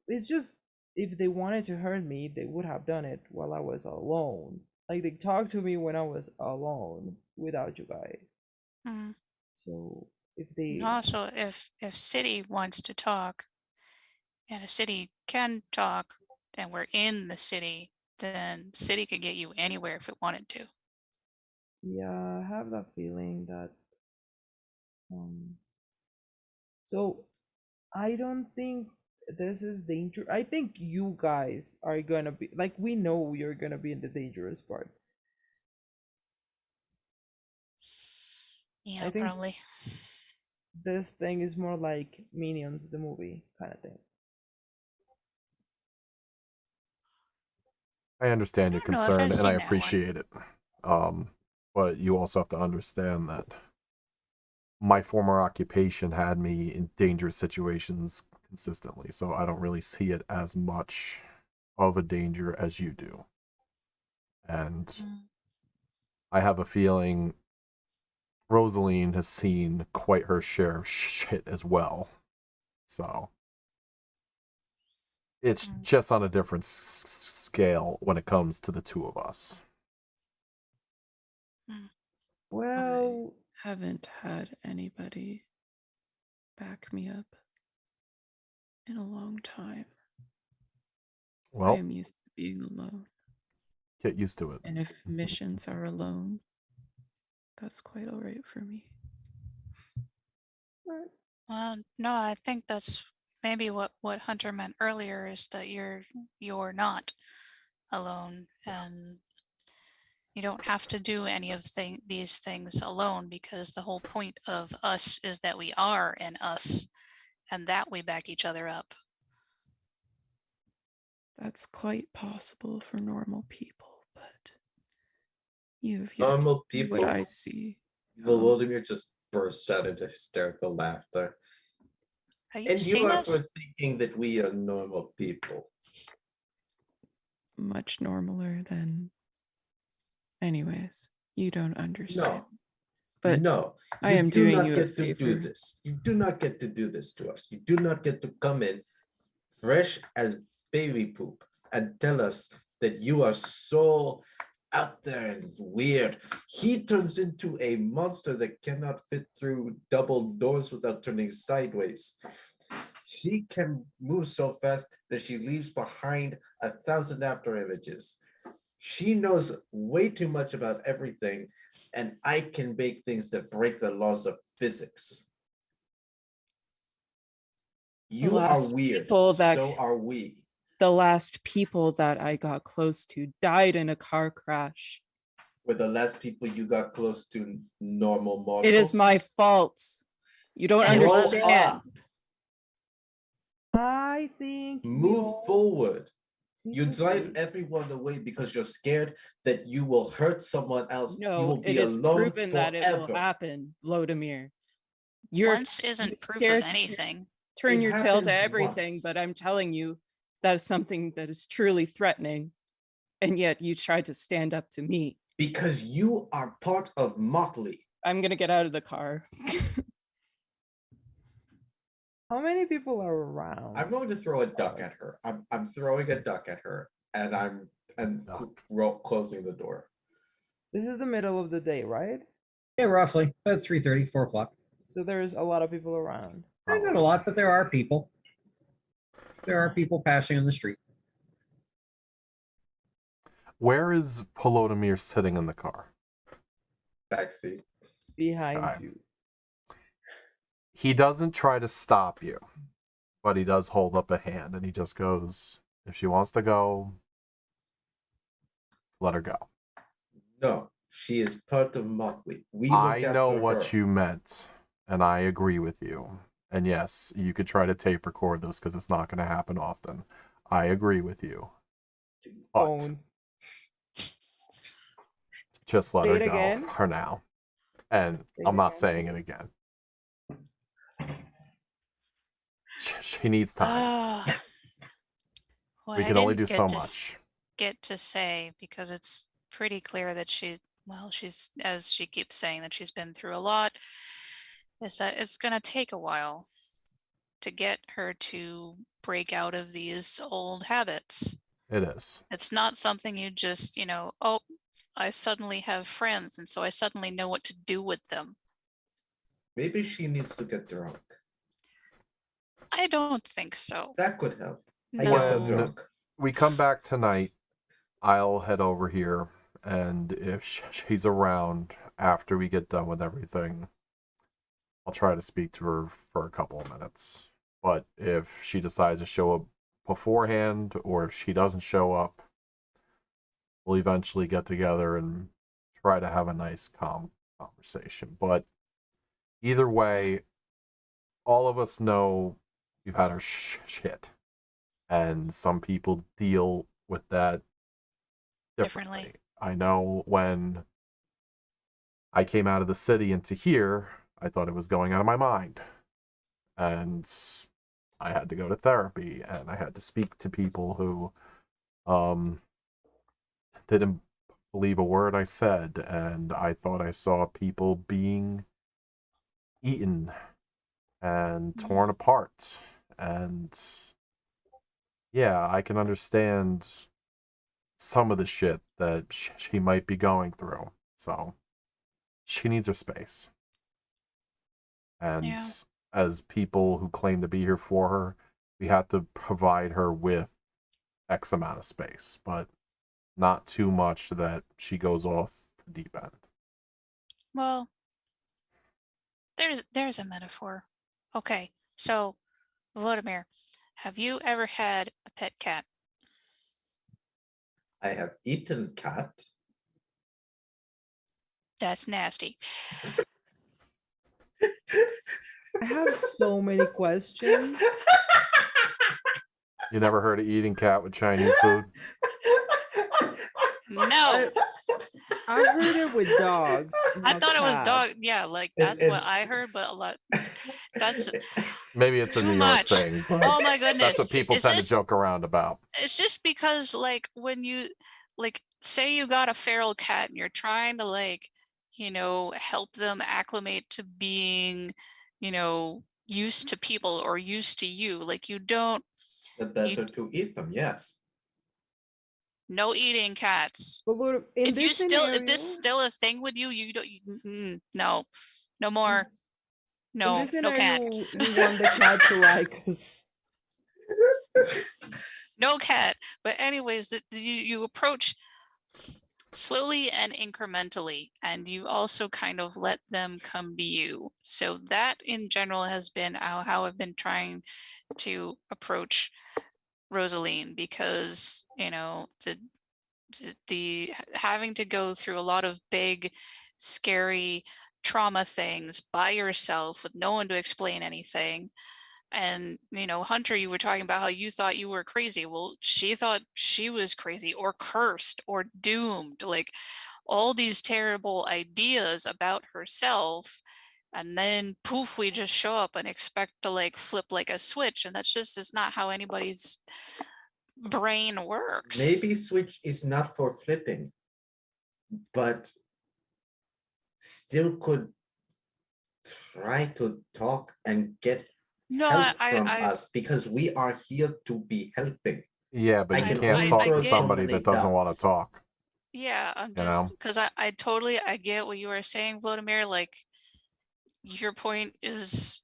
it's just if they wanted to hurt me, they would have done it while I was alone. Like they talked to me when I was alone without you guys.
Mm.
So if
And
they
also, if city wants to talk, and a city can talk, then we're in the city. Then city could get you anywhere if it wanted to.
yeah, I have that feeling that so I don't think this is danger. I think you guys are gonna be like we know you're gonna be in the dangerous part.
Yeah,
I think
probably.
this thing is more like Minions the movie kind of thing.
I understand
I
your
don't know if
concern
I've
and I
seen that one.
appreciate it. But you also have to understand that my former occupation had me in dangerous situations consistently, so I don't really see it as much of a danger as you do. And
Mm.
I have a feeling Rosaline has seen quite her share of shit as well. So it's
Mm.
just on a different scale when it comes to the two of us.
Well,
I haven't had anybody back me up in a long time. I
Well,
am used to being alone.
get used to it.
And if missions are alone, that's quite all right for me.
Well, no, I think that's maybe what Hunter meant earlier is that you're not alone, and you don't have to do any of these things alone, because the whole point of us is that we are an us and that we back each other up.
That's quite possible for normal people, but you've yet
Normal
to see what
people.
I see.
Volodymyr just bursts out into hysterical laughter.
Are you
And you
seeing
are
us?
for thinking that we are normal people.
Much normaler than. Anyways, you don't understand.
No.
But
no,
I
you
am
do
doing
not
you a
get to do
favor.
this. You do not get to do this to us. You do not get to come in fresh as baby poop and tell us that you are so out there and weird. He turns into a monster that cannot fit through double doors without turning sideways. She can move so fast that she leaves behind 1,000 after images. She knows way too much about everything, and I can make things that break the laws of physics. You are
last
weird,
people that-
so are we.
The last people that I got close to died in a car crash.
Were the last people you got close to normal mortals?
It is my fault. You don't
And
Grow
understand.
up.
I think we
Move
all
forward. You drive everyone away because you're scared that you will hurt someone else. You
No,
will
it
be
is
alone
proven that it will
forever.
happen, Lodemir.
Once
You
isn't proof of
scared-
anything.
Turn
It
your tail to
happens
everything,
once.
but I'm telling you, that is something that is truly threatening. And yet you tried to stand up to me.
Because you are part of Motley.
I'm gonna get out of the car.
How many people are around?
I'm going to throw a duck at her. I'm throwing a duck at her, and closing the door.
This is the middle of the day, right?
Yeah, roughly about 3:30, 4 o'clock.
So there's a lot of people around.
Not a lot, but there are people. There are people passing on the street.
Where is Polodomir sitting in the car?
Backseat.
Behind
Alright.
you.
He doesn't try to stop you, but he does hold up a hand and he just goes, if she wants to go, let her go.
No, she is part of Motley. We
I
look
know
after
what
her.
you meant, and I agree with you. And yes, you could try to tape record this because it's not going to happen often. I agree with you. But
Phone.
just let
Say
her
it
go
again.
for now. And
Say
I'm
it
not
again,
saying it
please.
again. She needs time.
What
We
I
can only
didn't
do so
get to
much.
get to say, because it's pretty clear that she's, as she keeps saying, that she's been through a lot, is that it's gonna take a while to get her to break out of these old habits.
It is.
It's not something you just, oh, I suddenly have friends and so I suddenly know what to do with them.
Maybe she needs to get drunk.
I don't think so.
That could help. I
No.
get her
When-
drunk.
We come back tonight. I'll head over here, and if she's around after we get done with everything, I'll try to speak to her for a couple of minutes. But if she decides to show up beforehand, or if she doesn't show up, we'll eventually get together and try to have a nice, calm conversation. But either way, all of us know you've had our shit. And some people deal with that differently. I know when I came out of the city into here, I thought it was going out of my mind. And I had to go to therapy, and I had to speak to people who didn't believe a word I said, and I thought I saw people being eaten and torn apart. And yeah, I can understand some of the shit that she might be going through. So she needs her space. And
Yeah.
as people who claim to be here for her, we have to provide her with X amount of space, but not too much that she goes off the deep end.
Well, there's a metaphor. Okay, so Vladimir, have you ever had a pet cat?
I have eaten cat.
That's nasty.
I have so many questions.
You never heard of eating cat with Chinese food?
No,
I heard it with dogs.
I
not
thought it was
cats.
dog. Yeah, like
It's-
that's what
it's-
I heard, but a lot. That's
Maybe it's a
too
New York
much.
thing.
Oh my goodness.
That's what people
It's
tend
just-
to joke around about.
It's just because, like, when you, like, say you got a feral cat and you're trying to, like, help them acclimate to being, used to people or used to you. Like, you don't,
The better to eat them, yes.
no eating cats.
But look, in
If you
this
still,
scenario,
if this is still a thing with you, you don't, no more,
in
no
this
cat,
scenario, you want the cat to like us.
no cat. But anyways, you approach slowly and incrementally, and you also kind of let them come to you. So that in general has been how I've been trying to approach Rosaline, because the having to go through a lot of big scary trauma things by yourself with no one to explain anything, And, Hunter, you were talking about how you thought you were crazy. Well, she thought she was crazy or cursed or doomed, like all these terrible ideas about herself. And then poof, we just show up and expect to like flip like a switch. And that's just is not how anybody's brain works.
Maybe switch is not for flipping, but still could try to talk and get
No,
help
I,
from
I,
us because we are here to be helping.
Yeah, but
I
you
can
can't
only
talk
throw
to
get-
so
somebody
many
that doesn't want
darts.
to talk.
yeah, I'm
You
just
know?
because I totally I get what you were saying, Vladimir. Like your point is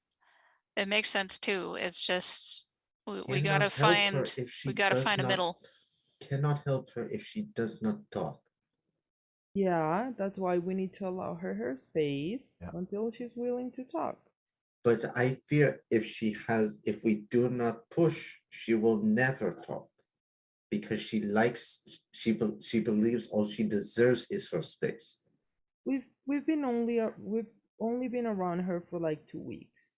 it makes sense too. It's just we gotta
Cannot help her
find
if she
we gotta
does
find a
not-
middle.
Cannot help her if she does not talk.
Yeah, that's why we need to allow her space
Yeah.
until she's willing to talk.
But I fear if we do not push, she will never talk. Because she believes all she deserves is her space.
We've only been around her for like 2 weeks.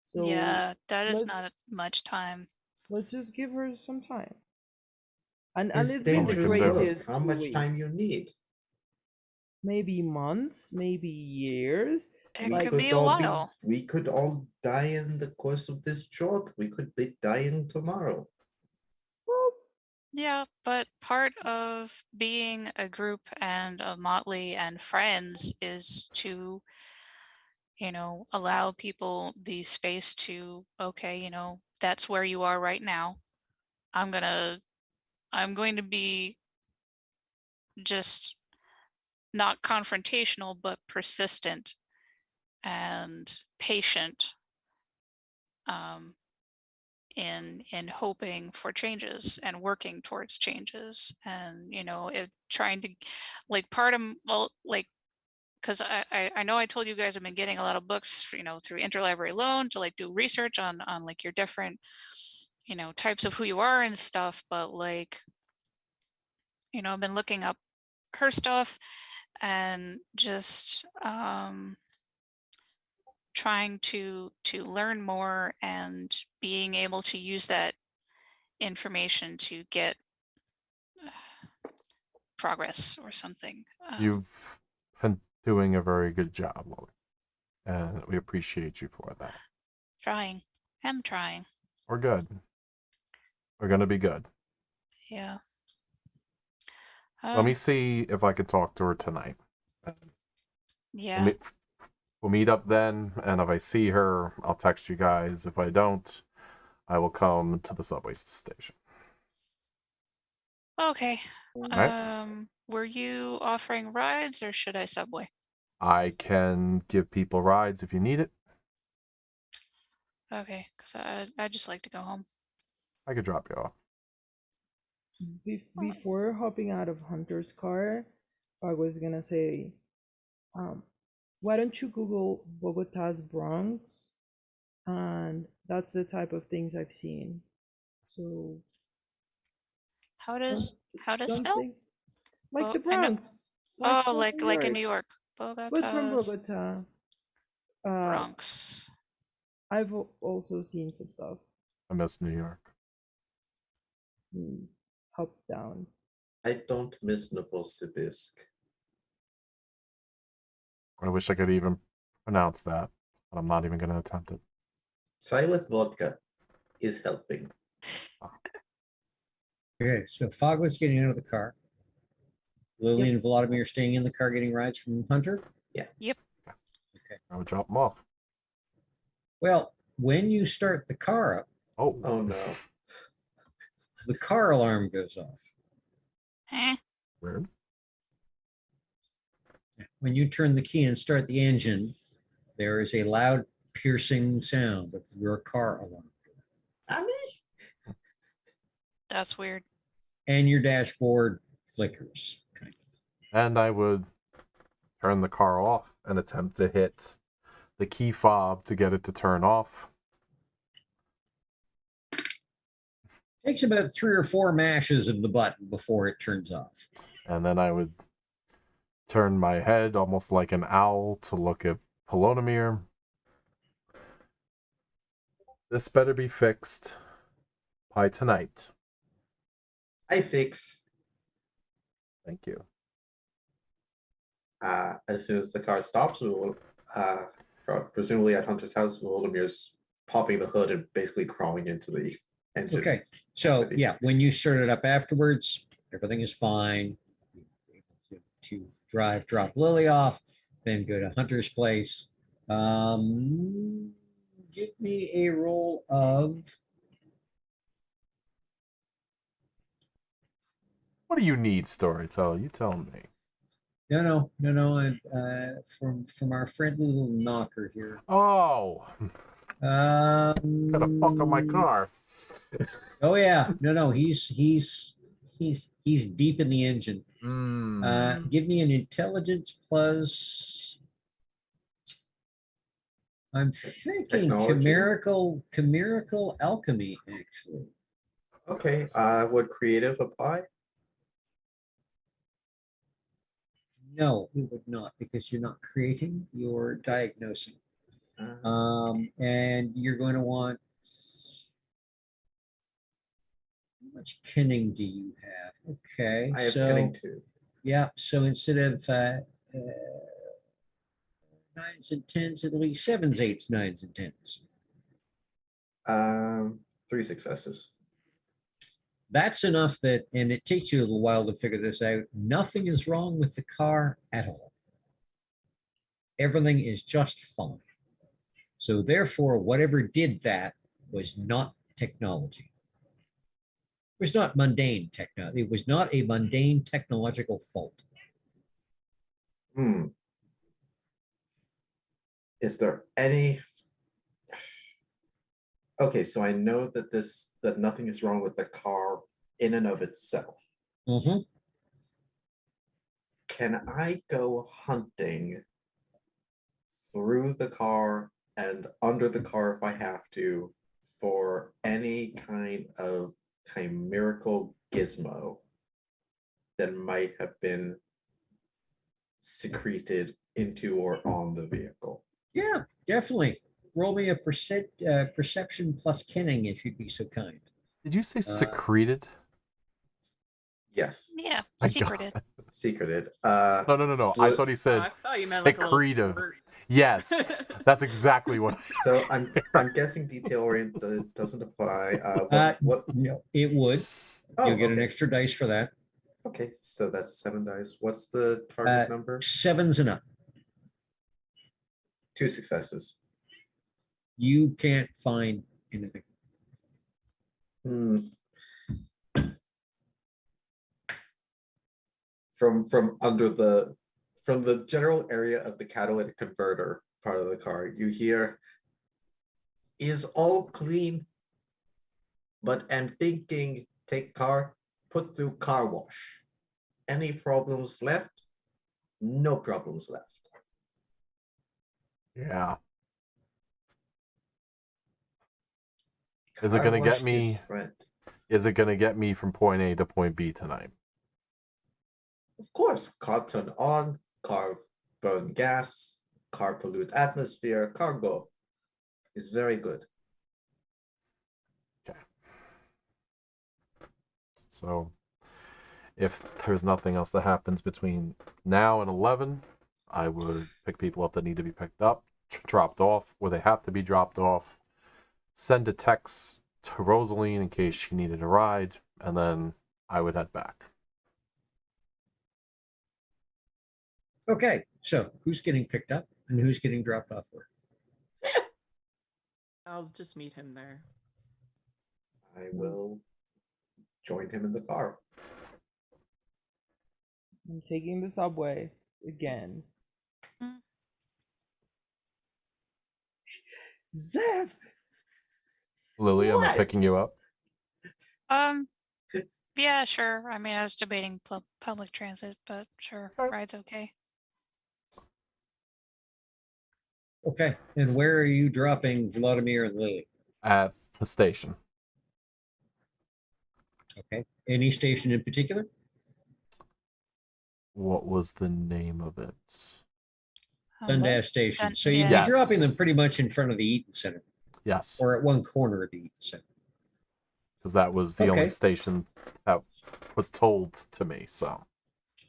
So
Yeah, that is
let's
not much time.
let's just give her some time. And
It's
it's been the
we can
dangerous
do.
world.
craziest
How
2
much time
weeks.
you need?
Maybe months, maybe years.
It
Like-
could be a while.
We could all die in the course of this job. We could be dying tomorrow.
Well,
Yeah, but part of being a group and a motley and friends is to, allow people the space to, okay, that's where you are right now. I'm going to be just not confrontational, but persistent and patient in hoping for changes and working towards changes and trying to like part of like because I know I told you guys I've been getting a lot of books through interlibrary loan to like do research on like your different types of who you are and stuff, but like I've been looking up her stuff and just trying to learn more and being able to use that information to get progress or something.
You've been doing a very good job, Lily. And we appreciate you for that.
Trying. I'm trying.
We're good. We're going to be good.
Yeah.
Let me see if I can talk to her tonight.
Yeah.
We'll meet up then, and if I see her, I'll text you guys. If I don't, I will come to the subway station.
Okay.
Right.
Were you offering rides or should I subway?
I can give people rides if you need it.
Okay, because I'd just like to go home.
I could drop you off.
Before hopping out of Hunter's car, I was gonna say, why don't you Google Bogota's Bronx? And that's the type of things I've seen. So
How does spell?
something like the
I know-
Bronx.
Oh,
from
like
New
in New
York,
York.
but from
Bogota's
Bogota.
Bronx.
I've also seen some stuff.
I miss New York.
Up down.
I don't miss Novosibirsk.
I wish I could even pronounce that, but I'm not even going to attempt it.
Try with vodka is helping.
Okay, so Fog was getting out of the car. Lily and Vladimir staying in the car getting rides from Hunter?
Yep.
Okay.
I would drop them off.
Well, when you start the car up,
Oh,
Oh no.
the car alarm goes off.
weird.
When you turn the key and start the engine, there is a loud piercing sound of your car alarm.
That's weird.
And your dashboard flickers. Kind of.
And I would turn the car off and attempt to hit the key fob to get it to turn off.
Takes about 3 or 4 mashes of the button before it turns off.
And then I would turn my head almost like an owl to look at Polonimir. This better be fixed by tonight.
I fix.
Thank you.
As soon as the car stops, we will, presumably at Hunter's house, Voldemir's popping the hood and basically crawling into the engine.
Okay, so yeah, when you start it up afterwards, everything is fine. You're able to drive, drop Lily off, then go to Hunter's place. Give me a roll of
What do you need, storyteller? You tell me.
no. From our friendly little knocker here.
Oh, got a fuck on my car.
Oh yeah, no. He's deep in the engine. Give me an intelligence plus. I'm thinking
Technology?
chimerical alchemy, actually.
Okay, would creative apply?
No, it would not, because you're not creating, you're diagnosing. And you're going to want. How much kenning do you have? Okay,
I have
so
kenning too.
yeah, so instead of 9s and 10s, it'll be 7s, 8s, 9s, and 10s.
3 successes.
That's enough that, and it takes you a little while to figure this out. Nothing is wrong with the car at all. Everything is just fine. So therefore, whatever did that was not technology. It was not mundane technology. It was not a mundane technological fault.
Is there any? Okay, so I know that that nothing is wrong with the car in and of itself.
Mm-hmm.
Can I go hunting through the car and under the car if I have to for any kind of chimerical gizmo that might have been secreted into or on the vehicle?
Yeah, definitely. Roll me a perception plus kenning, if you'd be so kind.
Did you say secreted?
Yes,
Yeah,
I
secreted.
got-
secreted.
No. I thought he said
I thought you meant like a little
secretive.
squirt.
Yes, that's exactly what.
So I'm guessing detail oriented doesn't apply. What?
No, it would.
Oh,
You'll get an
okay.
extra dice for that.
Okay, so that's 7 dice. What's the target number?
7s and up.
2 successes.
You can't find anything.
From under from the general area of the catalytic converter part of the car, you hear, "Is all clean, but am thinking take car, put through car wash. Any problems left? No problems left."
Yeah. Is it
Car
gonna
wash
get me?
is friend.
Is it gonna get me from point A to point B tonight?
Of course, car turn on, car burn gas, car pollute atmosphere, cargo is very good.
Okay. So, if there's nothing else that happens between now and 11, I would pick people up that need to be picked up, dropped off where they have to be dropped off, send a text to Rosaline in case she needed a ride, and then I would head back.
Okay, so who's getting picked up and who's getting dropped off where?
I'll just meet him there.
I will join him in the car.
I'm taking the subway again.
Mm.
Zev!
Lily, am I
What?
picking you up?
Yeah, sure. I mean, I was debating public transit, but sure,
Okay.
ride's okay.
Okay, and where are you dropping Vladimir and Lily?
At the station.
Okay, any station in particular?
What was the name of it?
Dundas Station.
Dun-
So you'd
yeah.
be dropping them
Yes.
pretty much in front of the Eaton Center.
Yes,
or at one corner of the center.
because that was the only
Okay.
station that was told to me. So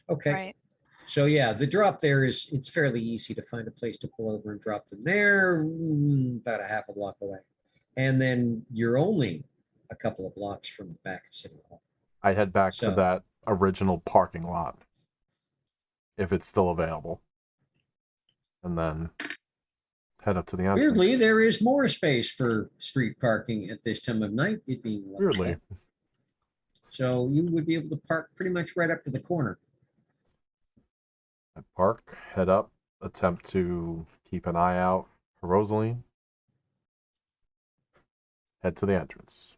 Okay.
Right.
So yeah, the drop there it's fairly easy to find a place to pull over and drop them there, about a half a block away. And then you're only a couple of blocks from the back of City Hall.
I head back to
So-
that original parking lot if it's still available, and then head up to the entrance.
Weirdly, there is more space for street parking at this time of night, it being light
Weirdly.
out. So you would be able to park pretty much right up to the corner.
I park, head up, attempt to keep an eye out for Rosaline. Head to the entrance.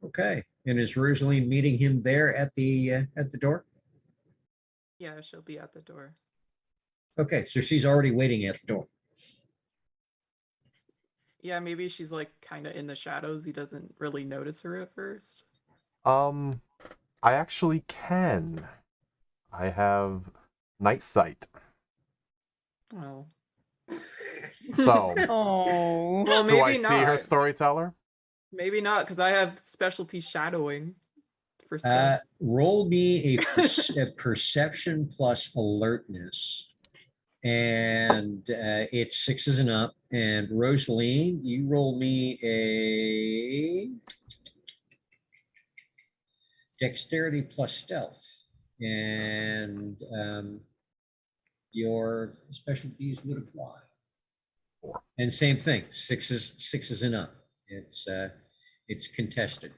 Okay. And is Rosaline meeting him there at the door?
Yeah, she'll be at the door.
Okay, so she's already waiting at the door.
Yeah, maybe she's like kind of in the shadows. He doesn't really notice her at first.
I actually can. I have night sight.
Well,
So,
Oh.
well,
do
maybe
I
not.
see her storyteller?
Maybe not, because I have specialty shadowing for stuff.
Roll me a perception plus alertness. And it's 6s and up. And Rosaline, you roll me a dexterity plus stealth. And your specialties would apply.
4.
And same thing, 6s and up. It's contested.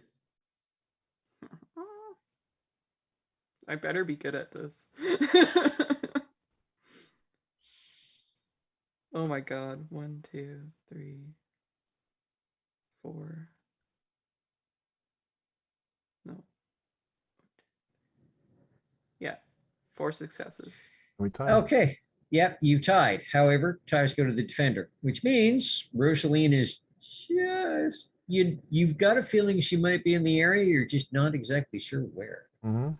I better be good at this. Oh my god. 1, 2, 3, 4. No. Yeah. 4 successes.
We tie.
Okay. Yep, you tied. However, ties go to the defender, which means Rosaline is just you've got a feeling she might be in the area. You're just not exactly sure where.
Mm-hmm.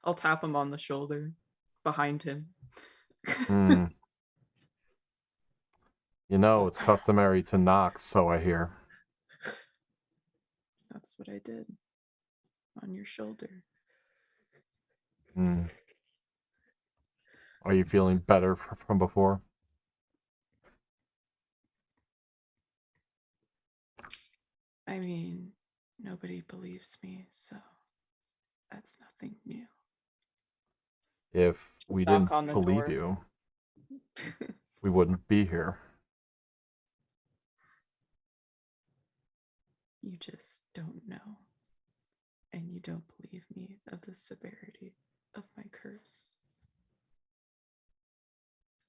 I'll tap him on the shoulder behind him.
Mm. You know, it's customary to knock, so I hear.
That's what I did. On your shoulder.
Mm. Are you feeling better from before?
I mean, nobody believes me, so that's nothing new.
If we
Knock
didn't
on the
believe
door.
you, we wouldn't be here.
You just don't know. And you don't believe me of the severity of my curse.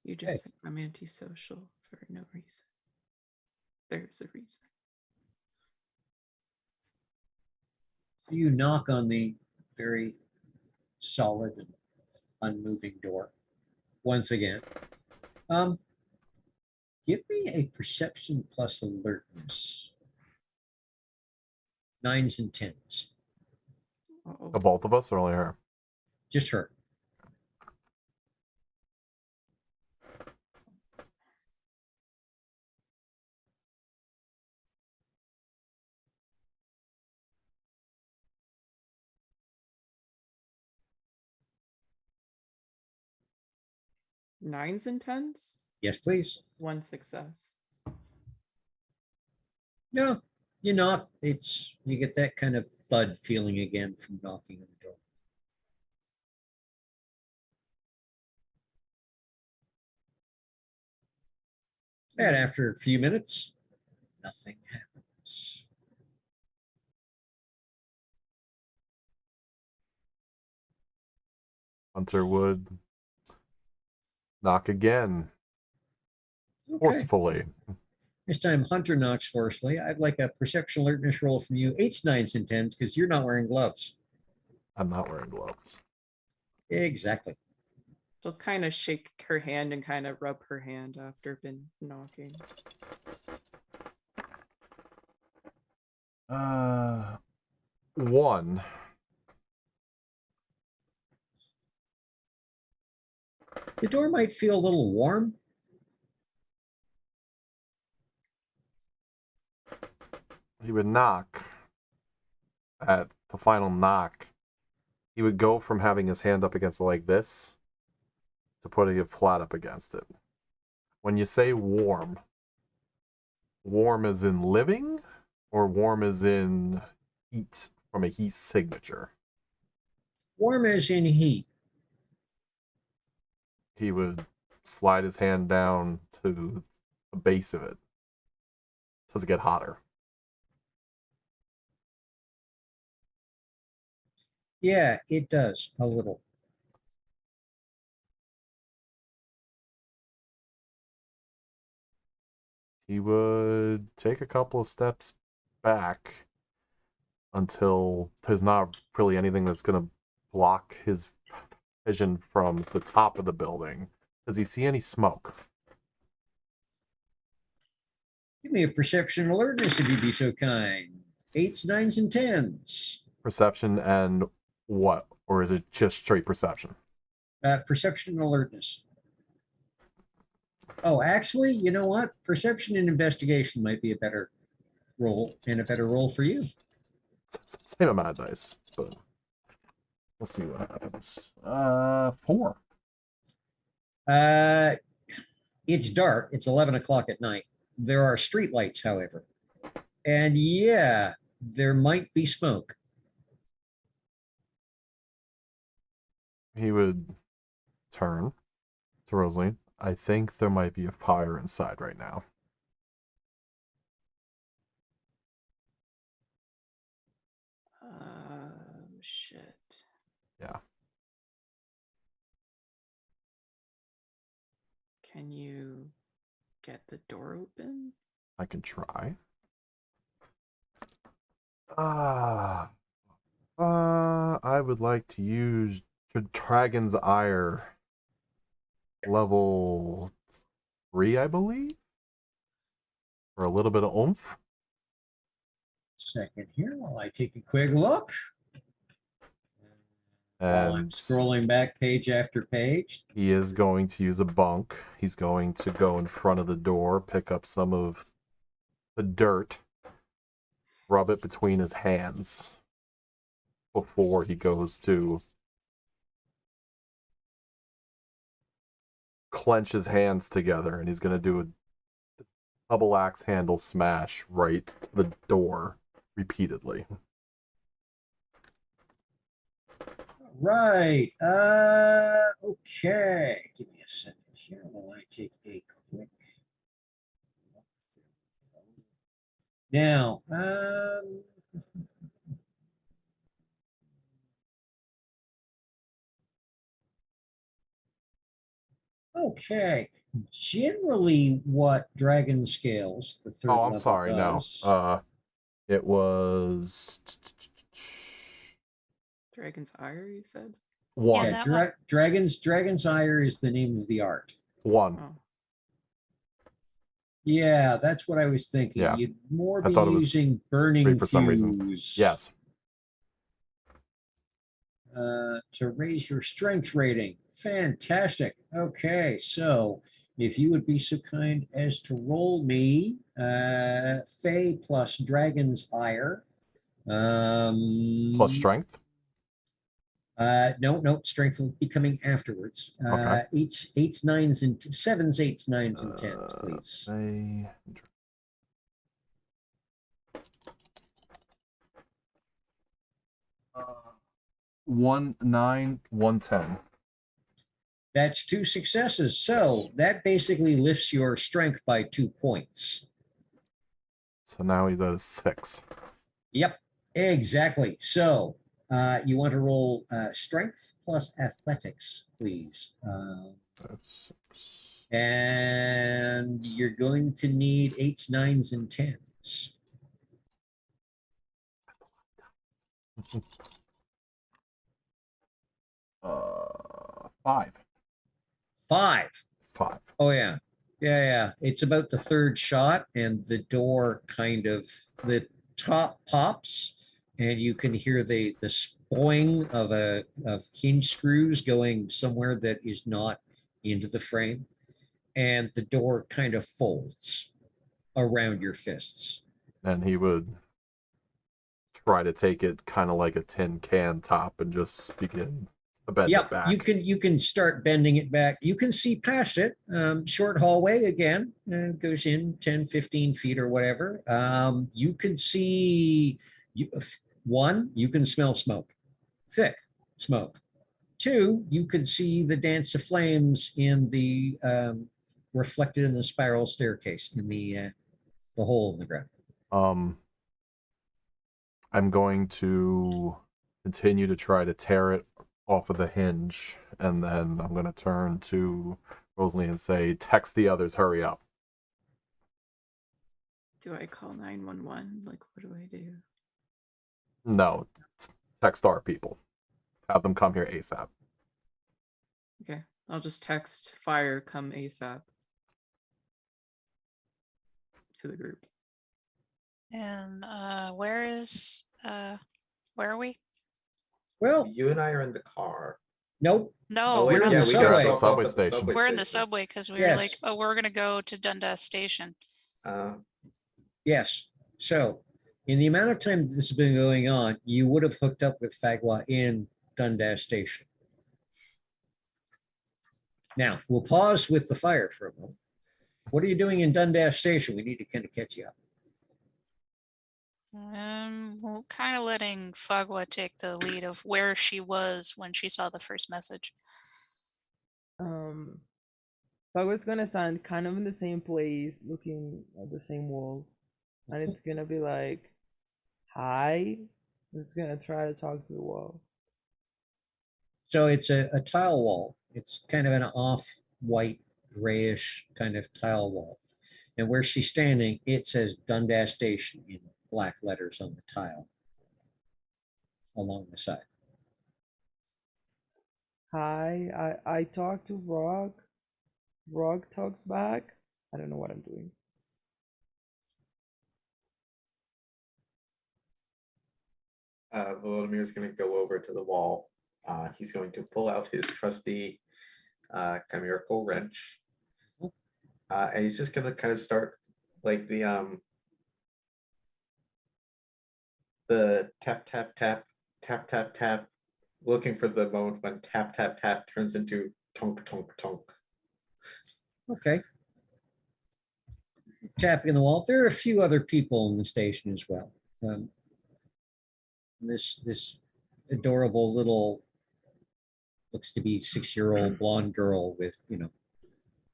You just think I'm antisocial for no reason. There's a reason.
You knock on the very solid and unmoving door once again. Give me a perception plus alertness. 9s and 10s.
Uh-oh.
The both of us or only her?
Just her.
Nines and tens?
Yes, please.
1 success.
No, you knock. You get that kind of thud feeling again from knocking on the door. And after a few minutes, nothing happens.
Hunter would knock again,
Okay.
forcefully.
This time Hunter knocks forcefully. I'd like a perception alertness roll from you. 8s, 9s, and 10s, because you're not wearing gloves.
I'm not wearing gloves.
Exactly.
She'll kind of shake her hand and kind of rub her hand after been knocking.
1.
The door might feel a little warm,
he would knock. At the final knock, he would go from having his hand up against it like this to putting it flat up against it. When you say warm, warm is in living or warm is in heat from a heat signature?
Warm as in heat.
He would slide his hand down to the base of it. Does it get hotter?
Yeah, it does a little.
He would take a couple of steps back until there's not really anything that's going to block his vision from the top of the building. Does he see any smoke?
Give me a perception alertness if you'd be so kind. 8s, 9s, and 10s.
Perception and what? Or is it just straight perception?
Perception and alertness. Oh, actually, you know what? Perception and investigation might be a better roll, and a better roll for you.
Same amount of dice, but we'll see what happens. 4.
It's dark. It's 11 o'clock at night. There are street lights, however. And yeah, there might be smoke.
He would turn to Rosaline. I think there might be a fire inside right now.
Shit.
Yeah.
Can you get the door open?
I can try. I would like to use Dragon's Ire level 3, I believe, for a little bit of oomph.
Second here while I take a quick look. While I'm
And
scrolling back page after page.
he is going to use a bunk. He's going to go in front of the door, pick up some of the dirt, rub it between his hands before he goes to clench his hands together, and he's going to do a double axe handle smash right to the door repeatedly.
Right. Okay. Give me a second here while I take a quick. Now, okay. Generally, what Dragon Scales, the third
Oh, I'm
level
sorry.
does,
No. It was
Dragon's Ire, you said?
1.
Yeah, that one.
Dragon's Ire is the name of the art.
1.
Oh.
Yeah, that's what I was thinking.
Yeah.
You'd more
I
be
thought it was
using burning
3 for some reason.
fuse.
Yes.
To raise your strength rating. Fantastic. Okay, so if you would be so kind as to roll me Fey plus Dragon's Ire.
Plus strength.
No, strength will be coming afterwards.
Okay.
7s, 8s, 9s, and 10s, please.
Say 1, 9, 1, 10.
That's 2 successes. So that basically lifts your strength by 2 points.
So now he's at a 6.
Yep, exactly. So you want to roll strength plus athletics, please.
5, 6.
And you're going to need 8s, 9s, and 10s.
5.
5.
5.
Oh, yeah. Yeah. It's about the third shot, and the door the top pops, and you can hear the spoing of hinge screws going somewhere that is not into the frame, and the door kind of folds around your fists.
And he would try to take it kind of like a tin can top and just begin to bend it
Yep,
back.
you can start bending it back. You can see past it. Short hallway again, goes in 10, 15 feet or whatever. You can see, one, you can smell smoke, thick smoke. Two, you can see the dance of flames in the reflected in the spiral staircase in the hole in the ground.
I'm going to continue to try to tear it off of the hinge, and then I'm going to turn to Rosalie and say, text the others, hurry up.
Do I call 911? Like, what do I do?
No, text our people. Have them come here ASAP.
Okay, I'll just text fire come ASAP to the group.
And where are we?
Well,
You and I are in the car.
nope.
No,
Oh,
we're
wait,
not.
in
yeah,
the
we
subway.
got
At the
dropped
subway
off at the
station.
subway
We're in the
station.
subway because we were
Yes.
like, oh, we're gonna go to Dundas Station.
Yes. So, in the amount of time this has been going on, you would have hooked up with Fagwa in Dundas Station. Now, we'll pause with the fire for a moment. What are you doing in Dundas Station? We need to kind of catch you up.
Well, kind of letting Fagwa take the lead of where she was when she saw the first message.
Bugger's gonna stand kind of in the same place, looking at the same wall, and it's gonna be like, "Hi." It's gonna try to talk to the wall.
So it's a tile wall. It's kind of an off-white, grayish kind of tile wall. And where she's standing, it says Dundas Station in black letters on the tile along the side.
Hi, I talk to Rog. Rog talks back. I don't know what I'm doing.
Volodir's going to go over to the wall. He's going to pull out his trusty chimerical wrench. And he's just going to kind of start like the tap, tap, tap, tap, tap, tap, looking for the moment when tap, tap, tap turns into tonk, tonk, tonk.
Okay. Tapping the wall. There are a few other people in the station as well. This adorable little, looks to be 6-year-old blonde girl with,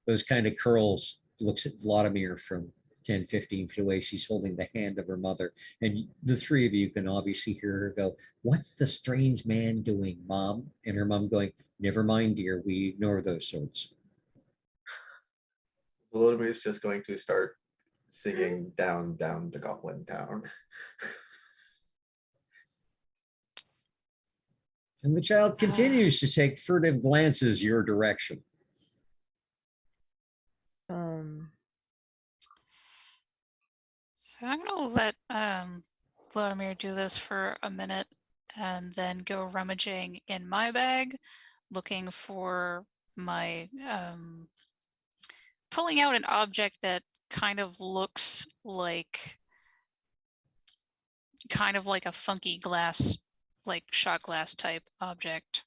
those kind of curls, looks at Vladimir from 10, 15 feet away. She's holding the hand of her mother. And the three of you can obviously hear her go, "What's the strange man doing, Mom?" And her mom going, "Never mind, dear, we ignore those sorts."
Volodir's just going to start singing Down, Down to Goblin Town.
And the child continues to take furtive glances your direction.
So I'm gonna let Vladimir do this for a minute and then go rummaging in my bag, looking for my pulling out an object that kind of looks like a funky glass, like shot glass type object.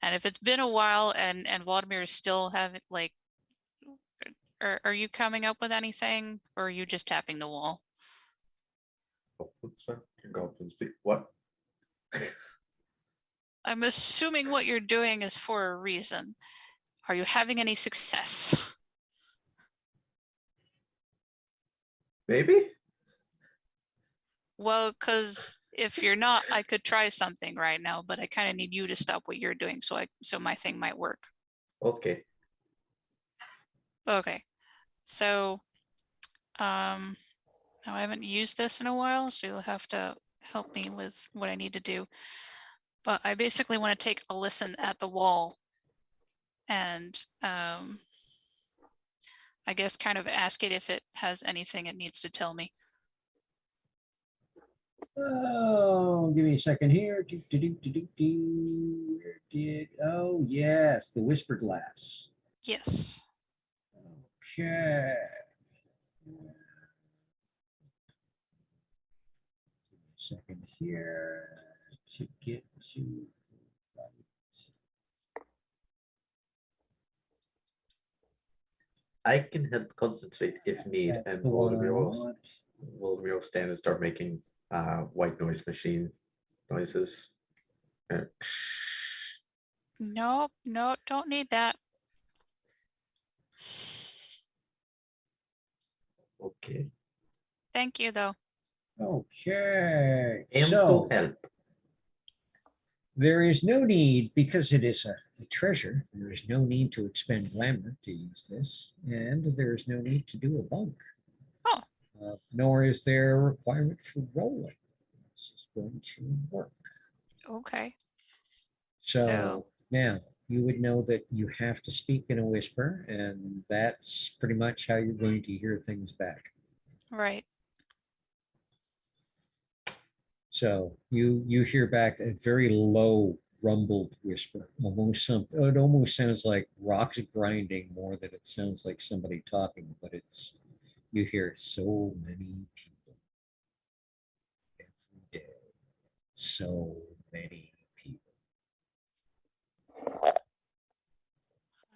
And if it's been a while and Vladimir is still having like, are you coming up with anything, or are you just tapping the wall?
Goblin's feet. What?
I'm assuming what you're doing is for a reason. Are you having any success?
Maybe?
Well, because if you're not, I could try something right now, but I kind of need you to stop what you're doing so my thing might work.
Okay.
Okay. So now I haven't used this in a while, so you'll have to help me with what I need to do. But I basically want to take a listen at the wall and I guess kind of ask it if it has anything it needs to tell me.
Oh, give me a second here. Oh, yes, the whisper glass.
Yes.
Okay. second here to get to.
I can help concentrate if need,
That's
and
the one I
Voldemort
want.
will stand and start making white noise machine noises. Uh,
Nope, nope, don't need that.
Okay.
Thank you, though.
Okay,
Am
so
to help.
there is no need, because it is a treasure, there is no need to expend glamour to use this, and there is no need to do a bunk.
Oh.
Nor is there a requirement for rolling. This is going to work.
Okay.
So now you would know that you have to speak in a whisper, and that's pretty much how you're going to hear things back.
Right.
So you hear back a very low rumbled whisper, almost something. It almost sounds like rocks grinding more than it sounds like somebody talking, but it's you hear so many people every day, so many people.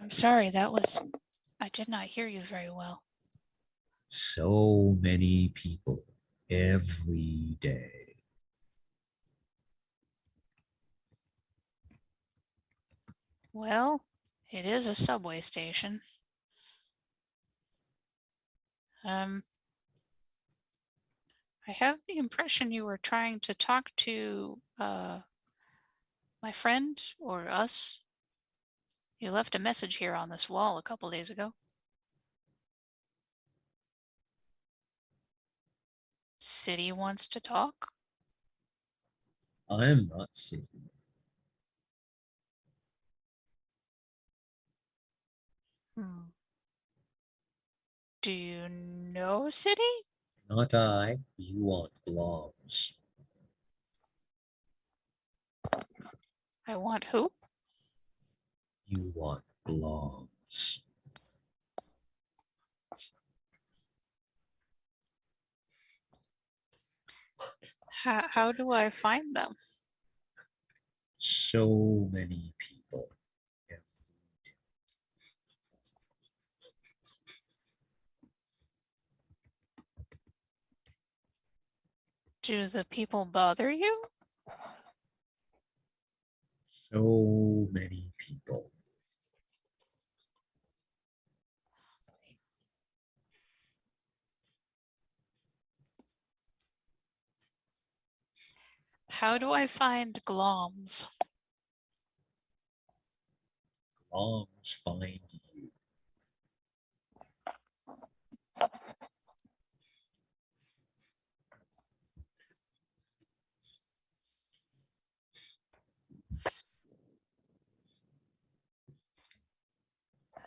I'm sorry, I did not hear you very well.
So many people every day.
Well, it is a subway station. I have the impression you were trying to talk to my friend or us. You left a message here on this wall a couple days ago. City wants to talk?
I'm not seeing.
Hmm. Do you know City?
Not I. You want gloves.
I want who?
You want gloves.
How do I find them?
So many people. every day.
Do the people bother you?
So many people.
How do I find gloms?
Gloves find you.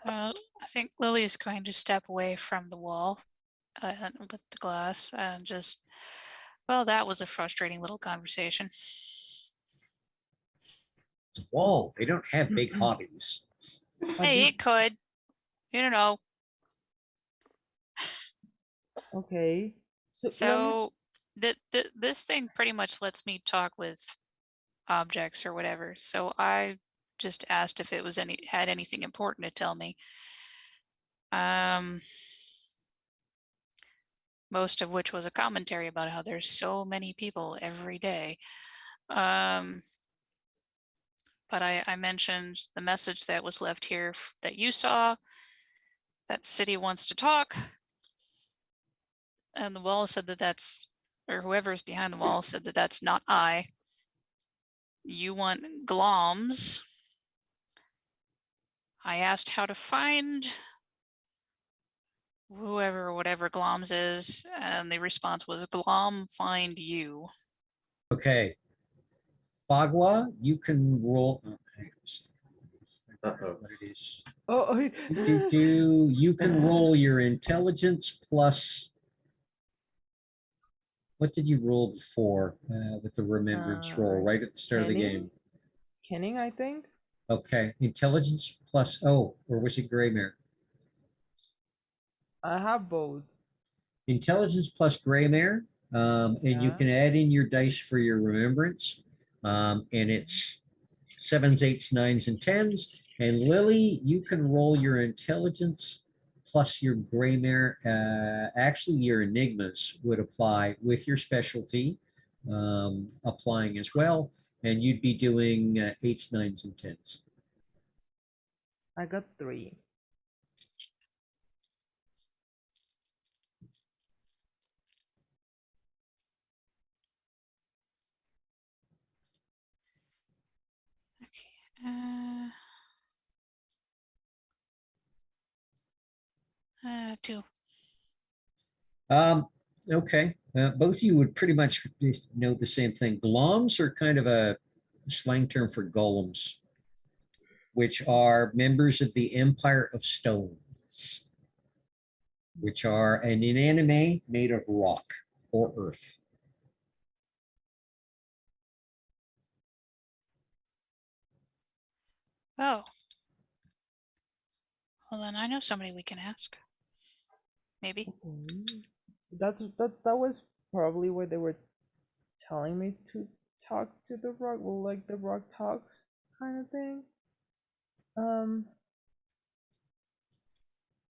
I think Lily's going to step away from the wall with the glass and just, well, that was a frustrating little conversation.
It's a wall. They don't have big hobbies.
Hey, it could. You don't know.
Okay. So let me,
So this thing pretty much lets me talk with objects or whatever. So I just asked if it was had anything important to tell me. Most of which was a commentary about how there's so many people every day. But I mentioned the message that was left here that you saw, that City wants to talk. And the wall said that that's, or whoever's behind the wall said that that's not I. You want gloms. I asked how to find whoever or whatever gloms is, and the response was glom find you.
Okay. Bagua, you can roll. Oh, hang on a second.
Uh-oh.
What it is.
oh,
You can roll your intelligence plus. What did you roll before with the remembrance roll right at the start of the game?
Kenning, I think.
Okay, intelligence plus. Oh, or was it Greymare?
I have both.
Intelligence plus Greymare And you
Yeah.
can add in your dice for your remembrance. And it's 7s, 8s, 9s, and 10s. And Lily, you can roll your intelligence plus your gray mare. Actually, your enigmas would apply with your specialty applying as well. And you'd be doing 8s, 9s, and 10s.
I got 3.
Okay. 2.
Okay. Both of you would pretty much know the same thing. Gloms are kind of a slang term for golems, which are members of the Empire of Stones, which are an inanimate made of rock or earth.
Oh. Well, then I know somebody we can ask. Maybe.
Okay. That was probably what they were telling me to talk to the rock. Well, like the rock talks kind of thing.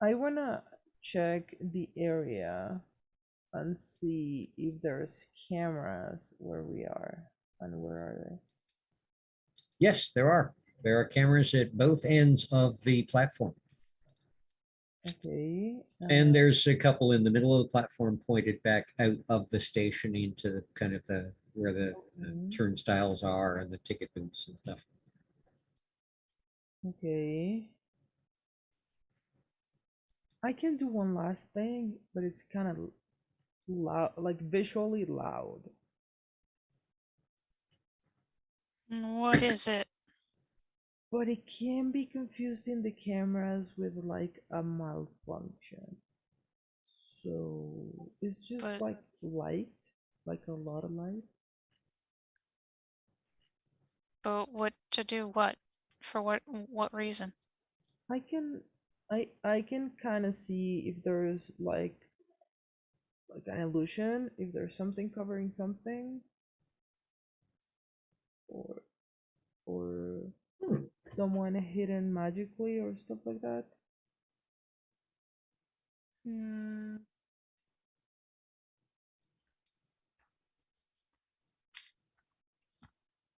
I wanna check the area and see if there's cameras where we are and where are
Yes, there are. There are cameras at both ends of the platform.
they. Okay.
And there's a couple in the middle of the platform pointed back out of the station into kind of the where the
Okay.
turnstiles are and the ticket booths and stuff.
Okay. I can do one last thing, but it's kind of loud, like visually loud.
What is it?
But it can be confusing the cameras with like a malfunction. So it's just
But-
like light, like a lot of light.
But what to do? What? For what reason?
I can I can kind of see if there's like an illusion, if there's something covering something, or or
Hmm.
someone hidden magically or stuff like that.
Hmm.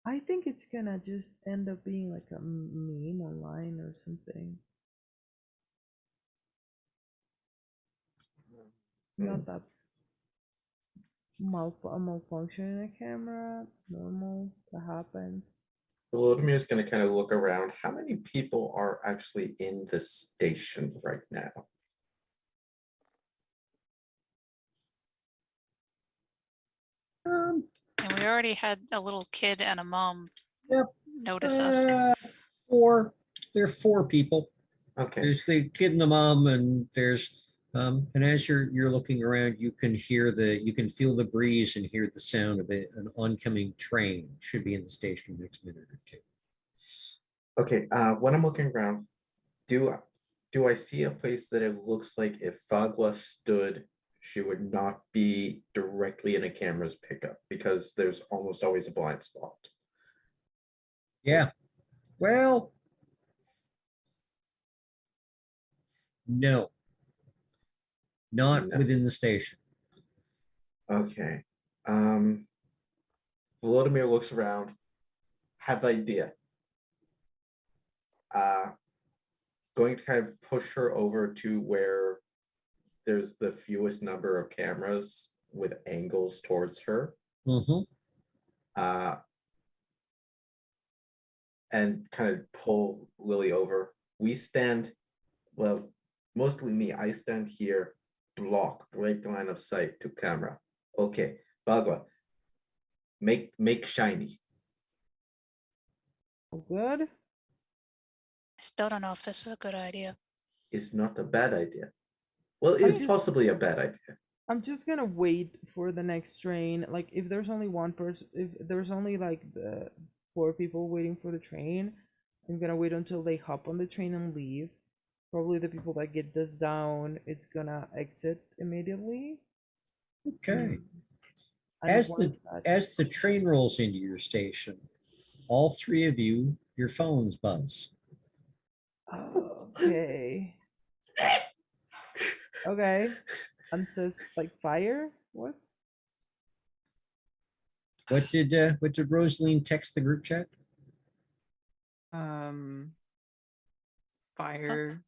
I think it's gonna just end up being like a meme online or something. Not that a malfunction in a camera, normal, that happens.
Volodimir's going to kind of look around. How many people are actually in the station right now?
Um,
And we already had a little kid and a mom
Yep.
notice us.
Four. There are 4 people.
Okay.
There's the kid and the mom, and there's and as you're looking around, you can feel the breeze and hear the sound of an oncoming train. Should be in the station next minute or 2.
Okay. When I'm looking around, do I see a place that it looks like if Fagwa stood, she would not be directly in a camera's pickup because there's almost always a blind spot.
Yeah. Well, no, not
No.
within the station.
Okay. Volodymyr looks around. Have idea. Going to kind of push her over to where there's the fewest number of cameras with angles towards her.
Mm-hmm.
And kind of pull Lily over. We stand, well, mostly me. I stand here, break the line of sight to camera. Okay, Bagua, make shiny.
Good.
I still don't know if this is a good idea.
It's not a bad idea. Well,
I'm
it's
just-
possibly a bad idea.
I'm just gonna wait for the next train. Like if there's only one person, if there's only like the 4 people waiting for the train, I'm gonna wait until they hop on the train and leave. Probably the people that get the zone, it's gonna exit immediately.
Okay.
And if
As
one
the
is that-
as the train rolls into your station, all three of you, your phones buzz.
Okay. Okay. And says like fire? What?
What did Rosaline text the group chat?
Fire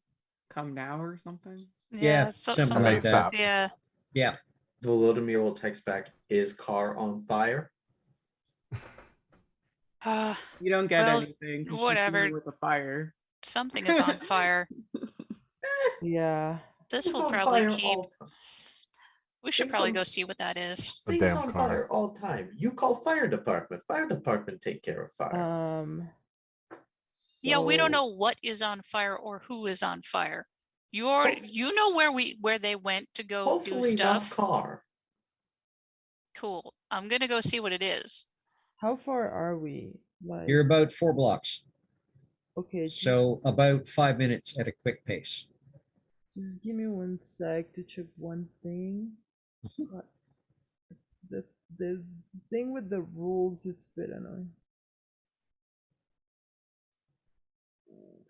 come now or something.
Yeah,
so,
something like that.
ASAP.
Yeah.
Yeah.
Volodymyr will text back, is car on fire?
You don't get
Well,
anything 'cause she's
whatever.
here with a fire.
Something is on fire.
Yeah.
This
Things
will
on
probably
fire
keep.
all time.
We should
Things
probably
on-
go see what that is.
A
Things
damn
on
car.
fire all time. You call fire department. Fire department take care of fire.
Yeah, we don't
So-
know what is on fire or who is on fire. You know where they went to go do
Hopefully not
stuff.
car.
Cool. I'm gonna go see what it is.
How far are we? Like,
You're about 4 blocks.
okay,
So about 5 minutes at a quick pace.
just give me 1 sec to check one thing. What- The thing with the rules, it's a bit annoying. Okay.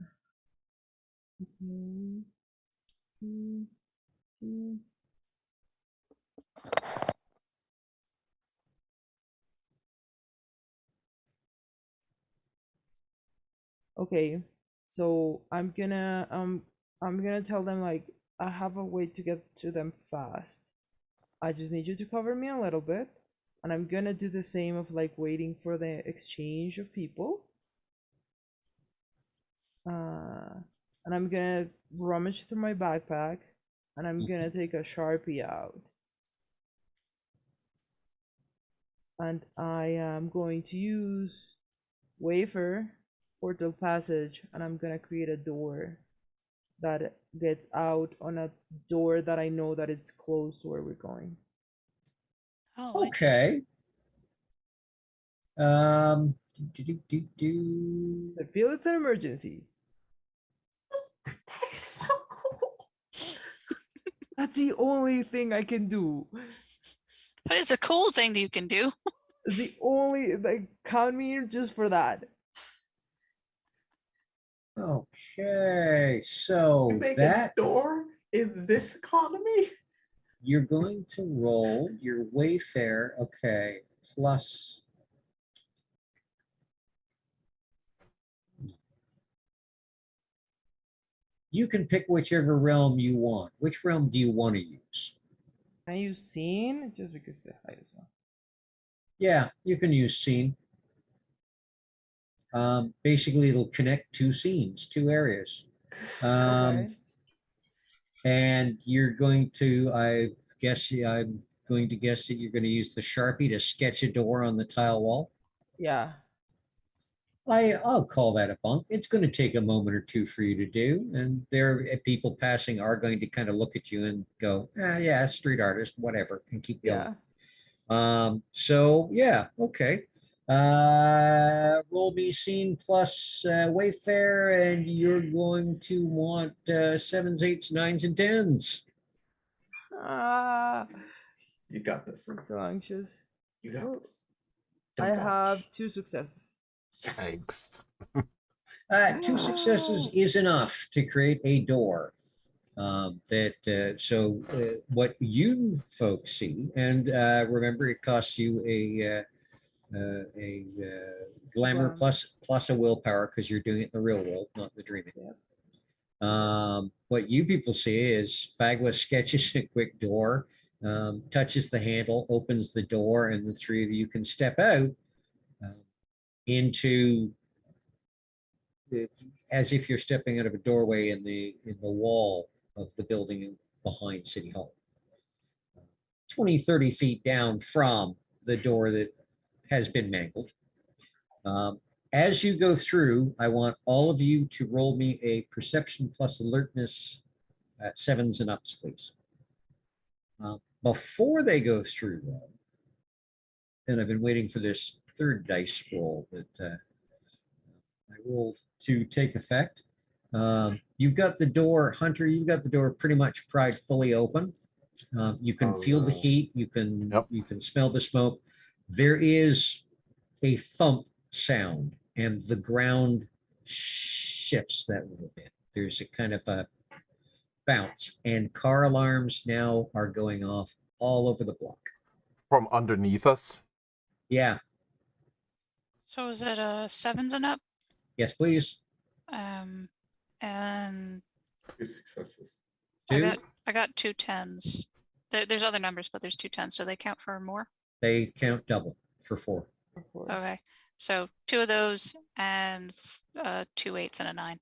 Okay, so I'm gonna tell them like I have a way to get to them fast. I just need you to cover me a little bit, and I'm gonna do the same of like waiting for the exchange of people. And I'm gonna rummage through my backpack, and I'm gonna take a Sharpie out. And I am going to use wafer portal passage, and I'm gonna create a door that gets out on a door that I know that it's close to where we're going.
Oh, wicked.
Okay. Do.
So I feel it's an emergency.
That is so cool.
That's the only thing I can do.
But it's a cool thing that you can do.
It's the only, like, count me in just for that.
Okay, so
You make
that
a door in this economy?
you're going to roll your Wayfair, okay, plus. You can pick whichever realm you want. Which realm do you want to use?
Can I use scene? Just because the highest one.
Yeah, you can use scene. Basically, it'll connect two scenes, two areas.
Okay.
And you're going to, I'm going to guess that you're going to use the Sharpie to sketch a door on the tile wall.
Yeah.
I'll call that a bunk. It's going to take a moment or two for you to do. And there people passing are going to kind of look at you and go, yeah, street artist, whatever, and keep going.
Yeah.
So yeah, okay. Roll me scene plus Wayfair, and you're going to want 7s, 8s, 9s, and 10s.
Ah,
You got this.
I'm so anxious.
You got this.
I
Don't
have
dodge.
2 successes.
Yes.
Angst.
2 successes is enough to create a door. What you folks see, and remember, it costs you a glamour
Glamour.
plus a willpower because you're doing it in the real world, not the dreaming. What you people see is Fagwa sketches a quick door, touches the handle, opens the door, and the three of you can step out into as if you're stepping out of a doorway in the wall of the building behind City Hall. 20, 30 feet down from the door that has been mangled. As you go through, I want all of you to roll me a perception plus alertness at 7s and ups, please. Before they go through, though, and I've been waiting for this third dice roll that I rolled to take effect. You've got the door, Hunter, you've got the door pretty much pried fully open. You can
Oh,
feel the
no.
heat. You can
Yep.
you can smell the smoke. There is a thump sound, and the ground shifts that little bit. There's a kind of a bounce, and car alarms now are going off all over the block.
From underneath us.
Yeah.
So is it sevens and up?
Yes, please.
And
2 successes.
Two.
I got 2 10s. There's other numbers, but there's 2 10s. So they count for more.
They count double for 4.
Okay. So 2 of those and 2 8s and a 9.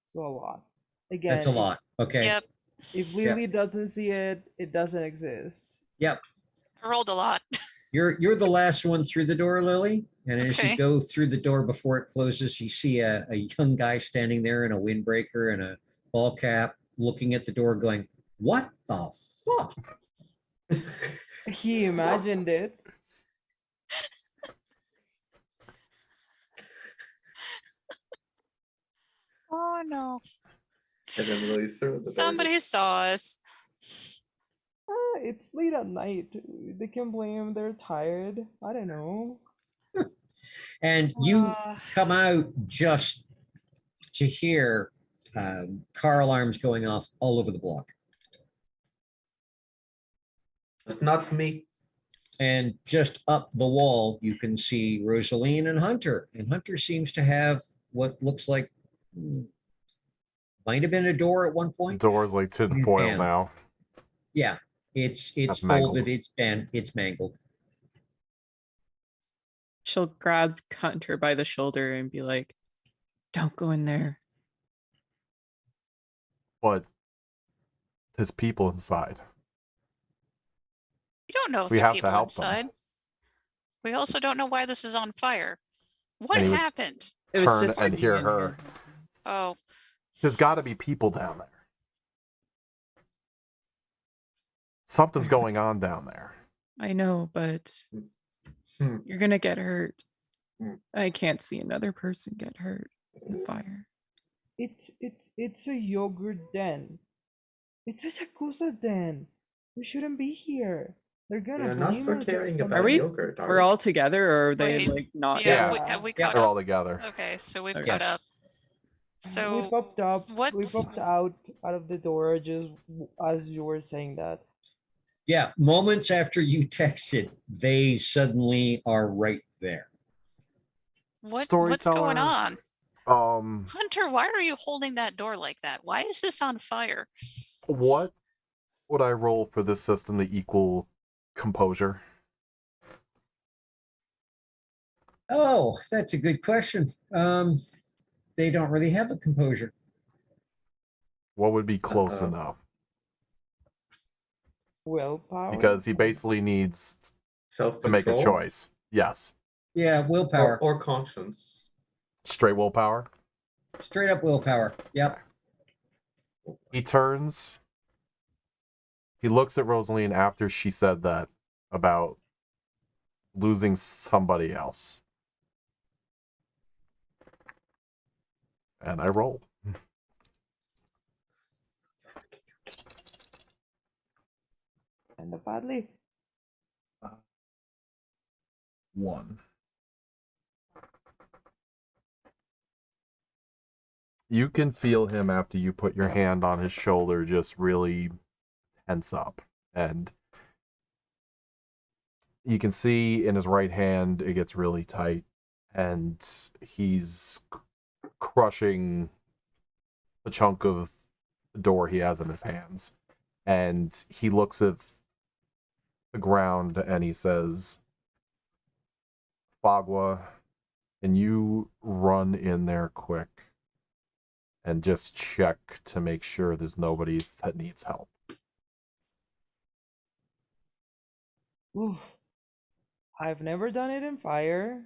So a lot. Again,
That's a lot. Okay.
Yep.
If Lily doesn't see it, it doesn't exist.
Yep.
I rolled a lot.
You're the last one through the door, Lily. And as you
Okay.
go through the door before it closes, you see a young guy standing there in a windbreaker and a ball cap, looking at the door, going, "What the fuck?"
He imagined it.
Oh no.
And then Lily through the door.
Somebody saw us.
It's late at night. They can blame they're tired. I don't know.
And you
Uh,
come out just to hear car alarms going off all over the block.
It's not me.
And just up the wall, you can see Rosaline and Hunter. And Hunter seems to have what looks like might have been a door at one
The
point.
door's like tin foil
Yeah.
now.
Yeah, it's
That's mangled.
folded, it's mangled.
She'll grab Hunter by the shoulder and be like, "Don't go in there."
But there's people inside.
you don't know if
We
there are
have to
people
help them.
inside. We also don't know why this is on fire. What
And he would-
happened?
It was
Turn
just
and
me
hear
in
her.
here.
Oh,
There's got to be people down there. Something's going on down there.
I know, but
Hmm.
you're gonna get hurt.
Hmm.
I can't see another person get hurt in the fire.
It's a yogurt den. It's a Yakuza den. We shouldn't be here. They're gonna
You're not
blame
for
us or
caring
something.
about
we?
yogurt, are
We're
you?
all together, or are they
Wait,
like not?
yeah.
Yeah.
Have we
Yeah.
caught
They're
up?
all together.
Okay, so we've
Okay.
caught up.
We
So
popped up. We
what's
popped out of the door just as you were saying that.
Yeah, moments after you texted, they suddenly are right there.
what's
Storyteller.
going on?
Um,
Hunter, why are you holding that door like that? Why is this on fire?
what would I roll for this system to equal composure?
Oh, that's a good question. They don't really have a composure.
What would be close
Uh-oh.
enough?
Willpower.
Because he basically needs to
Self-control.
make a choice. Yes.
Yeah, willpower.
Or conscience.
Straight willpower.
Straight up willpower. Yep.
He turns. He looks at Rosaline after she said that about losing somebody else. And I rolled.
And the badly.
1. You can feel him after you put your hand on his shoulder just really tense up. And you can see in his right hand it gets really tight. And he's crushing a chunk of the door he has in his hands. And he looks at the ground and he says, Fagua, can you run in there quick and just check to make sure there's nobody that needs help?
Oof. I've never done it in fire,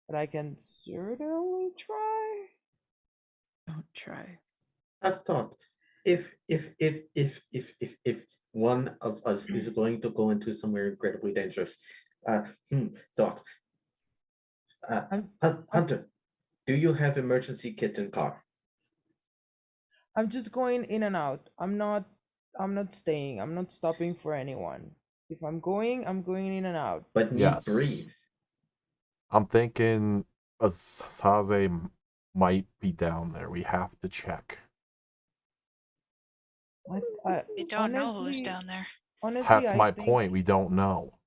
but I can certainly try.
Don't try.
I've thought if one of us is going to go into somewhere incredibly dangerous, thought. Hunter, do you have emergency kit in car?
I'm just going in and out. I'm not I'm not staying. I'm not stopping for anyone. If I'm going in and out.
But need
Yes.
breathe.
I'm thinking Asaze might be down there. We have to check.
We don't know who's
honestly,
down there,
honestly,
That's
I
my
think
point. We don't know.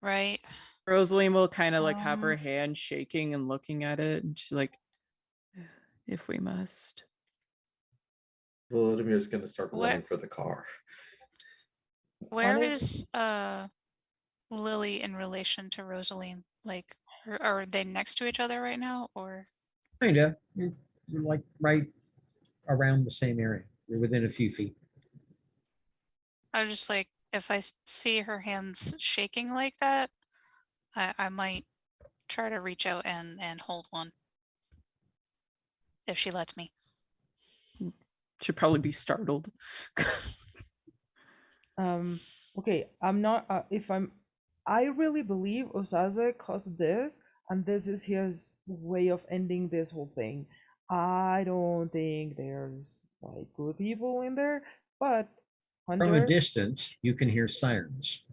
right?
Rosaline will kind of like have her
Um,
hand shaking and looking at it, and she's like, if we must.
Volodimir's gonna start
Where-
running for the car.
Where
Honest-
is Lily in relation to Rosaline? Like, are they next to each other right now, or?
Kinda. You're like right around the same area. You're within a few feet.
I was just like, if I see her hands shaking like that, I might try to reach out and hold one. If she lets me.
Should probably be startled.
Okay, I'm not if I really believe Osaze caused this, and this is his way of ending this whole thing. I don't think there's like good people in there, but
From a
Hunter,
distance, you can hear sirens.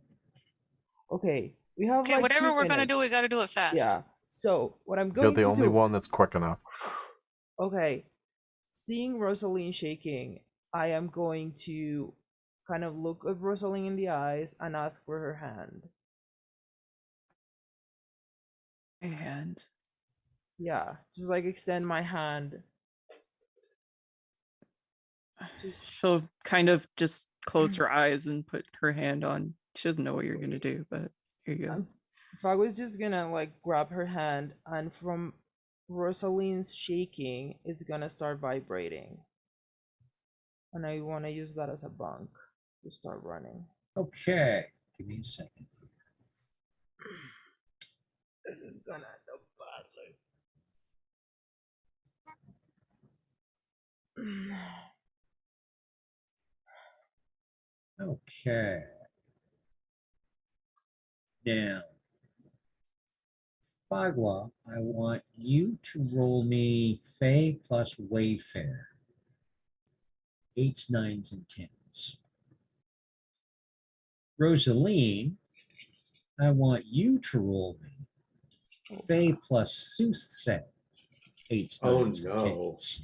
okay, we have
Okay,
like
whatever
2
we're gonna
minutes.
do, we gotta do it fast.
Yeah. So what I'm
You're
going
the
to
only
do.
one that's quick enough.
Okay. Seeing Rosaline shaking, I am going to kind of look at Rosaline in the eyes and ask for her hand.
And
Yeah, just like extend my hand. Just
she'll kind of just close her eyes and put her hand on. She doesn't know what you're gonna do, but here you go.
if I was just gonna like grab her hand, and from Rosaline's shaking, it's gonna start vibrating. And I want to use that as a bunk to start running.
Okay, give me a second.
This is gonna end up badly.
Okay. Now, Fagua, I want you to roll me Fey plus Wayfair. 8s, 9s, and 10s. Rosaline, I want you to roll me Fey plus Soothsay. 8s,
Oh,
9s, and
no.
10s.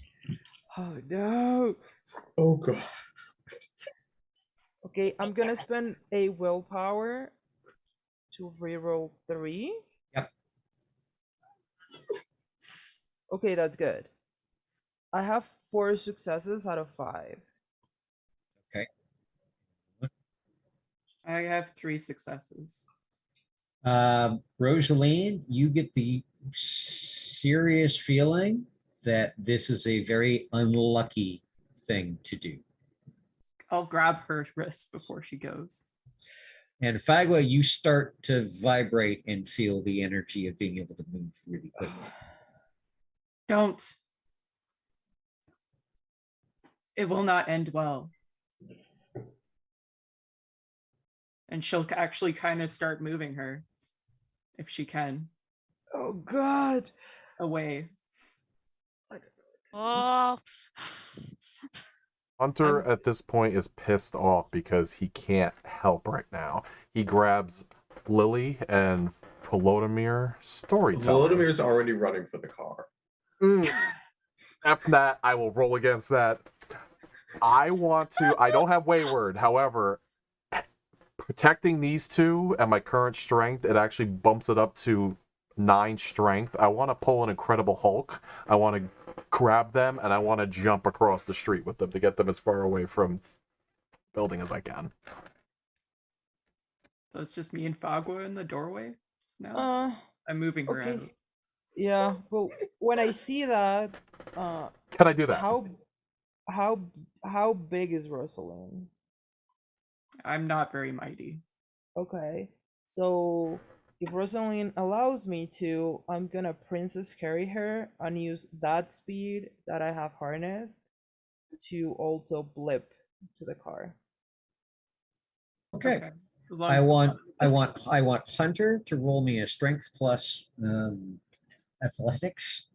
Oh no.
Oh god.
Okay, I'm gonna spend a willpower to reroll 3.
Yep.
Okay, that's good. I have 4 successes out of 5.
I have 3 successes.
Rosaline, you get the serious feeling that this is a very unlucky thing to do.
I'll grab her wrist before she goes.
And Fagua, you start to vibrate and feel the energy of being able to move really quickly.
Don't. It will not end well. And she'll actually kind of start moving her, if she can,
Oh god.
away.
Oh.
Hunter at this point is pissed off because he can't help right now. He grabs Lily and Volodymyr storytelling.
Volodimir's already running for the car.
After that, I will roll against that. I don't have Wayward. However, protecting these two at my current strength, it actually bumps it up to 9 strength. I want to pull an Incredible Hulk. I want to grab them, and I want to jump across the street with them to get them as far away from the building as I can.
So it's just me and Fagua in the doorway now? I'm moving her
Okay.
out.
Yeah, well, when I see that,
Can I do that?
how big is Rosaline?
I'm not very mighty.
Okay, so if Rosaline allows me to, I'm gonna princess carry her and use that speed that I have harnessed to also blip to the car.
Okay.
As long
I
as it's
want
not-
I want Hunter to roll me a strength plus athletics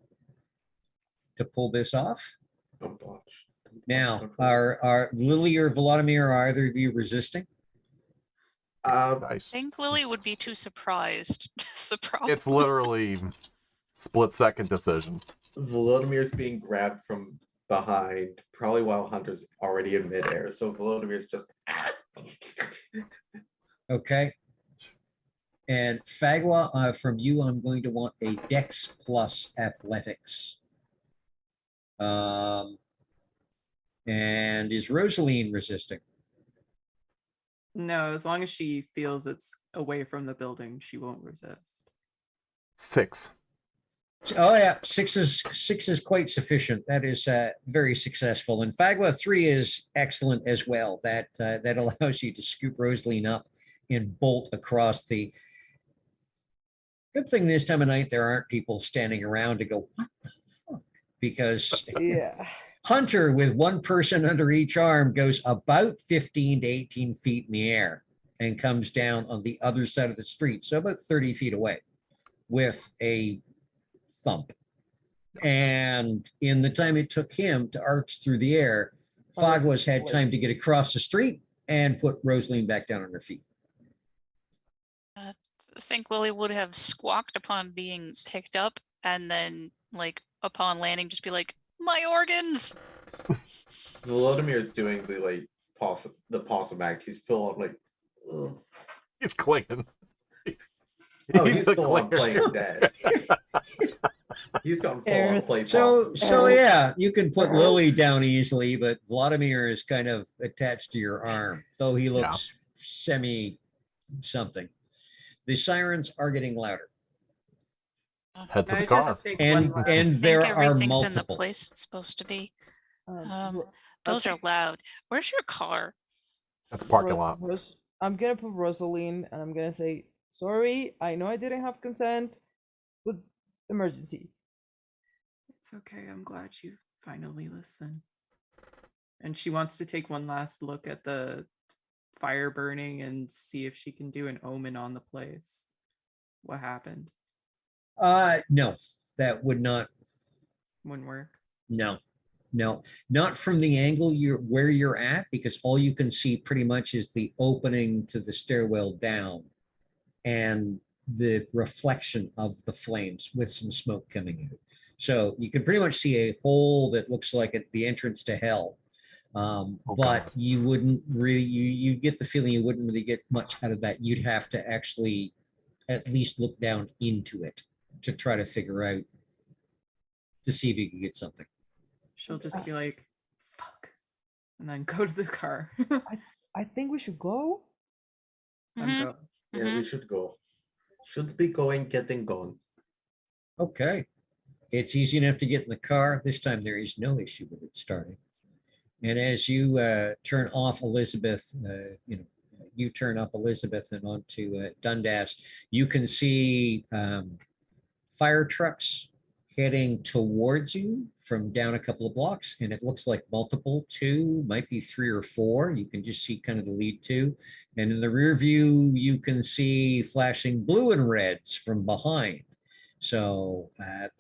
to pull this off.
Don't botch.
Now, are Lily or Volodymyr, are either of you resisting?
I
Nice.
think Lily would be too surprised. That's the problem.
It's literally split-second decision.
Volodymyr's being grabbed from behind, probably while Hunter's already in midair. So Volodymyr's just.
Okay. And Fagwa, from you, I'm going to want a Dex plus Athletics. And is Rosaline resisting?
No, as long as she feels it's away from the building, she won't resist.
6.
Oh yeah, six is quite sufficient. That is very successful. And Fagwa 3 is excellent as well. That allows you to scoop Rosaline up and bolt across the. Good thing this time of night there aren't people standing around to go, what the fuck? Because
Yeah.
Hunter with one person under each arm goes about 15 to 18 feet in the air and comes down on the other side of the street, so about 30 feet away, with a thump. And in the time it took him to arch through the air, Fagwa's had time to get across the street and put Rosaline back down on her feet.
I think Lily would have squawked upon being picked up, and then, like, upon landing, just be like, "My organs!"
Volodymyr's doing the like possum act. He's full on like. Ugh.
He's clinging.
Oh, he's
a
full on
clinger.
playing dead. He's gone full on play possum.
So yeah, you can put Lily down easily, but Vladimir is kind of attached to your arm, though he looks semi something. The sirens are getting louder.
Head to
Can
the
I
car.
just take
And-
one last-
and
I think
there are
everything's in the
multiple.
place it's supposed to be.
Um,
Those
okay.
are loud. Where's your car?
At the parking lot.
I'm gonna put Rosaline and I'm gonna say, sorry, I know I didn't have consent, but emergency.
It's okay. I'm glad you finally listened. And she wants to take one last look at the fire burning and see if she can do an omen on the place. What happened?
No, that would not.
Wouldn't work.
No, not from the angle where you're at, because all you can see pretty much is the opening to the stairwell down and the reflection of the flames with some smoke coming out. So you can pretty much see a hole that looks like the entrance to hell. But
God.
you wouldn't really, you get the feeling you wouldn't really get much out of that. You'd have to actually at least look down into it to try to figure out, to see if you can get something.
She'll just be like, fuck. And then go to the car.
I think we should go.
I'm
Mhm.
go-
Yeah, we should go. Should be going, getting gone.
Okay. It's easy enough to get in the car. This time there is no issue with it starting. And as you turn off Elizabeth, you turn up Elizabeth and onto Dundas, you can see fire trucks heading towards you from down a couple of blocks. And it looks like multiple, 2, might be 3 or 4. You can just see kind of the lead 2. And in the rear view, you can see flashing blue and reds from behind. So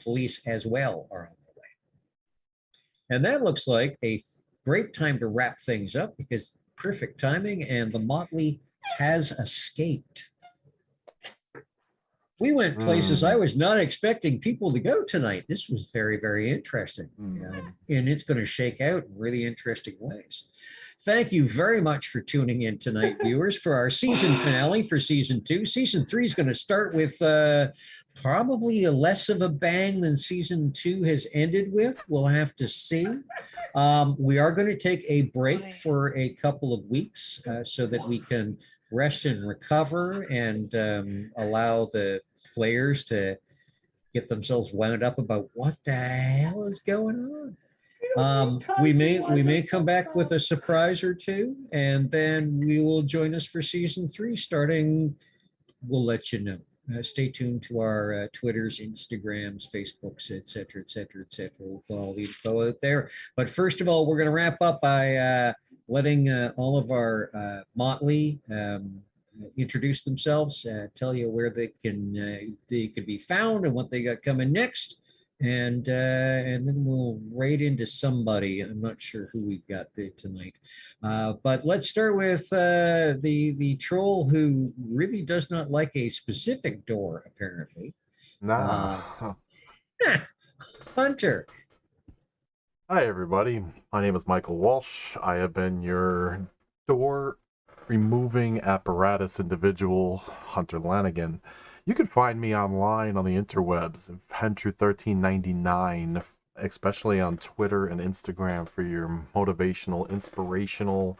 police as well are on the way. And that looks like a great time to wrap things up, because perfect timing, and the motley has escaped. We went places I was not expecting people to go tonight. This was very, very interesting. And it's going to shake out in really interesting ways. Thank you very much for tuning in tonight, viewers, for our season finale for season 2. Season 3 is going to start with probably a less of a bang than season 2 has ended with. We'll have to see. We are going to take a break for a couple of weeks so that we can rest and recover and allow the players to get themselves wound up about what the hell is going on. We may come back with a surprise or two, and then we will join us for season 3 starting. We'll let you know. Stay tuned to our Twitters, Instagrams, Facebooks, etc., etc., etc. We'll put all the info out there. But first of all, we're going to wrap up by letting all of our motley introduce themselves, tell you where they can be found and what they got coming next. and then we'll raid into somebody. I'm not sure who we've got there tonight, but let's start with the troll who really does not like a specific door, apparently.
Nah.
Hunter.
Hi, everybody. My name is Michael Walsh. I have been your door removing apparatus individual, Hunter Lanigan. You can find me online on the interwebs, Hunter1399, especially on Twitter and Instagram for your motivational, inspirational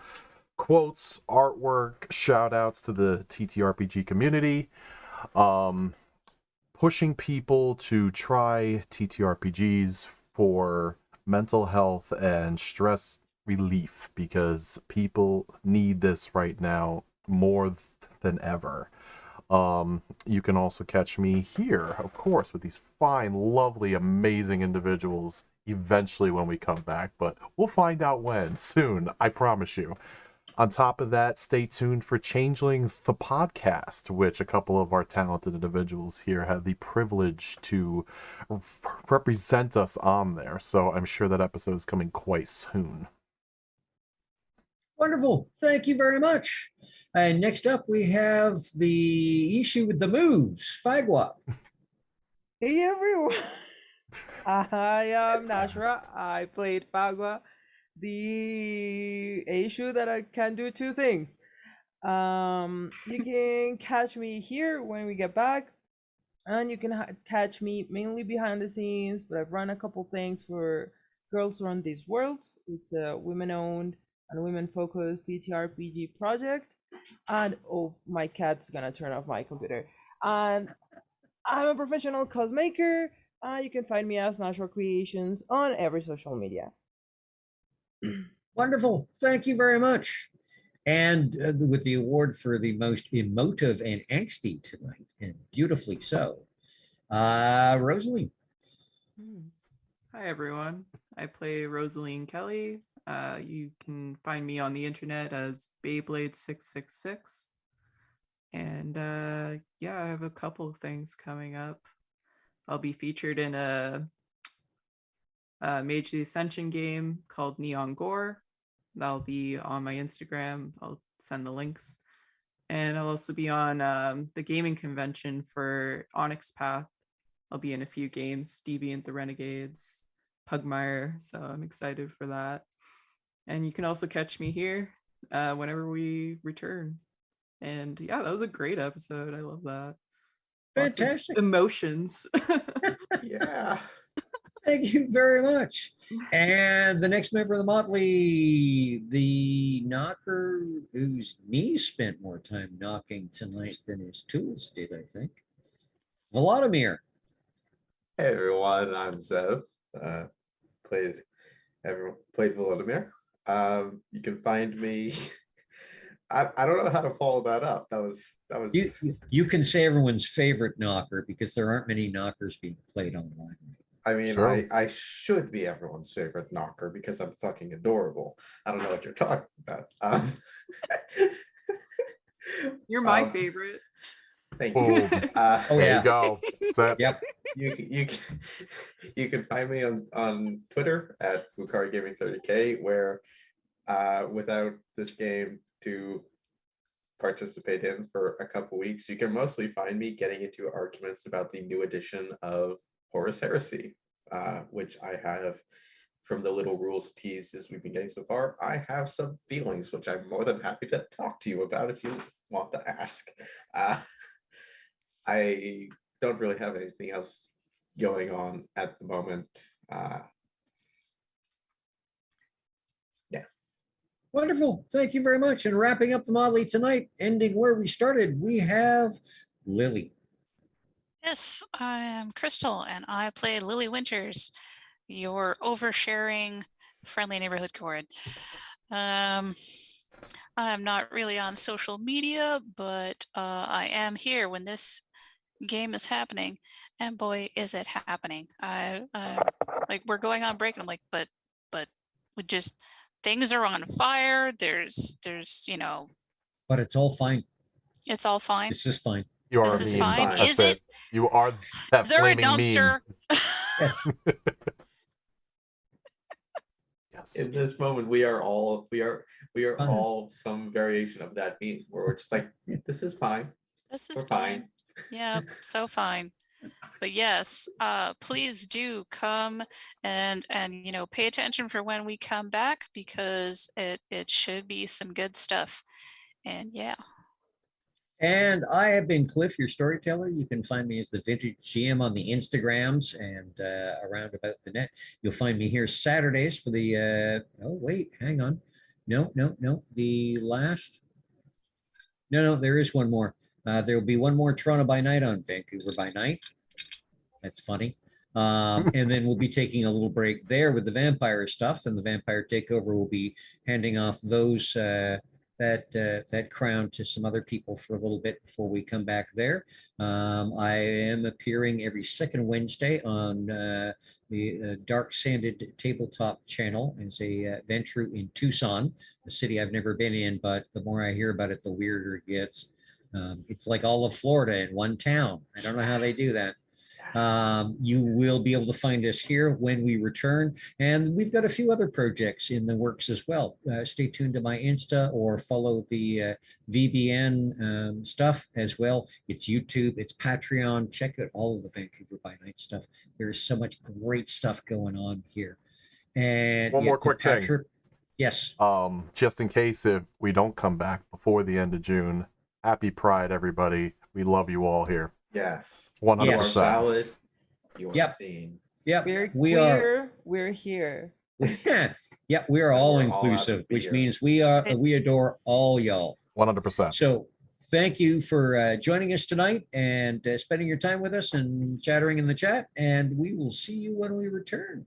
quotes, artwork, shout outs to the TTRPG community. Pushing people to try TTRPGs for mental health and stress relief because people need this right now more than ever. You can also catch me here, of course, with these fine, lovely, amazing individuals eventually when we come back, but we'll find out when, soon, I promise you. On top of that, stay tuned for Changeling, the podcast, which a couple of our talented individuals here had the privilege to represent us on there. So I'm sure that episode is coming quite soon.
Wonderful. Thank you very much. And next up, we have the issue with the moves, Fagwa.
Hey everyone, I am Nashra. I played Fagua, the issue that I can do two things. You can catch me here when we get back, and you can catch me mainly behind the scenes, but I've run a couple things for Girls Run These Worlds. It's a women-owned and women-focused TTRPG project. And oh, my cat's gonna turn off my computer. And I'm a professional cosmaker. You can find me as Natural Creations on every social media.
Wonderful. Thank you very much. And with the award for the most emotive and angsty tonight, and beautifully so, Rosalie.
Hi, everyone. I play Rosaline Kelly. You can find me on the internet as Beyblade666. And yeah, I have a couple of things coming up. I'll be featured in a Mage the Ascension game called Neon Gore. That'll be on my Instagram. I'll send the links. And I'll also be on the gaming convention for Onyx Path. I'll be in a few games, Deviant the Renegades, Pugmire, so I'm excited for that. And you can also catch me here whenever we return. And yeah, that was a great episode. I love that. Lots of
Fantastic.
emotions.
Yeah.
Thank you very much. And the next member of the Motley, the knocker whose knees spent more time knocking tonight than his tools did, I think. Vladimir.
Hey everyone, I'm Zev. Played Volodymyr. You can find me. I don't know how to follow that up. That was
You can say everyone's favorite knocker because there aren't many knockers being played online.
I mean,
Sure.
I should be everyone's favorite knocker because I'm fucking adorable. I don't know what you're talking about.
You're my favorite.
Thank
Boom.
you.
Oh,
There
yeah.
you go. That's it.
Yep.
You can find me on Twitter at Rookery Gaming 30K, where without this game to participate in for a couple weeks, you can mostly find me getting into arguments about the new edition of Horus Heresy, which I have, from the little rules teases we've been getting so far, I have some feelings which I'm more than happy to talk to you about if you want to ask. I don't really have anything else going on at the moment.
Wonderful. Thank you very much. And wrapping up the Motley tonight, ending where we started, we have Lily.
Yes, I am Crystal, and I play Lily Winters, your oversharing friendly neighborhood chord. I'm not really on social media, but I am here when this game is happening, and boy, is it happening! Like we're going on break, and I'm like, but we just things are on fire. There's
But it's all fine.
it's all fine.
It's just fine.
You are
This is
mean.
fine.
Fine.
That's
Is it?
You are that
Is there a
flaming meme.
dumpster?
Yes.
Yes.
In this moment, we are all
Uh-huh.
all some variation of that meme where we're just like, this is fine.
This is
We're
fine.
fine.
Yep, so fine. But yes, please do come and pay attention for when we come back, because it should be some good stuff. And yeah.
And I have been Cliff, your storyteller. You can find me as the Vintage GM on the Instagrams and around about the net. You'll find me here Saturdays for the. Oh wait, hang on. No. The last. No, there is one more. There will be one more Toronto by night on Vancouver by night. That's funny. And then we'll be taking a little break there with the vampire stuff, and the vampire takeover will be handing off those that crown to some other people for a little bit before we come back there. I am appearing every second Wednesday on the Dark Sanded Tabletop channel as a venture in Tucson, a city I've never been in, but the more I hear about it, the weirder it gets. It's like all of Florida in one town. I don't know how they do that. You will be able to find us here when we return. And we've got a few other projects in the works as well. Stay tuned to my Insta or follow the VBN stuff as well. It's YouTube, it's Patreon. Check out all of the Vancouver by Night stuff. There's so much great stuff going on here. And
One more quick thing.
Patrick, yes.
Just in case if we don't come back before the end of June, happy Pride, everybody. We love you all here.
Yes.
100%.
You are valid. You are
Yep.
seen.
Yep.
We're
we
queer, we're here.
are. Yeah, we are all
We're all
inclusive,
happy
which
here.
means we adore all y'all.
100%.
So thank you for joining us tonight and spending your time with us and chattering in the chat. And we will see you when we return.